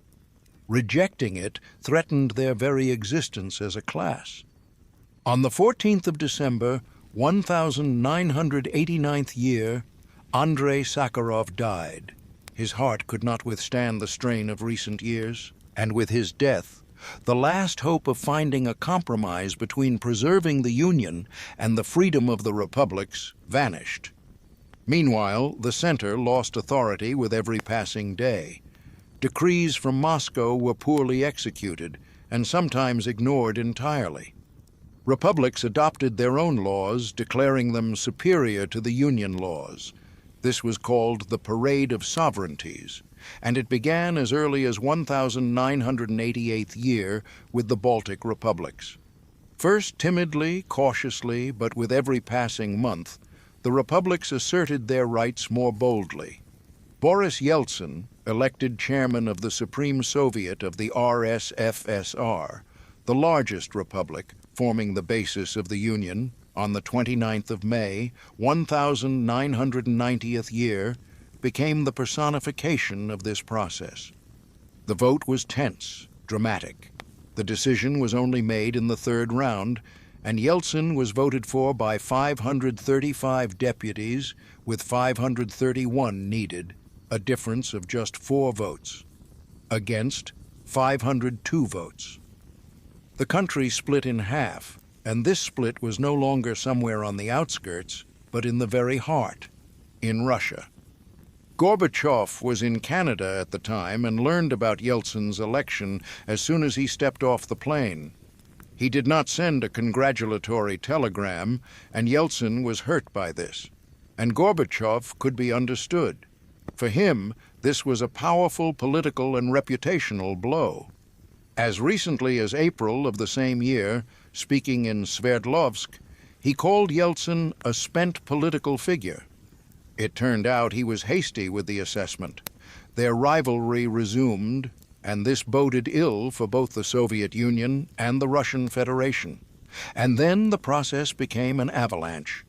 Rejecting it threatened their very existence as a class. On the 14th of December, 1989th year, Andrei Sakharov died. His heart could not withstand the strain of recent years, and with his death, the last hope of finding a compromise between preserving the Union and the freedom of the republics vanished. Meanwhile, the center lost authority with every passing day. Decrees from Moscow were poorly executed and sometimes ignored entirely. Republics adopted their own laws, declaring them superior to the Union laws. This was called the Parade of Sovereignties, and it began as early as 1988th year with the Baltic republics. First timidly, cautiously, but with every passing month, the republics asserted their rights more boldly. Boris Yeltsin, elected chairman of the Supreme Soviet of the RSFSR, the largest republic, forming the basis of the Union, on the 29th of May, 1990th year, became the personification of this process. The vote was tense, dramatic. The decision was only made in the third round, and Yeltsin was voted for by 535 deputies, with 531 needed, a difference of just 4 votes. Against, 502 votes. The country split in half, and this split was no longer somewhere on the outskirts, but in the very heart, in Russia. Gorbachev was in Canada at the time and learned about Yeltsin's election as soon as he stepped off the plane. He did not send a congratulatory telegram, and Yeltsin was hurt by this. And Gorbachev could be understood. For him, this was a powerful political and reputational blow. As recently as April of the same year, speaking in Sverdlovsk, he called Yeltsin a spent political figure. It turned out he was hasty with the assessment. Their rivalry resumed, and this boded ill for both the Soviet Union and the Russian Federation. And then the process became an avalanche.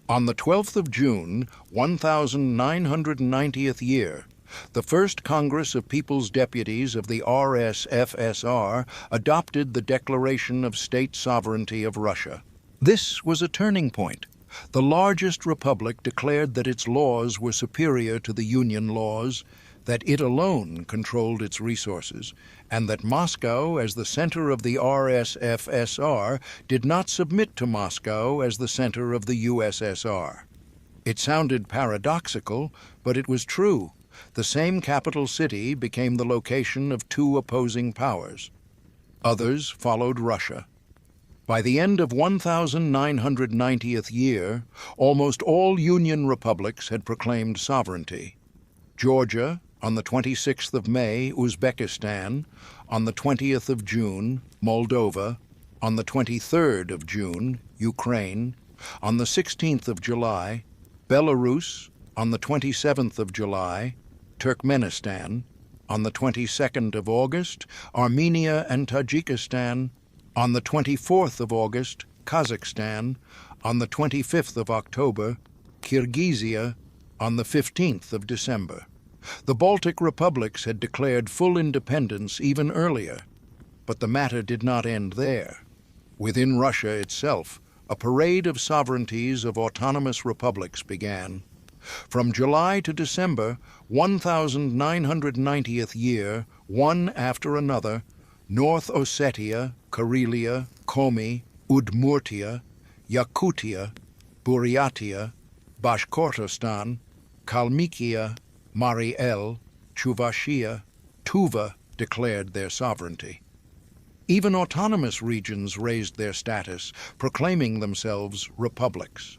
On the 12th of June, 1990th year, the First Congress of People's Deputies of the RSFSR adopted the Declaration of State Sovereignty of Russia. This was a turning point. The largest republic declared that its laws were superior to the Union laws, that it alone controlled its resources, and that Moscow, as the center of the RSFSR, did not submit to Moscow as the center of the USSR. It sounded paradoxical, but it was true. The same capital city became the location of 2 opposing powers. Others followed Russia. By the end of 1990th year, almost all Union republics had proclaimed sovereignty. Georgia, on the 26th of May, Uzbekistan, on the 20th of June, Moldova, on the 23rd of June, Ukraine, on the 16th of July, Belarus, on the 27th of July, Turkmenistan, on the 22nd of August, Armenia and Tajikistan, on the 24th of August, Kazakhstan, on the 25th of October, Kyrgyzia, on the 15th of December. The Baltic republics had declared full independence even earlier, but the matter did not end there. Within Russia itself, a parade of sovereignties of autonomous republics began. From July to December, 1990th year, one after another, North Ossetia, Karelia, Komi, Udmurtia, Yakutia, Buryatia, Bashkortostan, Kalmykia, Mari El, Chuvashia, Tuva declared their sovereignty. Even autonomous regions raised their status, proclaiming themselves republics.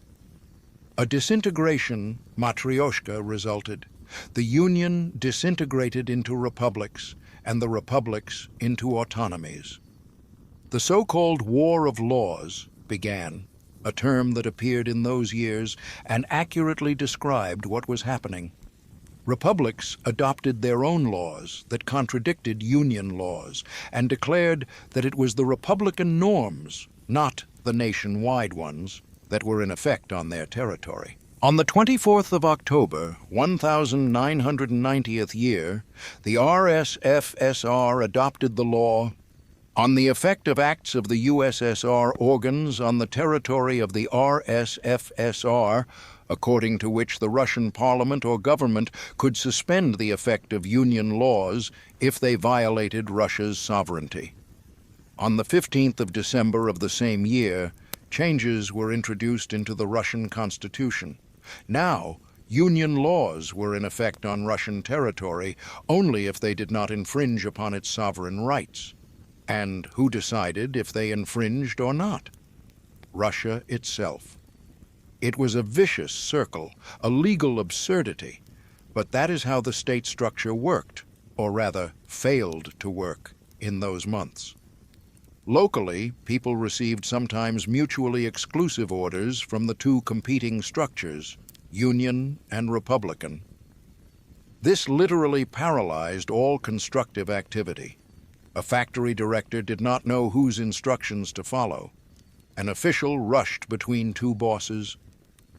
A disintegration, matryoshka, resulted. The Union disintegrated into republics, and the republics into autonomies. The so-called War of Laws began, a term that appeared in those years and accurately described what was happening. Republics adopted their own laws that contradicted Union laws and declared that it was the republican norms, not the nationwide ones, that were in effect on their territory. On the 24th of October, 1990th year, the RSFSR adopted the law On the effect of acts of the USSR organs on the territory of the RSFSR, according to which the Russian parliament or government could suspend the effect of Union laws if they violated Russia's sovereignty. On the 15th of December of the same year, changes were introduced into the Russian constitution. Now, Union laws were in effect on Russian territory only if they did not infringe upon its sovereign rights. And who decided if they infringed or not? Russia itself. It was a vicious circle, a legal absurdity, but that is how the state structure worked, or rather failed to work, in those months. Locally, people received sometimes mutually exclusive orders from the two competing structures, Union and Republican. This literally paralyzed all constructive activity. A factory director did not know whose instructions to follow. An official rushed between two bosses.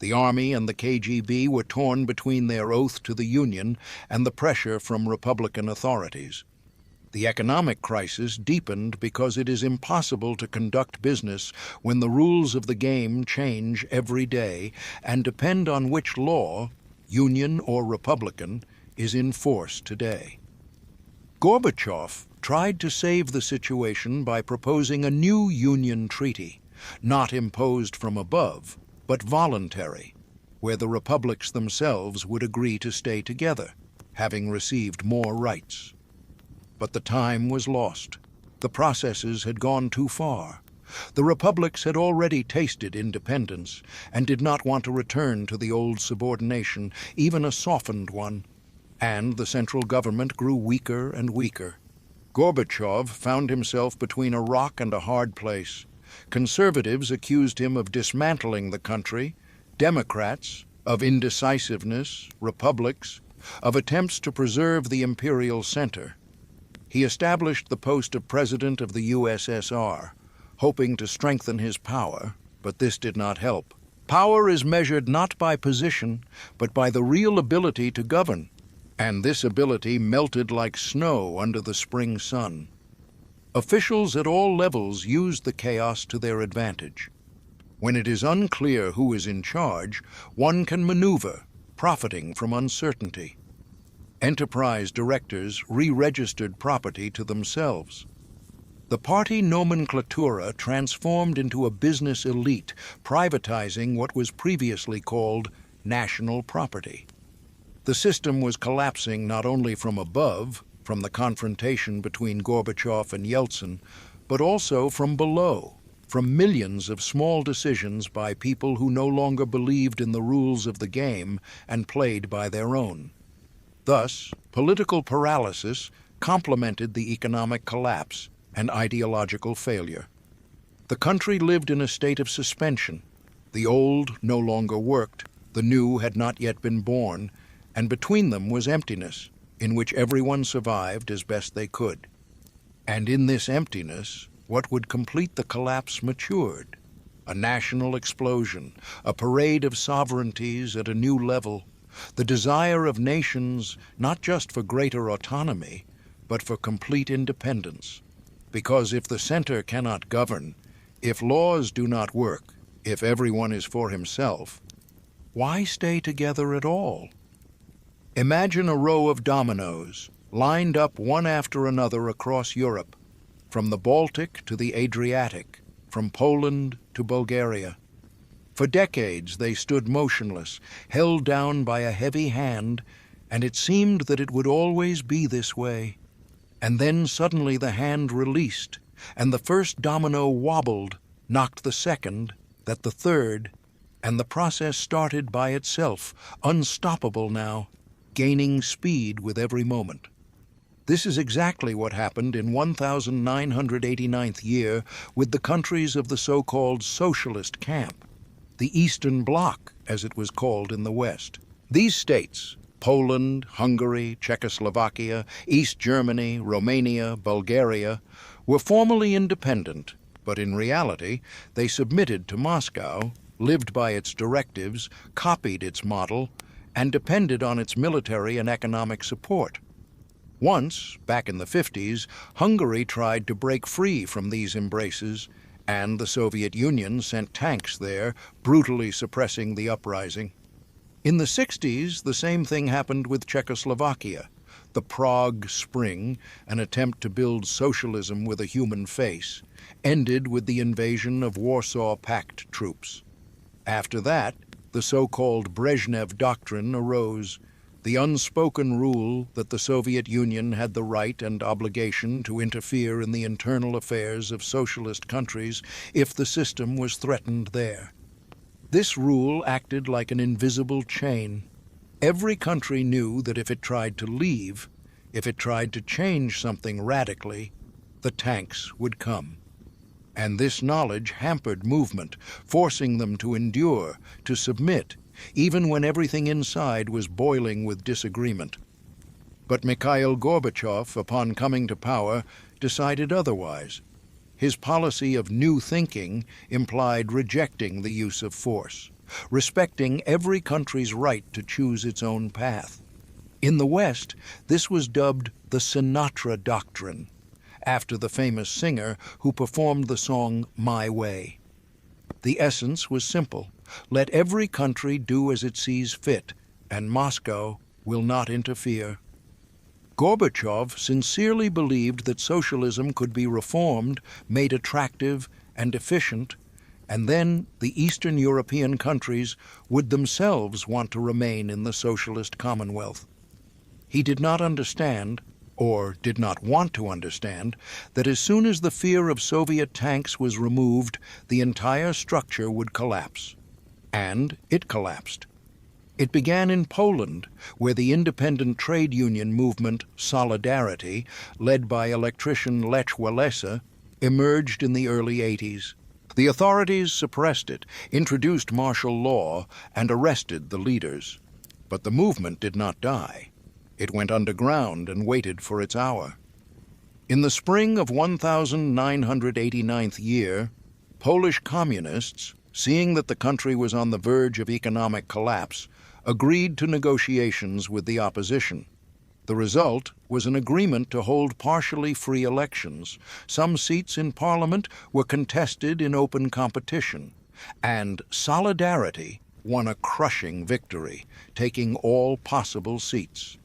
The Army and the KGB were torn between their oath to the Union and the pressure from Republican authorities. The economic crisis deepened because it is impossible to conduct business when the rules of the game change every day and depend on which law, Union or Republican, is in force today. Gorbachev tried to save the situation by proposing a new Union treaty, not imposed from above, but voluntary, where the republics themselves would agree to stay together, having received more rights. But the time was lost. The processes had gone too far. The republics had already tasted independence and did not want to return to the old subordination, even a softened one. And the central government grew weaker and weaker. Gorbachev found himself between a rock and a hard place. Conservatives accused him of dismantling the country, Democrats of indecisiveness, republics of attempts to preserve the imperial center. He established the post of president of the USSR, hoping to strengthen his power, but this did not help. Power is measured not by position, but by the real ability to govern, and this ability melted like snow under the spring sun. Officials at all levels used the chaos to their advantage. When it is unclear who is in charge, one can maneuver, profiting from uncertainty. Enterprise directors re-registered property to themselves. The party nomenclatura transformed into a business elite, privatizing what was previously called national property. The system was collapsing not only from above, from the confrontation between Gorbachev and Yeltsin, but also from below, from millions of small decisions by people who no longer believed in the rules of the game and played by their own. Thus, political paralysis complemented the economic collapse and ideological failure. The country lived in a state of suspension. The old no longer worked, the new had not yet been born, and between them was emptiness, in which everyone survived as best they could. And in this emptiness, what would complete the collapse matured. A national explosion, a parade of sovereignties at a new level, the desire of nations not just for greater autonomy, but for complete independence. Because if the center cannot govern, if laws do not work, if everyone is for himself, why stay together at all? Imagine a row of dominoes, lined up one after another across Europe, from the Baltic to the Adriatic, from Poland to Bulgaria. For decades they stood motionless, held down by a heavy hand, and it seemed that it would always be this way. And then suddenly the hand released, and the first domino wobbled, knocked the second, that the third, and the process started by itself, unstoppable now, gaining speed with every moment. This is exactly what happened in 1989th year with the countries of the so-called socialist camp, the Eastern Bloc, as it was called in the West. These states, Poland, Hungary, Czechoslovakia, East Germany, Romania, Bulgaria, were formally independent, but in reality they submitted to Moscow, lived by its directives, copied its model, and depended on its military and economic support. Once, back in the 50s, Hungary tried to break free from these embraces, and the Soviet Union sent tanks there, brutally suppressing the uprising. In the 60s, the same thing happened with Czechoslovakia. The Prague Spring, an attempt to build socialism with a human face, ended with the invasion of Warsaw Pact troops. After that, the so-called Brezhnev Doctrine arose, the unspoken rule that the Soviet Union had the right and obligation to interfere in the internal affairs of socialist countries if the system was threatened there. This rule acted like an invisible chain. Every country knew that if it tried to leave, if it tried to change something radically, the tanks would come. And this knowledge hampered movement, forcing them to endure, to submit, even when everything inside was boiling with disagreement. But Mikhail Gorbachev, upon coming to power, decided otherwise. His policy of new thinking implied rejecting the use of force, respecting every country's right to choose its own path. In the West, this was dubbed the Sinatra Doctrine, after the famous singer who performed the song My Way. The essence was simple. Let every country do as it sees fit, and Moscow will not interfere. Gorbachev sincerely believed that socialism could be reformed, made attractive and efficient, and then the Eastern European countries would themselves want to remain in the socialist commonwealth. He did not understand, or did not want to understand, that as soon as the fear of Soviet tanks was removed, the entire structure would collapse. And it collapsed. It began in Poland, where the independent trade union movement Solidarity, led by electrician Lech Walesa, emerged in the early 80s. The authorities suppressed it, introduced martial law, and arrested the leaders. But the movement did not die. It went underground and waited for its hour. In the spring of 1989th year, Polish communists, seeing that the country was on the verge of economic collapse, agreed to negotiations with the opposition. The result was an agreement to hold partially free elections. Some seats in parliament were contested in open competition, and Solidarity won a crushing victory, taking all possible seats.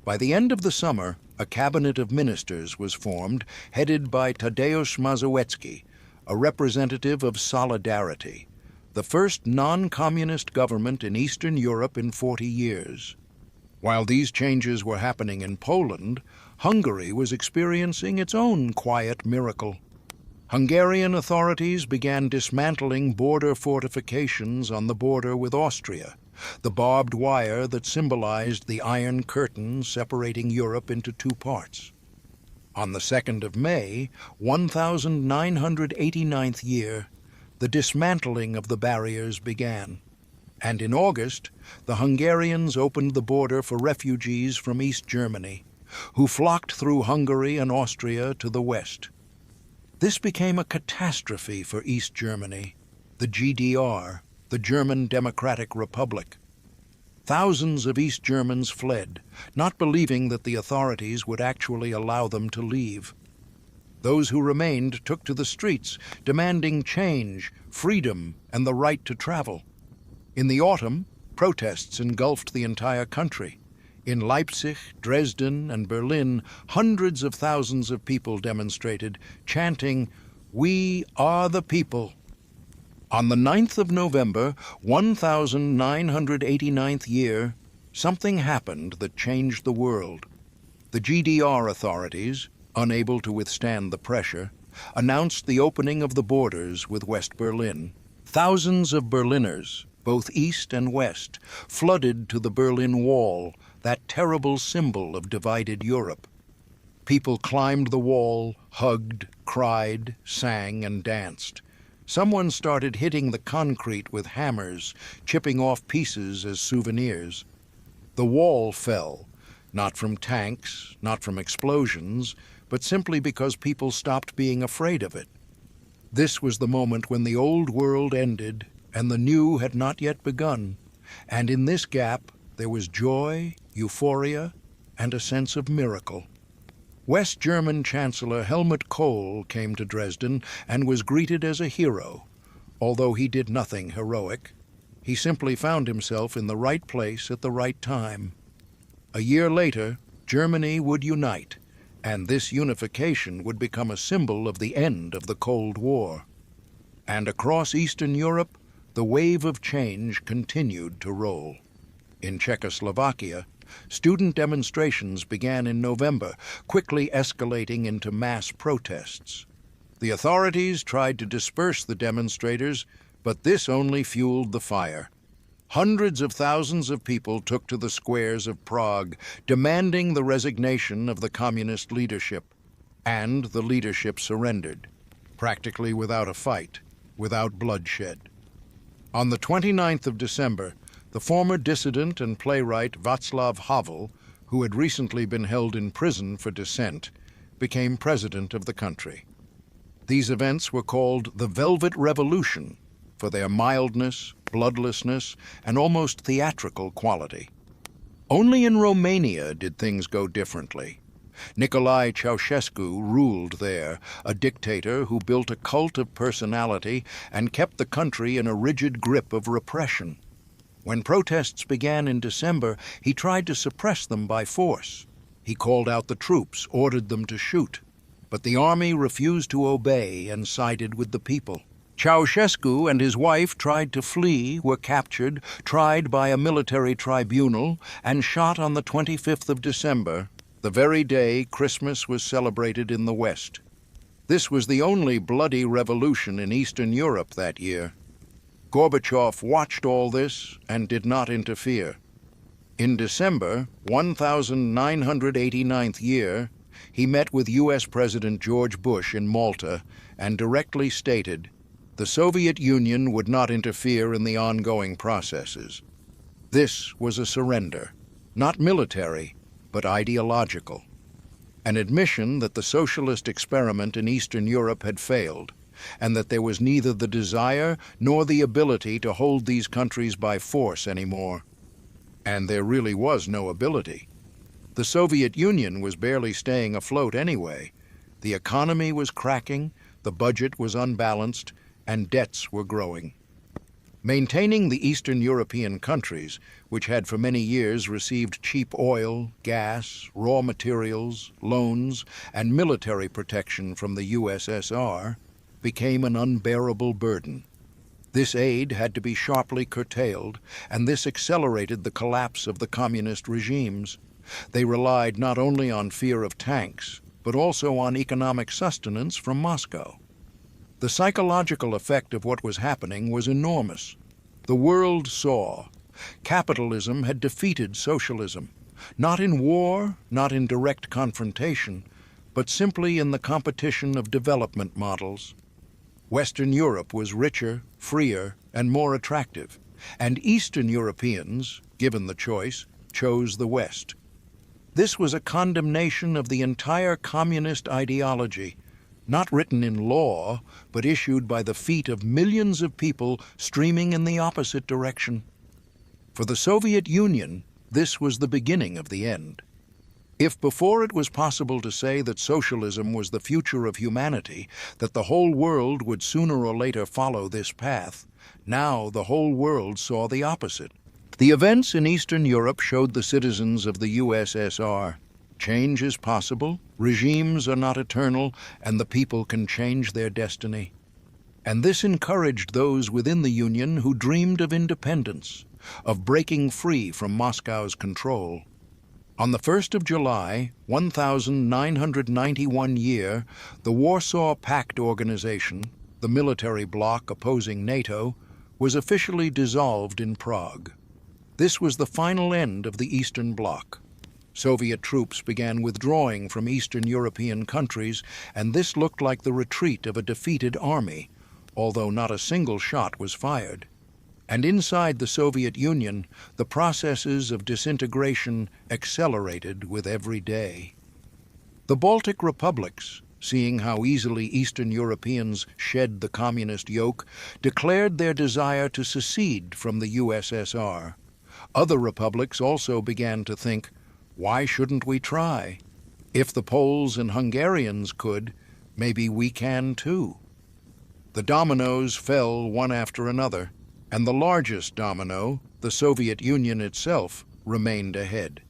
By the end of the summer, a cabinet of ministers was formed, headed by Tadeusz Mazowiecki, a representative of Solidarity, the first non-communist government in Eastern Europe in 40 years. While these changes were happening in Poland, Hungary was experiencing its own quiet miracle. Hungarian authorities began dismantling border fortifications on the border with Austria, the barbed wire that symbolized the Iron Curtain separating Europe into two parts. On the 2nd of May, 1989th year, the dismantling of the barriers began. And in August, the Hungarians opened the border for refugees from East Germany, who flocked through Hungary and Austria to the west. This became a catastrophe for East Germany, the GDR, the German Democratic Republic. Thousands of East Germans fled, not believing that the authorities would actually allow them to leave. Those who remained took to the streets, demanding change, freedom, and the right to travel. In the autumn, protests engulfed the entire country. In Leipzig, Dresden, and Berlin, hundreds of thousands of people demonstrated, chanting, "We are the people." On the 9th of November, 1989th year, something happened that changed the world. The GDR authorities, unable to withstand the pressure, announced the opening of the borders with West Berlin. Thousands of Berliners, both east and west, flooded to the Berlin Wall, that terrible symbol of divided Europe. People climbed the wall, hugged, cried, sang, and danced. Someone started hitting the concrete with hammers, chipping off pieces as souvenirs. The wall fell, not from tanks, not from explosions, but simply because people stopped being afraid of it. This was the moment when the old world ended and the new had not yet begun, and in this gap there was joy, euphoria, and a sense of miracle. West German Chancellor Helmut Kohl came to Dresden and was greeted as a hero, although he did nothing heroic. He simply found himself in the right place at the right time. A year later, Germany would unite, and this unification would become a symbol of the end of the Cold War. And across Eastern Europe, the wave of change continued to roll. In Czechoslovakia, student demonstrations began in November, quickly escalating into mass protests. The authorities tried to disperse the demonstrators, but this only fueled the fire. Hundreds of thousands of people took to the squares of Prague, demanding the resignation of the communist leadership. And the leadership surrendered, practically without a fight, without bloodshed. On the 29th of December, the former dissident and playwright Václav Havel, who had recently been held in prison for dissent, became president of the country. These events were called the Velvet Revolution for their mildness, bloodlessness, and almost theatrical quality. Only in Romania did things go differently. Nicolae Ceausescu ruled there, a dictator who built a cult of personality and kept the country in a rigid grip of repression. When protests began in December, he tried to suppress them by force. He called out the troops, ordered them to shoot. But the army refused to obey and sided with the people. Ceausescu and his wife tried to flee, were captured, tried by a military tribunal, and shot on the 25th of December, the very day Christmas was celebrated in the West. This was the only bloody revolution in Eastern Europe that year. Gorbachev watched all this and did not interfere. In December, 1989th year, he met with U.S. President George Bush in Malta and directly stated the Soviet Union would not interfere in the ongoing processes. This was a surrender, not military, but ideological. An admission that the socialist experiment in Eastern Europe had failed, and that there was neither the desire nor the ability to hold these countries by force anymore. And there really was no ability. The Soviet Union was barely staying afloat anyway. The economy was cracking, the budget was unbalanced, and debts were growing. Maintaining the Eastern European countries, which had for many years received cheap oil, gas, raw materials, loans, and military protection from the USSR, became an unbearable burden. This aid had to be sharply curtailed, and this accelerated the collapse of the communist regimes. They relied not only on fear of tanks, but also on economic sustenance from Moscow. The psychological effect of what was happening was enormous. The world saw capitalism had defeated socialism, not in war, not in direct confrontation, but simply in the competition of development models. Western Europe was richer, freer, and more attractive, and Eastern Europeans, given the choice, chose the West. This was a condemnation of the entire communist ideology, not written in law, but issued by the feet of millions of people streaming in the opposite direction. For the Soviet Union, this was the beginning of the end. If before it was possible to say that socialism was the future of humanity, that the whole world would sooner or later follow this path, now the whole world saw the opposite. The events in Eastern Europe showed the citizens of the USSR change is possible, regimes are not eternal, and the people can change their destiny. And this encouraged those within the Union who dreamed of independence, of breaking free from Moscow's control. On the 1st of July, 1991 year, the Warsaw Pact Organization, the military bloc opposing NATO, was officially dissolved in Prague. This was the final end of the Eastern Bloc. Soviet troops began withdrawing from Eastern European countries, and this looked like the retreat of a defeated army, although not a single shot was fired. And inside the Soviet Union, the processes of disintegration accelerated with every day. The Baltic republics, seeing how easily Eastern Europeans shed the communist yoke, declared their desire to secede from the USSR. Other republics also began to think, Why shouldn't we try? If the Poles and Hungarians could, maybe we can too. The dominoes fell one after another, and the largest domino, the Soviet Union itself, remained ahead.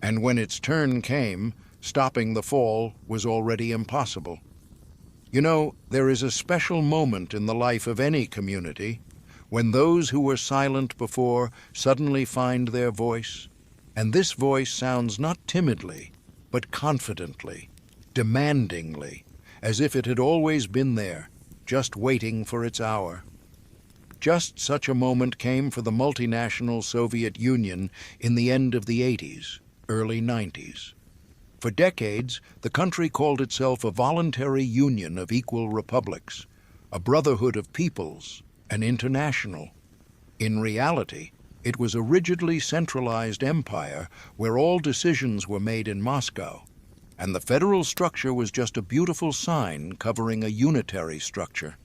And when its turn came, stopping the fall was already impossible. You know, there is a special moment in the life of any community when those who were silent before suddenly find their voice, and this voice sounds not timidly, but confidently, demandingly, as if it had always been there, just waiting for its hour. Just such a moment came for the multinational Soviet Union in the end of the 80s, early 90s. For decades, the country called itself a voluntary union of equal republics, a brotherhood of peoples, an international. In reality, it was a rigidly centralized empire where all decisions were made in Moscow, and the federal structure was just a beautiful sign covering a unitary structure.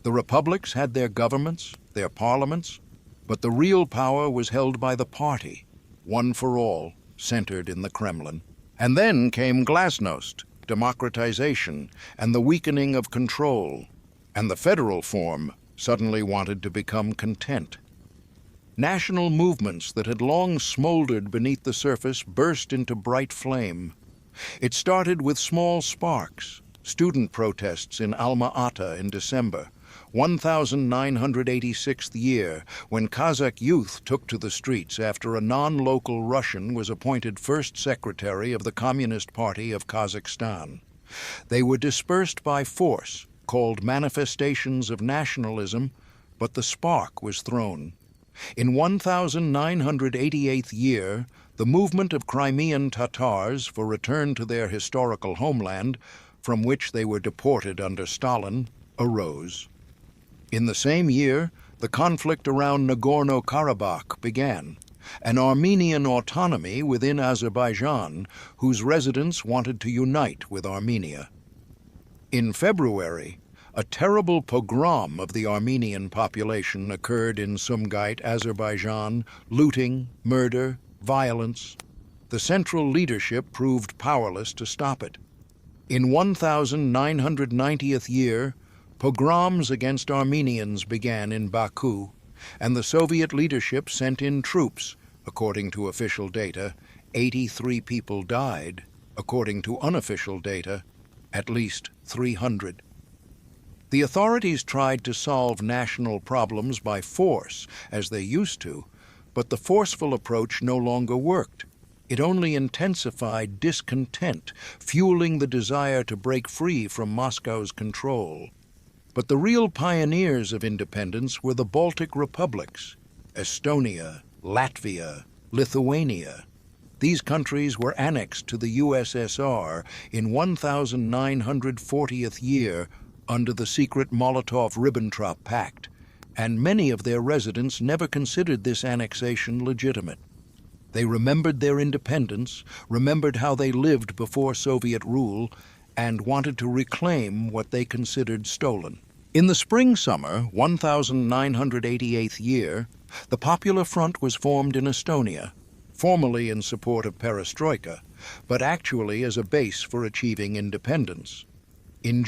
The republics had their governments, their parliaments, but the real power was held by the party, one for all, centered in the Kremlin. And then came Glasnost, democratization, and the weakening of control, and the federal form suddenly wanted to become content. National movements that had long smoldered beneath the surface burst into bright flame. It started with small sparks, student protests in Alma-Ata in December, 1986th year, when Kazakh youth took to the streets after a non-local Russian was appointed first secretary of the Communist Party of Kazakhstan. They were dispersed by force, called manifestations of nationalism, but the spark was thrown. In 1988th year, the movement of Crimean Tatars for return to their historical homeland, from which they were deported under Stalin, arose. In the same year, the conflict around Nagorno-Karabakh began, an Armenian autonomy within Azerbaijan whose residents wanted to unite with Armenia. In February, a terrible pogrom of the Armenian population occurred in Sumgait, Azerbaijan, looting, murder, violence. The central leadership proved powerless to stop it. In 1990th year, pogroms against Armenians began in Baku, and the Soviet leadership sent in troops. According to official data, 83 people died. According to unofficial data, at least 300. The authorities tried to solve national problems by force, as they used to, but the forceful approach no longer worked. It only intensified discontent, fueling the desire to break free from Moscow's control. But the real pioneers of independence were the Baltic republics, Estonia, Latvia, Lithuania. These countries were annexed to the USSR in 1940th year under the secret Molotov-Ribbentrop Pact, and many of their residents never considered this annexation legitimate. They remembered their independence, remembered how they lived before Soviet rule, and wanted to reclaim what they considered stolen. In the spring-summer, 1988th year, the Popular Front was formed in Estonia, formally in support of Perestroika, but actually as a base for achieving independence. In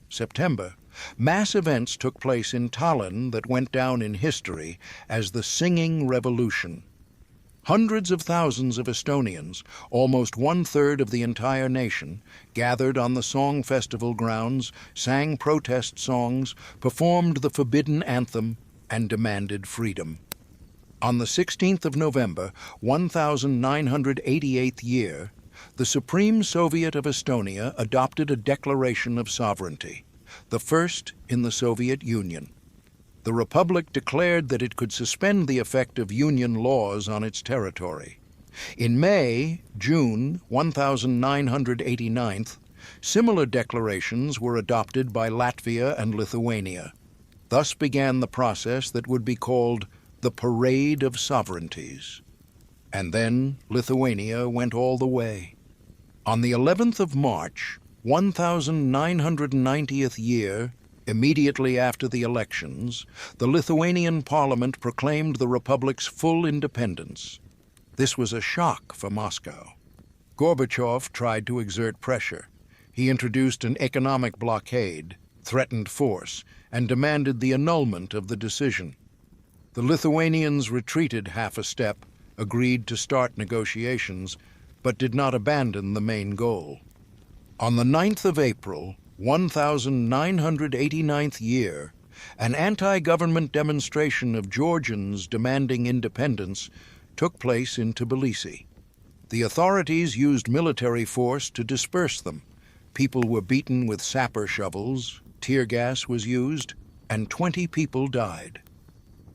September, mass events took place in Tallinn that went down in history as the Singing Revolution. Hundreds of thousands of Estonians, almost one-third of the entire nation, gathered on the Song Festival grounds, sang protest songs, performed the forbidden anthem, and demanded freedom. On the 16th of November, 1988th year, the Supreme Soviet of Estonia adopted a declaration of sovereignty, the first in the Soviet Union. The Republic declared that it could suspend the effect of Union laws on its territory. In June 1989th, similar declarations were adopted by Latvia and Lithuania. Thus began the process that would be called the Parade of Sovereignties. And then Lithuania went all the way. On the 11th of March, 1990th year, immediately after the elections, the Lithuanian parliament proclaimed the republic's full independence. This was a shock for Moscow. Gorbachev tried to exert pressure. He introduced an economic blockade, threatened force, and demanded the annulment of the decision. The Lithuanians retreated half a step, agreed to start negotiations, but did not abandon the main goal. On the 9th of April, 1989th year, an anti-government demonstration of Georgians demanding independence took place in Tbilisi. The authorities used military force to disperse them. People were beaten with sapper shovels, tear gas was used, and 20 people died.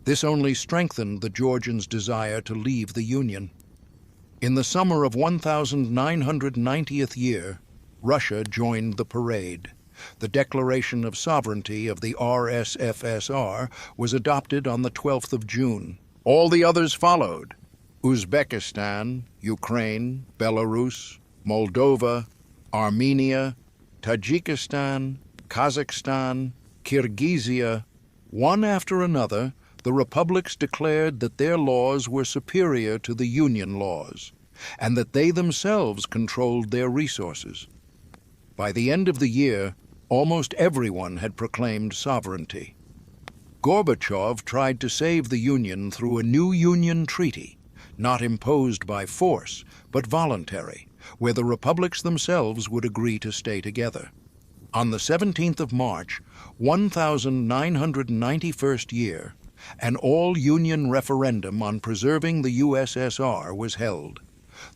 This only strengthened the Georgians' desire to leave the Union. In the summer of 1990th year, Russia joined the parade. The Declaration of Sovereignty of the RSFSR was adopted on the 12th of June. All the others followed: Uzbekistan, Ukraine, Belarus, Moldova, Armenia, Tajikistan, Kazakhstan, Kyrgyzia. One after another, the republics declared that their laws were superior to the Union laws, and that they themselves controlled their resources. By the end of the year, almost everyone had proclaimed sovereignty. Gorbachev tried to save the Union through a new Union treaty, not imposed by force, but voluntary, where the republics themselves would agree to stay together. On the 17th of March, 1991st year, an all-Union referendum on preserving the USSR was held.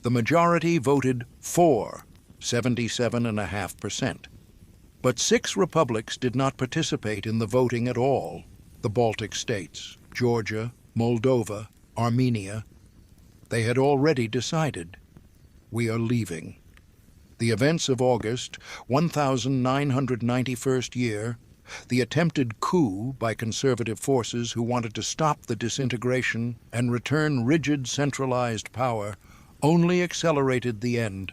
The majority voted for 77.5%. But 6 republics did not participate in the voting at all: the Baltic states, Georgia, Moldova, Armenia. They had already decided, we are leaving. The events of August, 1991st year, the attempted coup by conservative forces who wanted to stop the disintegration and return rigid centralized power, only accelerated the end.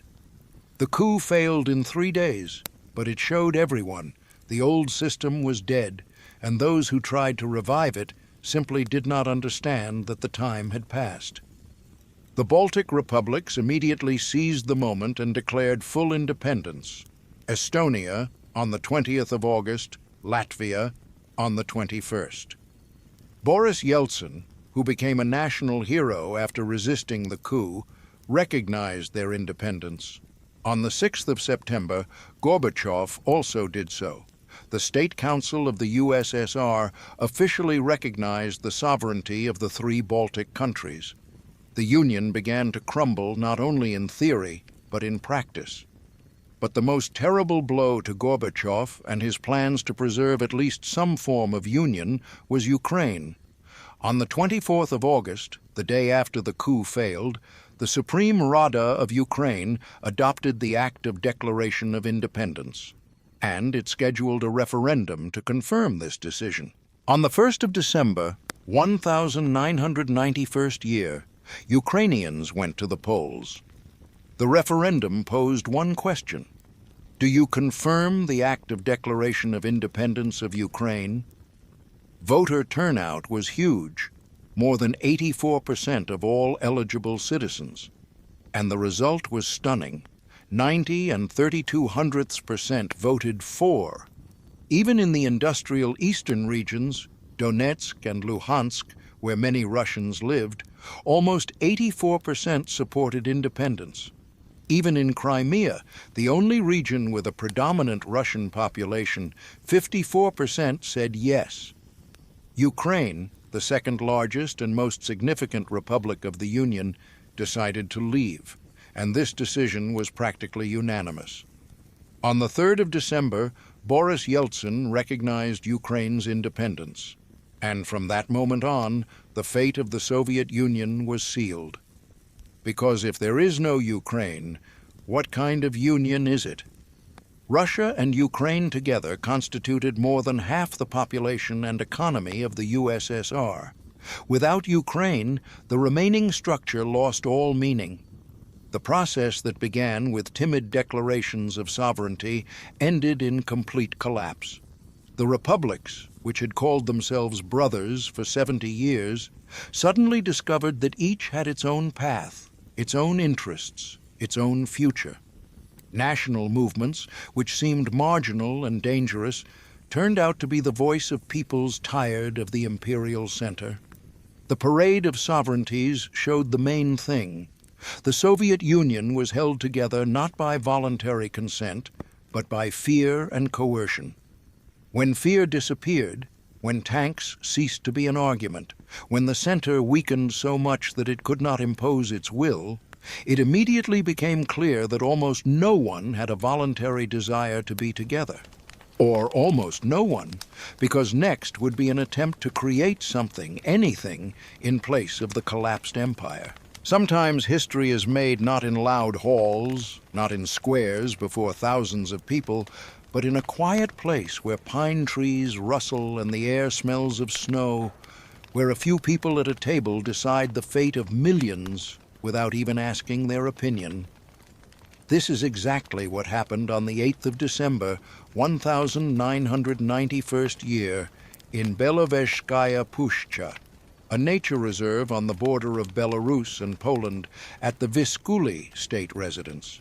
The coup failed in 3 days, but it showed everyone the old system was dead, and those who tried to revive it simply did not understand that the time had passed. The Baltic republics immediately seized the moment and declared full independence. Estonia on the 20th of August, Latvia on the 21st. Boris Yeltsin, who became a national hero after resisting the coup, recognized their independence. On the 6th of September, Gorbachev also did so. The State Council of the USSR officially recognized the sovereignty of the 3 Baltic countries. The Union began to crumble not only in theory, but in practice. But the most terrible blow to Gorbachev and his plans to preserve at least some form of union was Ukraine. On the 24th of August, the day after the coup failed, the Supreme Rada of Ukraine adopted the Act of Declaration of Independence, and it scheduled a referendum to confirm this decision. On the 1st of December, 1991st year, Ukrainians went to the polls. The referendum posed one question: do you confirm the Act of Declaration of Independence of Ukraine? Voter turnout was huge, more than 84% of all eligible citizens, and the result was stunning. 90 and 32/100% voted for. Even in the industrial eastern regions, Donetsk and Luhansk, where many Russians lived, almost 84% supported independence. Even in Crimea, the only region with a predominant Russian population, 54% said yes. Ukraine, the second largest and most significant republic of the Union, decided to leave, and this decision was practically unanimous. On the 3rd of December, Boris Yeltsin recognized Ukraine's independence, and from that moment on, the fate of the Soviet Union was sealed. Because if there is no Ukraine, what kind of union is it? Russia and Ukraine together constituted more than half the population and economy of the USSR. Without Ukraine, the remaining structure lost all meaning. The process that began with timid declarations of sovereignty ended in complete collapse. The republics, which had called themselves brothers for 70 years, suddenly discovered that each had its own path, its own interests, its own future. National movements, which seemed marginal and dangerous, turned out to be the voice of peoples tired of the imperial center. The parade of sovereignties showed the main thing. The Soviet Union was held together not by voluntary consent, but by fear and coercion. When fear disappeared, when tanks ceased to be an argument, when the center weakened so much that it could not impose its will, it immediately became clear that almost no one had a voluntary desire to be together. Or almost no one, because next would be an attempt to create something, anything, in place of the collapsed empire. Sometimes history is made not in loud halls, not in squares before thousands of people, but in a quiet place where pine trees rustle and the air smells of snow, where a few people at a table decide the fate of millions without even asking their opinion. This is exactly what happened on the 8th of December, 1991st year, in Belovezhskaya Pushcha, a nature reserve on the border of Belarus and Poland at the Vyskuly state residence.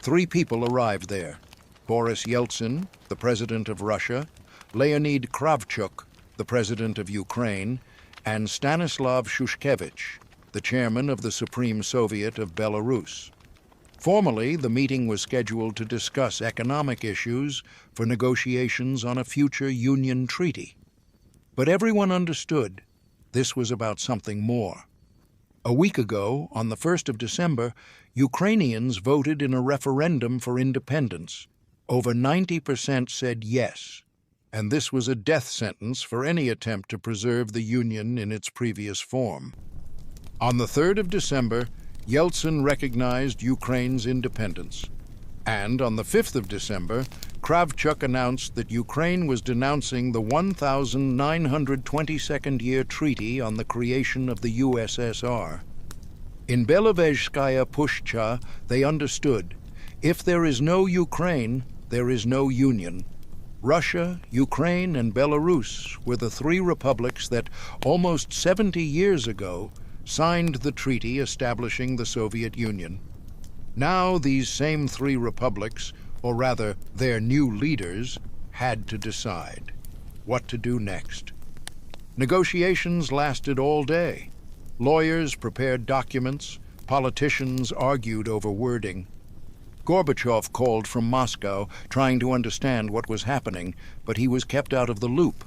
3 people arrived there: Boris Yeltsin, the president of Russia, Leonid Kravchuk, the president of Ukraine, and Stanislav Shushkevich, the chairman of the Supreme Soviet of Belarus. Formally, the meeting was scheduled to discuss economic issues for negotiations on a future Union treaty. But everyone understood this was about something more. A week ago, on the 1st of December, Ukrainians voted in a referendum for independence. Over 90% said yes, and this was a death sentence for any attempt to preserve the Union in its previous form. On the 3rd of December, Yeltsin recognized Ukraine's independence. And on the 5th of December, Kravchuk announced that Ukraine was denouncing the 1922nd year treaty on the creation of the USSR. In Belovezhskaya Pushcha, they understood, if there is no Ukraine, there is no union. Russia, Ukraine, and Belarus were the 3 republics that, almost 70 years ago, signed the treaty establishing the Soviet Union. Now these same 3 republics, or rather their new leaders, had to decide what to do next. Negotiations lasted all day. Lawyers prepared documents, politicians argued over wording. Gorbachev called from Moscow, trying to understand what was happening, but he was kept out of the loop.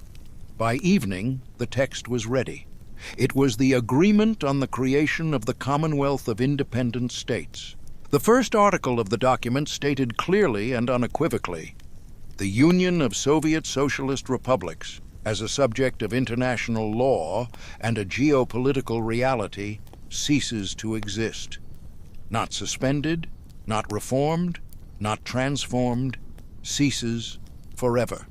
By evening, the text was ready. It was the agreement on the creation of the Commonwealth of Independent States. The first article of the document stated clearly and unequivocally, "The Union of Soviet Socialist Republics, as a subject of international law and a geopolitical reality, ceases to exist. Not suspended, not reformed, not transformed, ceases forever.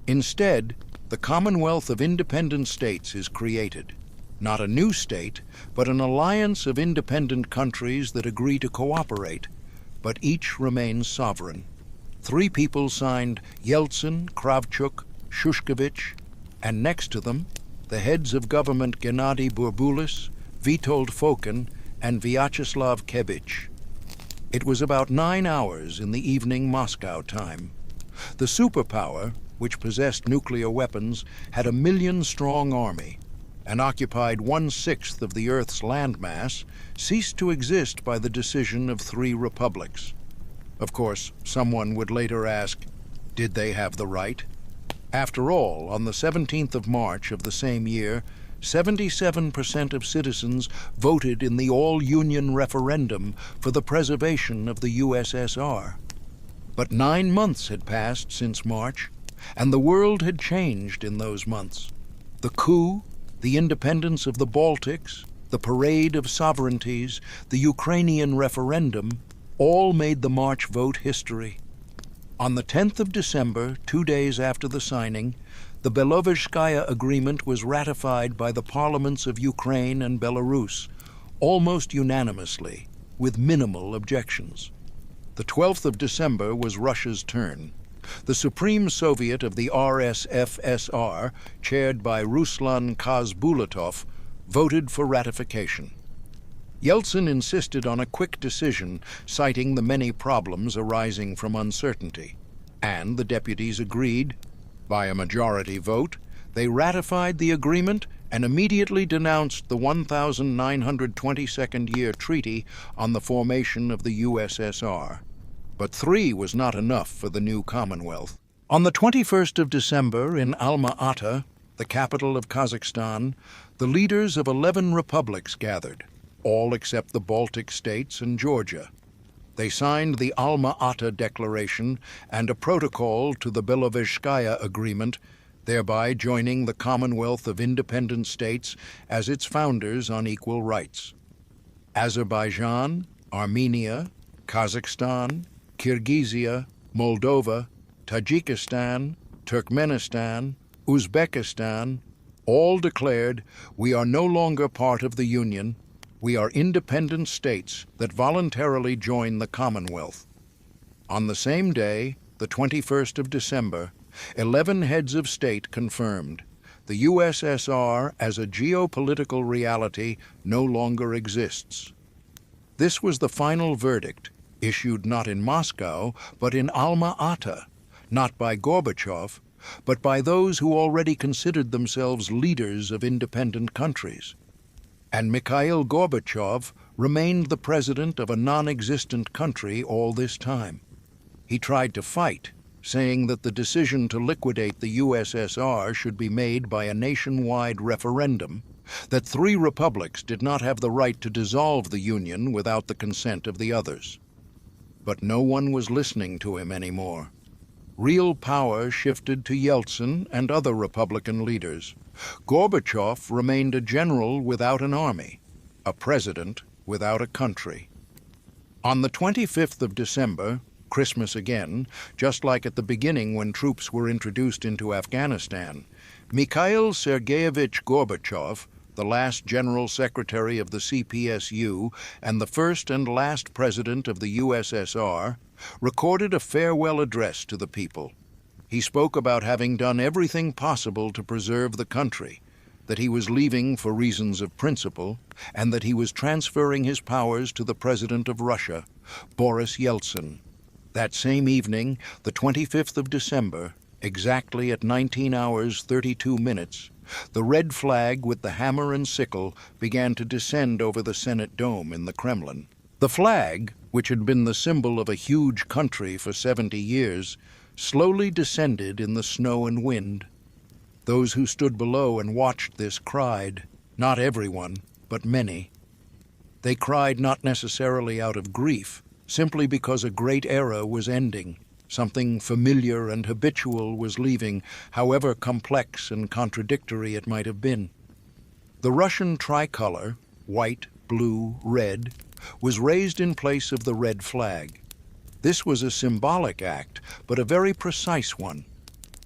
Instead, the Commonwealth of Independent States is created, not a new state, but an alliance of independent countries that agree to cooperate, but each remains sovereign." 3 people signed: Yeltsin, Kravchuk, Shushkevich, and next to them, the heads of government Gennady Burbulis, Witold Fokin, and Vyacheslav Kebich. It was about 9 hours in the evening Moscow time. The superpower, which possessed nuclear weapons, had a 1 million-strong army, and occupied 1/6 of the Earth's landmass, ceased to exist by the decision of 3 republics. Of course, someone would later ask, did they have the right? After all, on the 17th of March of the same year, 77% of citizens voted in the all-union referendum for the preservation of the USSR. But 9 months had passed since March, and the world had changed in those months. The coup, the independence of the Baltics, the parade of sovereignties, the Ukrainian referendum, all made the March vote history. On the 10th of December, 2 days after the signing, the Belovezhskaya Agreement was ratified by the parliaments of Ukraine and Belarus, almost unanimously, with minimal objections. The 12th of December was Russia's turn. The Supreme Soviet of the RSFSR, chaired by Ruslan Khasbulatov, voted for ratification. Yeltsin insisted on a quick decision, citing the many problems arising from uncertainty, and the deputies agreed. By a majority vote, they ratified the agreement and immediately denounced the 1922nd year treaty on the formation of the USSR. But 3 was not enough for the new Commonwealth. On the 21st of December in Alma-Ata, the capital of Kazakhstan, the leaders of 11 republics gathered, all except the Baltic states and Georgia. They signed the Alma-Ata Declaration and a protocol to the Belovezhskaya Agreement, thereby joining the Commonwealth of Independent States as its founders on equal rights. Azerbaijan, Armenia, Kazakhstan, Kyrgyzia, Moldova, Tajikistan, Turkmenistan, Uzbekistan, all declared, "We are no longer part of the Union. We are independent states that voluntarily join the Commonwealth." On the same day, the 21st of December, 11 heads of state confirmed the USSR as a geopolitical reality no longer exists. This was the final verdict, issued not in Moscow, but in Alma-Ata, not by Gorbachev, but by those who already considered themselves leaders of independent countries. And Mikhail Gorbachev remained the president of a non-existent country all this time. He tried to fight, saying that the decision to liquidate the USSR should be made by a nationwide referendum, that 3 republics did not have the right to dissolve the Union without the consent of the others. But no one was listening to him anymore. Real power shifted to Yeltsin and other Republican leaders. Gorbachev remained a general without an army, a president without a country. On the 25th of December, Christmas again, just like at the beginning when troops were introduced into Afghanistan, Mikhail Sergeyevich Gorbachev, the last General Secretary of the CPSU and the first and last President of the USSR, recorded a farewell address to the people. He spoke about having done everything possible to preserve the country, that he was leaving for reasons of principle, and that he was transferring his powers to the President of Russia, Boris Yeltsin. That same evening, the 25th of December, exactly at 19 hours 32 minutes, the red flag with the hammer and sickle began to descend over the Senate dome in the Kremlin. The flag, which had been the symbol of a huge country for 70 years, slowly descended in the snow and wind. Those who stood below and watched this cried, not everyone, but many. They cried not necessarily out of grief, simply because a great era was ending. Something familiar and habitual was leaving, however complex and contradictory it might have been. The Russian tricolor, white, blue, red, was raised in place of the red flag. This was a symbolic act, but a very precise one.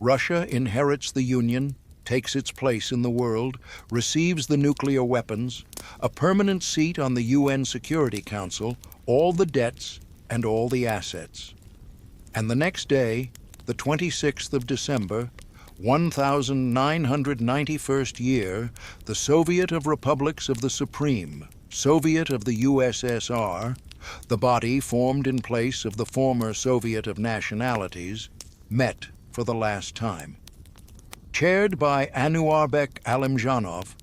Russia inherits the Union, takes its place in the world, receives the nuclear weapons, a permanent seat on the UN Security Council, all the debts and all the assets. And the next day, the 26th of December, 1991st year, the Soviet of Republics of the Supreme, Soviet of the USSR, the body formed in place of the former Soviet of Nationalities, met for the last time. Chaired by Anuarbek Alimjanov,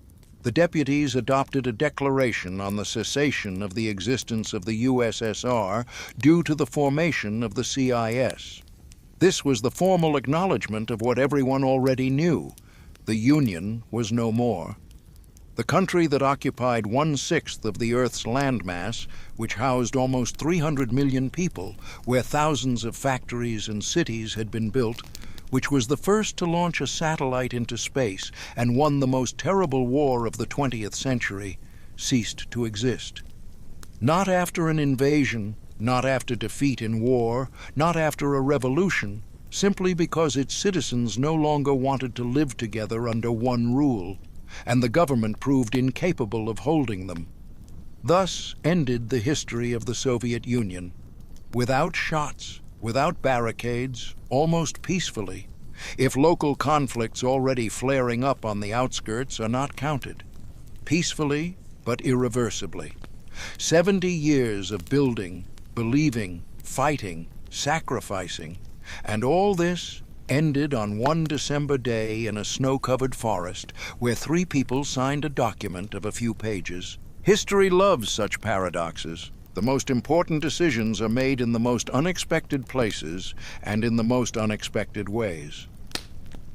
the deputies adopted a declaration on the cessation of the existence of the USSR due to the formation of the CIS. This was the formal acknowledgement of what everyone already knew. The Union was no more. The country that occupied 1/6 of the Earth's landmass, which housed almost 300 million people, where thousands of factories and cities had been built, which was the first to launch a satellite into space and won the most terrible war of the 20th century, ceased to exist. Not after an invasion, not after defeat in war, not after a revolution, simply because its citizens no longer wanted to live together under one rule, and the government proved incapable of holding them. Thus ended the history of the Soviet Union, without shots, without barricades, almost peacefully, if local conflicts already flaring up on the outskirts are not counted. peacefully but irreversibly. 70 years of building, believing, fighting, sacrificing, and all this ended on one December day in a snow-covered forest where three people signed a document of a few pages. History loves such paradoxes. The most important decisions are made in the most unexpected places and in the most unexpected ways.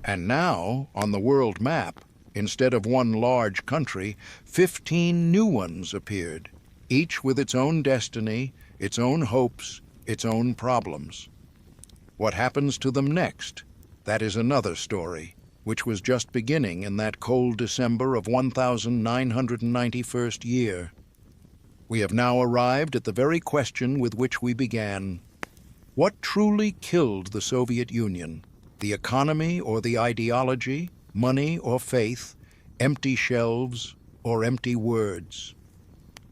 And now, on the world map, instead of one large country, 15 new ones appeared, each with its own destiny, its own hopes, its own problems. What happens to them next? That is another story, which was just beginning in that cold December of 1991st year. We have now arrived at the very question with which we began. What truly killed the Soviet Union? The economy or the ideology, money or faith, empty shelves or empty words?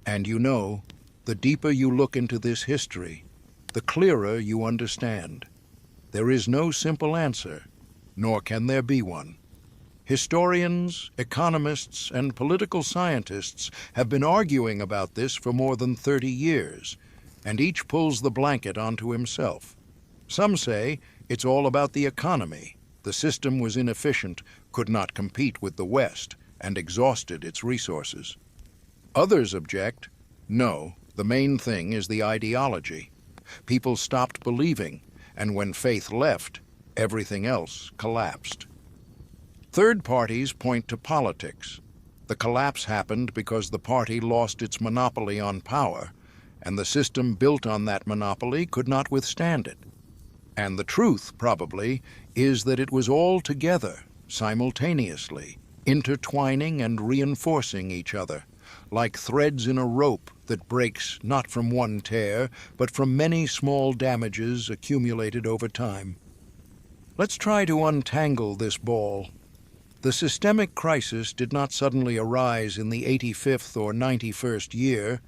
And you know, the deeper you look into this history, the clearer you understand. There is no simple answer, nor can there be one. Historians, economists, and political scientists have been arguing about this for more than 30 years, and each pulls the blanket onto himself. Some say it's all about the economy. The system was inefficient, could not compete with the West, and exhausted its resources. Others object, no, the main thing is the ideology. People stopped believing, and when faith left, everything else collapsed. Third parties point to politics. The collapse happened because the party lost its monopoly on power, and the system built on that monopoly could not withstand it. And the truth, probably, is that it was all together, simultaneously, intertwining and reinforcing each other, like threads in a rope that breaks not from one tear, but from many small damages accumulated over time. Let's try to untangle this ball. The systemic crisis did not suddenly arise in the 85th or 91st year.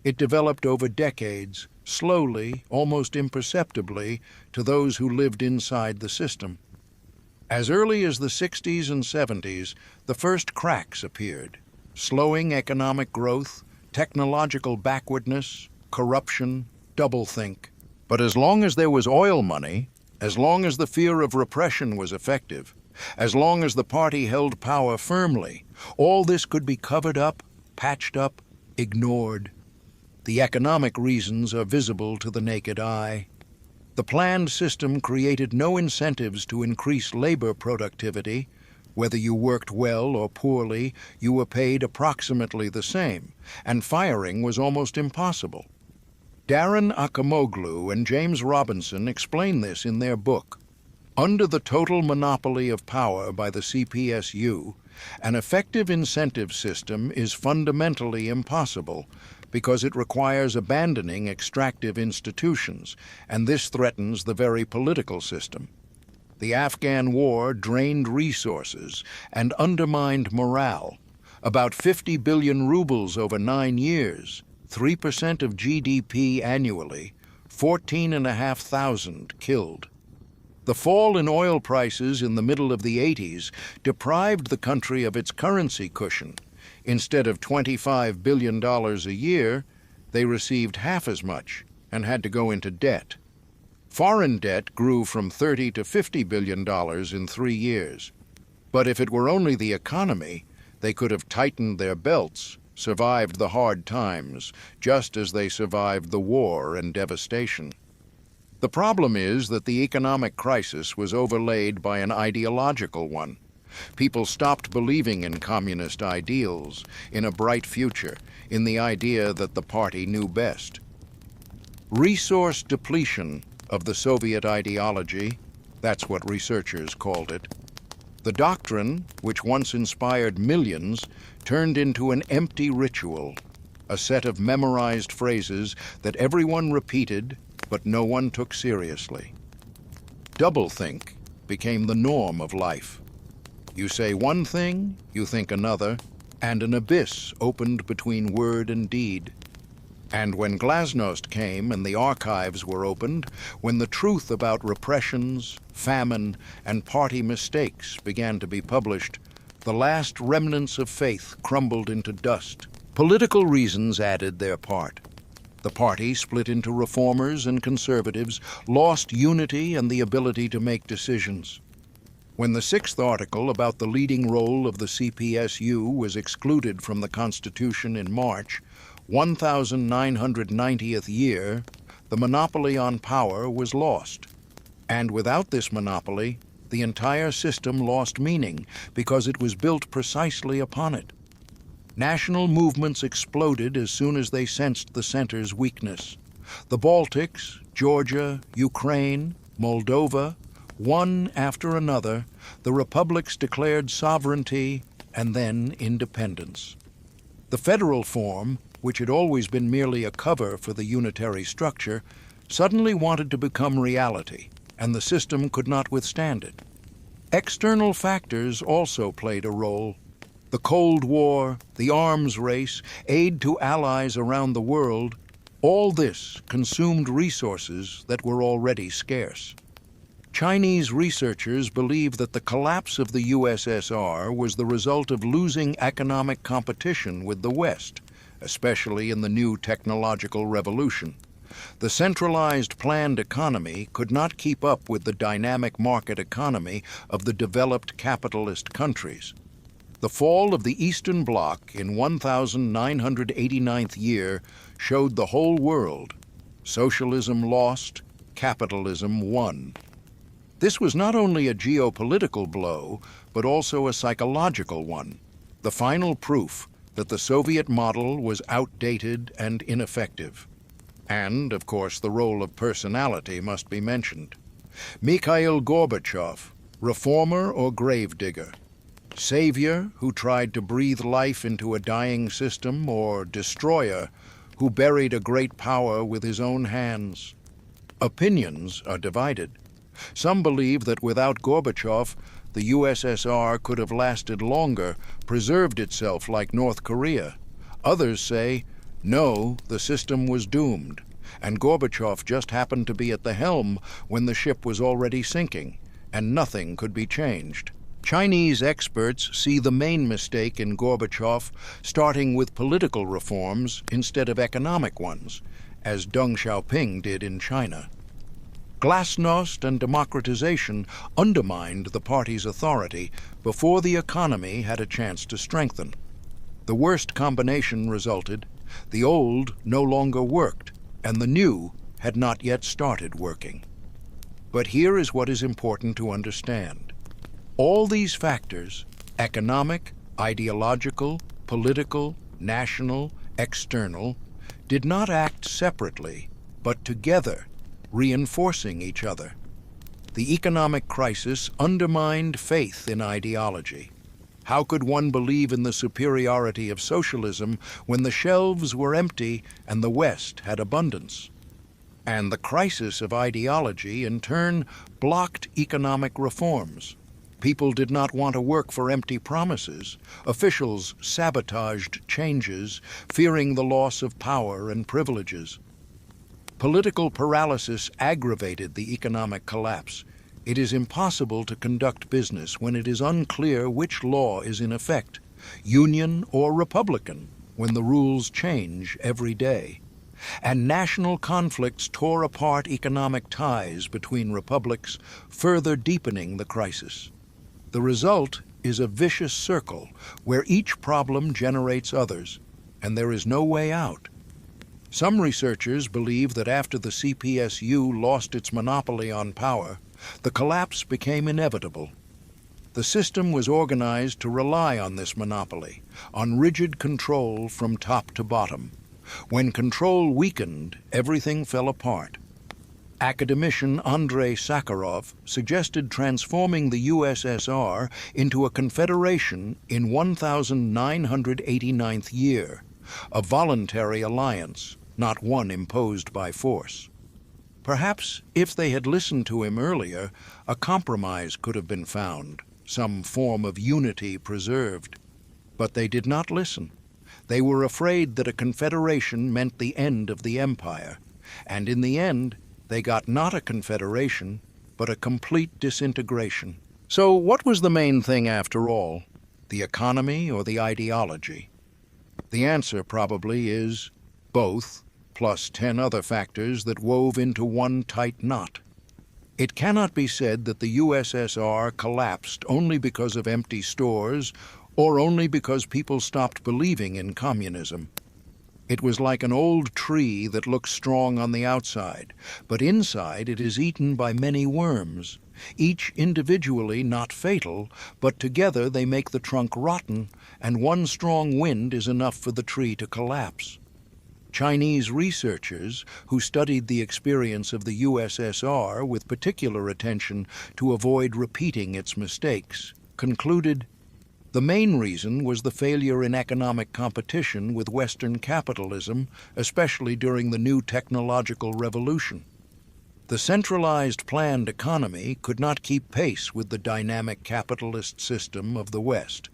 It developed over decades, slowly, almost imperceptibly, to those who lived inside the system. As early as the 60s and 70s, the first cracks appeared. Slowing economic growth, technological backwardness, corruption, doublethink. But as long as there was oil money, as long as the fear of repression was effective, as long as the party held power firmly, all this could be covered up, patched up, ignored. The economic reasons are visible to the naked eye. The planned system created no incentives to increase labor productivity. Whether you worked well or poorly, you were paid approximately the same, and firing was almost impossible. Darren Acemoglu and James Robinson explain this in their book. Under the total monopoly of power by the CPSU, an effective incentive system is fundamentally impossible because it requires abandoning extractive institutions, and this threatens the very political system. The Afghan war drained resources and undermined morale. About 50 billion rubles over 9 years, 3% of GDP annually, 14,500 killed. The fall in oil prices in the middle of the 80s deprived the country of its currency cushion. Instead of $25 billion a year, they received half as much and had to go into debt. Foreign debt grew from $30 to $50 billion in 3 years. But if it were only the economy, they could have tightened their belts, survived the hard times, just as they survived the war and devastation. The problem is that the economic crisis was overlaid by an ideological one. People stopped believing in communist ideals, in a bright future, in the idea that the party knew best. Resource depletion of the Soviet ideology, that's what researchers called it. The doctrine, which once inspired millions, turned into an empty ritual, a set of memorized phrases that everyone repeated, but no one took seriously. Doublethink became the norm of life. You say one thing, you think another, and an abyss opened between word and deed. And when Glasnost came and the archives were opened, when the truth about repressions, famine, and party mistakes began to be published, The last remnants of faith crumbled into dust. Political reasons added their part. The party split into reformers and conservatives, lost unity and the ability to make decisions. When the sixth article about the leading role of the CPSU was excluded from the Constitution in March, 1990th year, the monopoly on power was lost. And without this monopoly, the entire system lost meaning because it was built precisely upon it. National movements exploded as soon as they sensed the center's weakness. The Baltics, Georgia, Ukraine, Moldova, one after another, the republics declared sovereignty and then independence. The federal form, which had always been merely a cover for the unitary structure, suddenly wanted to become reality, and the system could not withstand it. External factors also played a role. The Cold War, the arms race, aid to allies around the world, all this consumed resources that were already scarce. Chinese researchers believe that the collapse of the USSR was the result of losing economic competition with the West, especially in the new technological revolution. The centralized planned economy could not keep up with the dynamic market economy of the developed capitalist countries. The fall of the Eastern Bloc in 1989th year showed the whole world. Socialism lost, capitalism won. This was not only a geopolitical blow, but also a psychological one, the final proof that the Soviet model was outdated and ineffective. And, of course, the role of personality must be mentioned. Mikhail Gorbachev, reformer or gravedigger? Savior, who tried to breathe life into a dying system, or destroyer, who buried a great power with his own hands? Opinions are divided. Some believe that without Gorbachev, the USSR could have lasted longer, preserved itself like North Korea. Others say, no, the system was doomed, and Gorbachev just happened to be at the helm when the ship was already sinking, and nothing could be changed. Chinese experts see the main mistake in Gorbachev starting with political reforms instead of economic ones, as Deng Xiaoping did in China. Glasnost and democratization undermined the party's authority before the economy had a chance to strengthen. The worst combination resulted. The old no longer worked, and the new had not yet started working. But here is what is important to understand. All these factors, economic, ideological, political, national, external, did not act separately, but together, reinforcing each other. The economic crisis undermined faith in ideology. How could one believe in the superiority of socialism when the shelves were empty and the West had abundance? And the crisis of ideology, in turn, blocked economic reforms. People did not want to work for empty promises. Officials sabotaged changes, fearing the loss of power and privileges. Political paralysis aggravated the economic collapse. It is impossible to conduct business when it is unclear which law is in effect, union or republican, when the rules change every day. And national conflicts tore apart economic ties between republics, further deepening the crisis. The result is a vicious circle where each problem generates others, and there is no way out. Some researchers believe that after the CPSU lost its monopoly on power, the collapse became inevitable. The system was organized to rely on this monopoly, on rigid control from top to bottom. When control weakened, everything fell apart. Academician Andrei Sakharov suggested transforming the USSR into a confederation in 1989th year, a voluntary alliance, not one imposed by force. Perhaps if they had listened to him earlier, a compromise could have been found, some form of unity preserved. But they did not listen. They were afraid that a confederation meant the end of the empire, and in the end, they got not a confederation, but a complete disintegration. So what was the main thing after all? the economy or the ideology? The answer probably is both, plus 10 other factors that wove into one tight knot. It cannot be said that the USSR collapsed only because of empty stores or only because people stopped believing in communism. It was like an old tree that looks strong on the outside, but inside it is eaten by many worms, each individually not fatal, but together they make the trunk rotten, and one strong wind is enough for the tree to collapse. Chinese researchers, who studied the experience of the USSR with particular attention to avoid repeating its mistakes, concluded the main reason was the failure in economic competition with Western capitalism, especially during the new technological revolution. The centralized planned economy could not keep pace with the dynamic capitalist system of the West.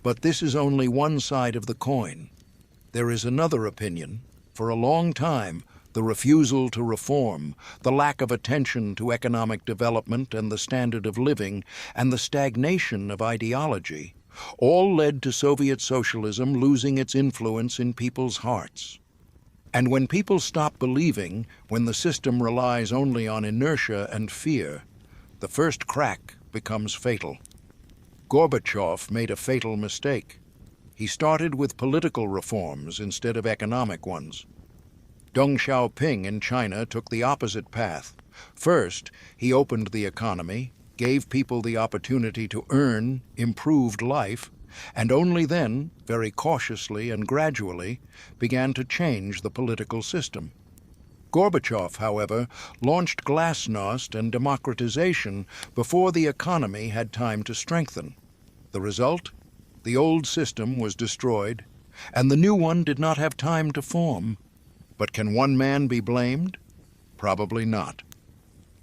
But this is only one side of the coin. There is another opinion. For a long time, the refusal to reform, the lack of attention to economic development and the standard of living, and the stagnation of ideology all led to Soviet socialism losing its influence in people's hearts. And when people stop believing, when the system relies only on inertia and fear, the first crack becomes fatal. Gorbachev made a fatal mistake. He started with political reforms instead of economic ones. Deng Xiaoping in China took the opposite path. First, he opened the economy, gave people the opportunity to earn improved life, and only then, very cautiously and gradually, began to change the political system. Gorbachev, however, launched Glasnost and democratization before the economy had time to strengthen. The result? The old system was destroyed, and the new one did not have time to form. But can one man be blamed? Probably not.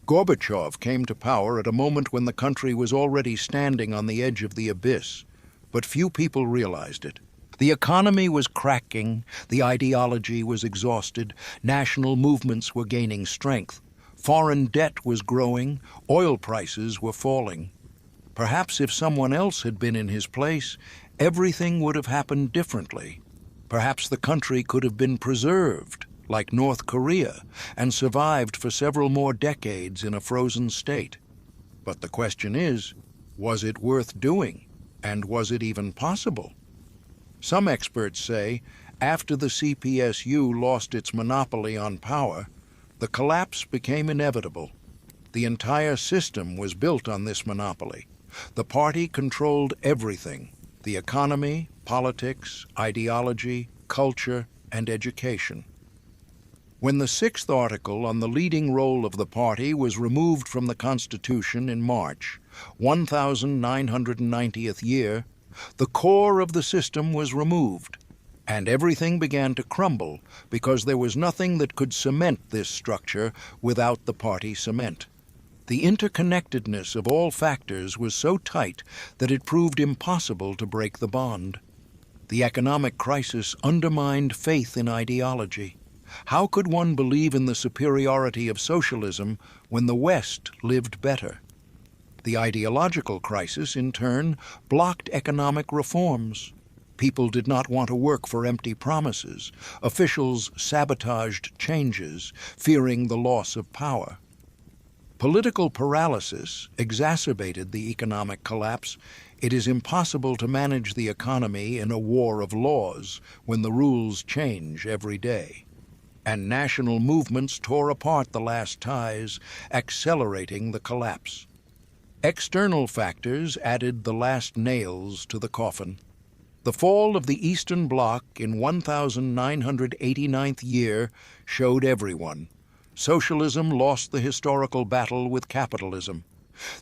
Gorbachev came to power at a moment when the country was already standing on the edge of the abyss, but few people realized it. The economy was cracking, the ideology was exhausted, national movements were gaining strength, foreign debt was growing, oil prices were falling. Perhaps if someone else had been in his place, everything would have happened differently. Perhaps the country could have been preserved, like North Korea, and survived for several more decades in a frozen state. But the question is, was it worth doing? And was it even possible? Some experts say, after the CPSU lost its monopoly on power, the collapse became inevitable. The entire system was built on this monopoly. The party controlled everything: the economy, politics, ideology, culture, and education. When the 6th article on the leading role of the party was removed from the Constitution in March, 1990th year, the core of the system was removed, and everything began to crumble because there was nothing that could cement this structure without the party cement. The interconnectedness of all factors was so tight that it proved impossible to break the bond. The economic crisis undermined faith in ideology. How could one believe in the superiority of socialism when the West lived better? The ideological crisis, in turn, blocked economic reforms. People did not want to work for empty promises. Officials sabotaged changes, fearing the loss of power. Political paralysis exacerbated the economic collapse. It is impossible to manage the economy in a war of laws when the rules change every day. And national movements tore apart the last ties, accelerating the collapse. External factors added the last nails to the coffin. The fall of the Eastern Bloc in 1989th year showed everyone. Socialism lost the historical battle with capitalism.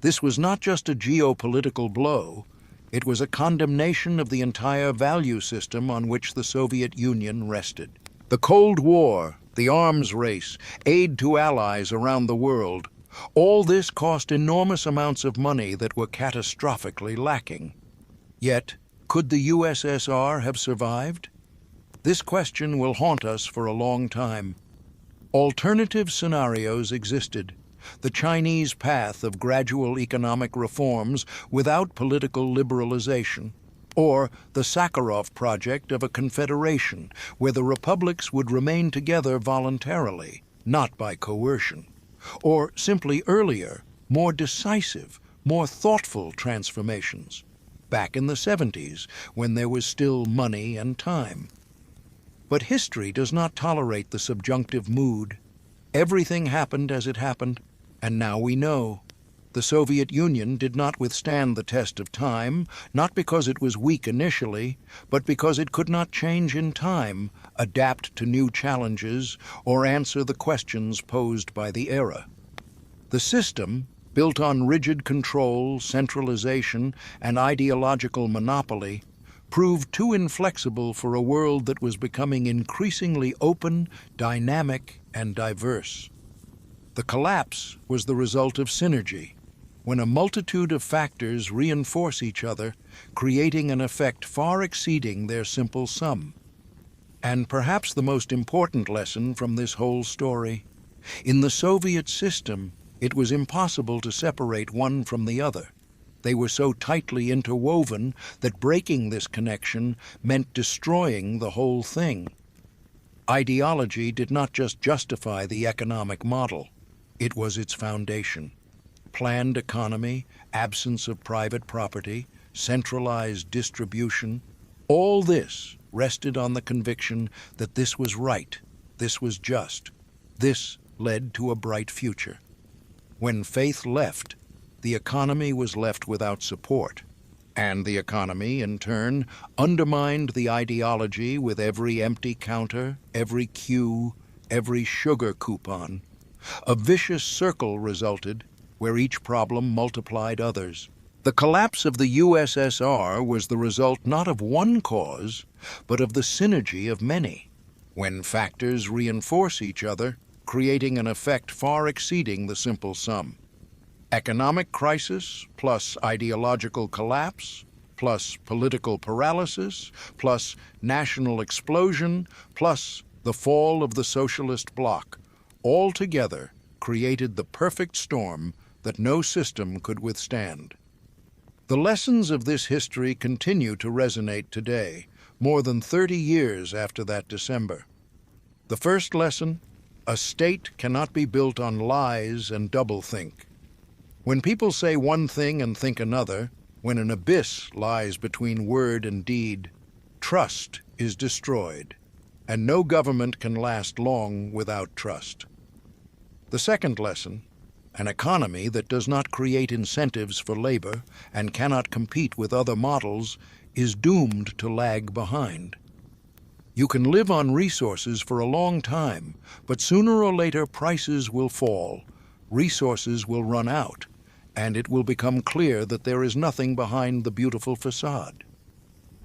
This was not just a geopolitical blow. It was a condemnation of the entire value system on which the Soviet Union rested. The Cold War, the arms race, aid to allies around the world, all this cost enormous amounts of money that were catastrophically lacking. Yet, could the USSR have survived? This question will haunt us for a long time. Alternative scenarios existed. The Chinese path of gradual economic reforms without political liberalization, Or the Sakharov project of a confederation where the republics would remain together voluntarily, not by coercion. Or simply earlier, more decisive, more thoughtful transformations, back in the 70s when there was still money and time. But history does not tolerate the subjunctive mood. Everything happened as it happened, and now we know. The Soviet Union did not withstand the test of time, not because it was weak initially, but because it could not change in time, adapt to new challenges, or answer the questions posed by the era. The system, built on rigid control, centralization, and ideological monopoly, proved too inflexible for a world that was becoming increasingly open, dynamic, and diverse. The collapse was the result of synergy, when a multitude of factors reinforce each other, creating an effect far exceeding their simple sum. And perhaps the most important lesson from this whole story, in the Soviet system, it was impossible to separate one from the other. They were so tightly interwoven that breaking this connection meant destroying the whole thing. Ideology did not just justify the economic model, it was its foundation. Planned economy, absence of private property, centralized distribution, all this rested on the conviction that this was right, this was just, this led to a bright future. When faith left, the economy was left without support, and the economy, in turn, undermined the ideology with every empty counter, every queue, every sugar coupon. A vicious circle resulted, where each problem multiplied others. The collapse of the USSR was the result not of one cause, but of the synergy of many, when factors reinforce each other, creating an effect far exceeding the simple sum. Economic crisis plus ideological collapse, plus political paralysis, plus national explosion, plus the fall of the socialist bloc, all together created the perfect storm that no system could withstand. The lessons of this history continue to resonate today, more than 30 years after that December. The first lesson: a state cannot be built on lies and doublethink. When people say one thing and think another, when an abyss lies between word and deed, trust is destroyed, and no government can last long without trust. The second lesson: an economy that does not create incentives for labor and cannot compete with other models is doomed to lag behind. You can live on resources for a long time, but sooner or later prices will fall, resources will run out, and it will become clear that there is nothing behind the beautiful facade.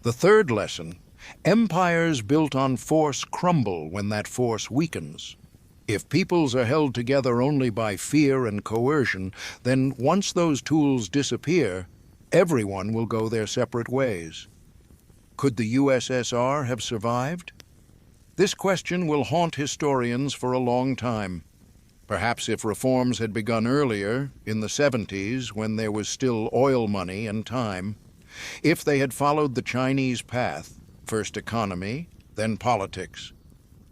The third lesson: empires built on force crumble when that force weakens. If peoples are held together only by fear and coercion, then once those tools disappear, everyone will go their separate ways. Could the USSR have survived? This question will haunt historians for a long time. Perhaps if reforms had begun earlier, in the 70s, when there was still oil money and time, if they had followed the Chinese path, first economy, then politics,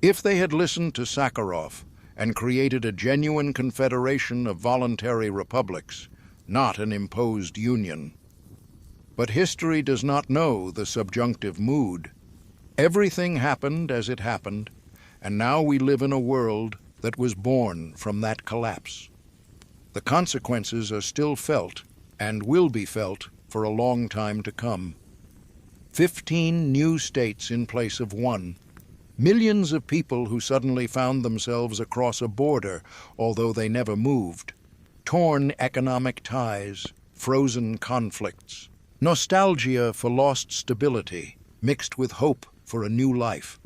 if they had listened to Sakharov and created a genuine confederation of voluntary republics, not an imposed union. But history does not know the subjunctive mood. Everything happened as it happened, and now we live in a world that was born from that collapse. The consequences are still felt and will be felt for a long time to come. 15 new states in place of one. Millions of people who suddenly found themselves across a border, although they never moved. Torn economic ties, frozen conflicts. Nostalgia for lost stability, mixed with hope for a new life.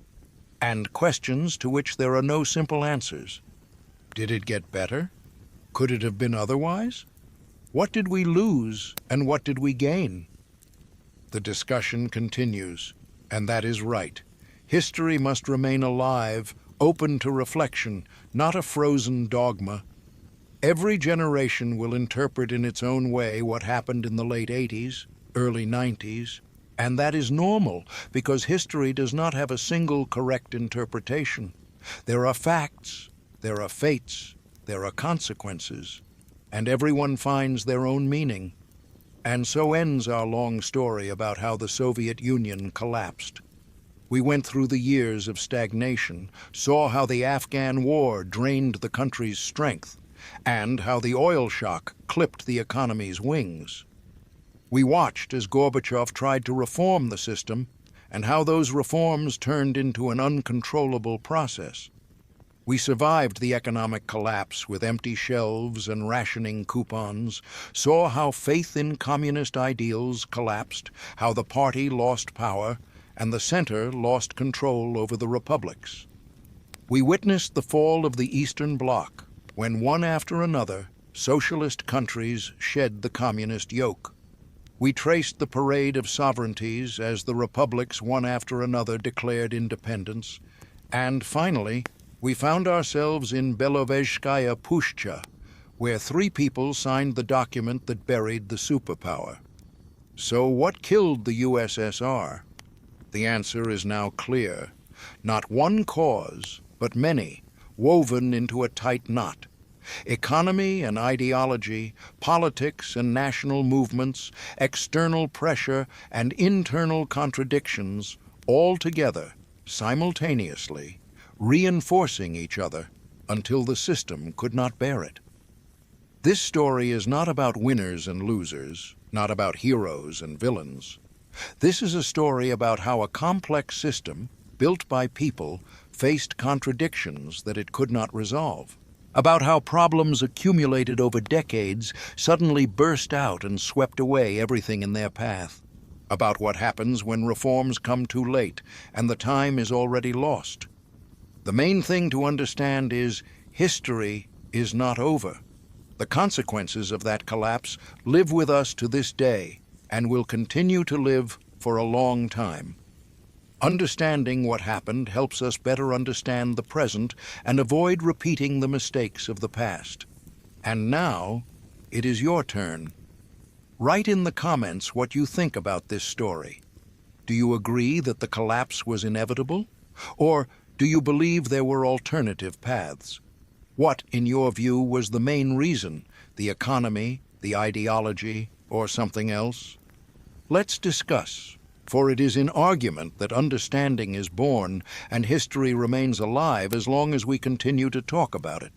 And questions to which there are no simple answers. Did it get better? Could it have been otherwise? What did we lose and what did we gain? The discussion continues, and that is right. History must remain alive, open to reflection, not a frozen dogma. Every generation will interpret in its own way what happened in the late 80s, early 90s, And that is normal, because history does not have a single correct interpretation. There are facts, there are fates, there are consequences, and everyone finds their own meaning. And so ends our long story about how the Soviet Union collapsed. We went through the years of stagnation, saw how the Afghan war drained the country's strength, and how the oil shock clipped the economy's wings. We watched as Gorbachev tried to reform the system, and how those reforms turned into an uncontrollable process. We survived the economic collapse with empty shelves and rationing coupons, saw how faith in communist ideals collapsed, how the party lost power, and the center lost control over the republics. We witnessed the fall of the Eastern Bloc, when one after another, socialist countries shed the communist yoke. We traced the parade of sovereignties as the republics one after another declared independence, and finally, we found ourselves in Belovezhskaya Pushcha, where 3 people signed the document that buried the superpower. So what killed the USSR? The answer is now clear. Not one cause, but many, woven into a tight knot. Economy and ideology, politics and national movements, external pressure and internal contradictions, all together, simultaneously, reinforcing each other until the system could not bear it. This story is not about winners and losers, not about heroes and villains. This is a story about how a complex system, built by people, faced contradictions that it could not resolve. About how problems accumulated over decades suddenly burst out and swept away everything in their path. About what happens when reforms come too late and the time is already lost. The main thing to understand is history is not over. The consequences of that collapse live with us to this day and will continue to live for a long time. Understanding what happened helps us better understand the present and avoid repeating the mistakes of the past. And now, it is your turn. Write in the comments what you think about this story. Do you agree that the collapse was inevitable? Or do you believe there were alternative paths? What, in your view, was the main reason? The economy, the ideology, or something else? Let's discuss. For it is in argument that understanding is born and history remains alive as long as we continue to talk about it.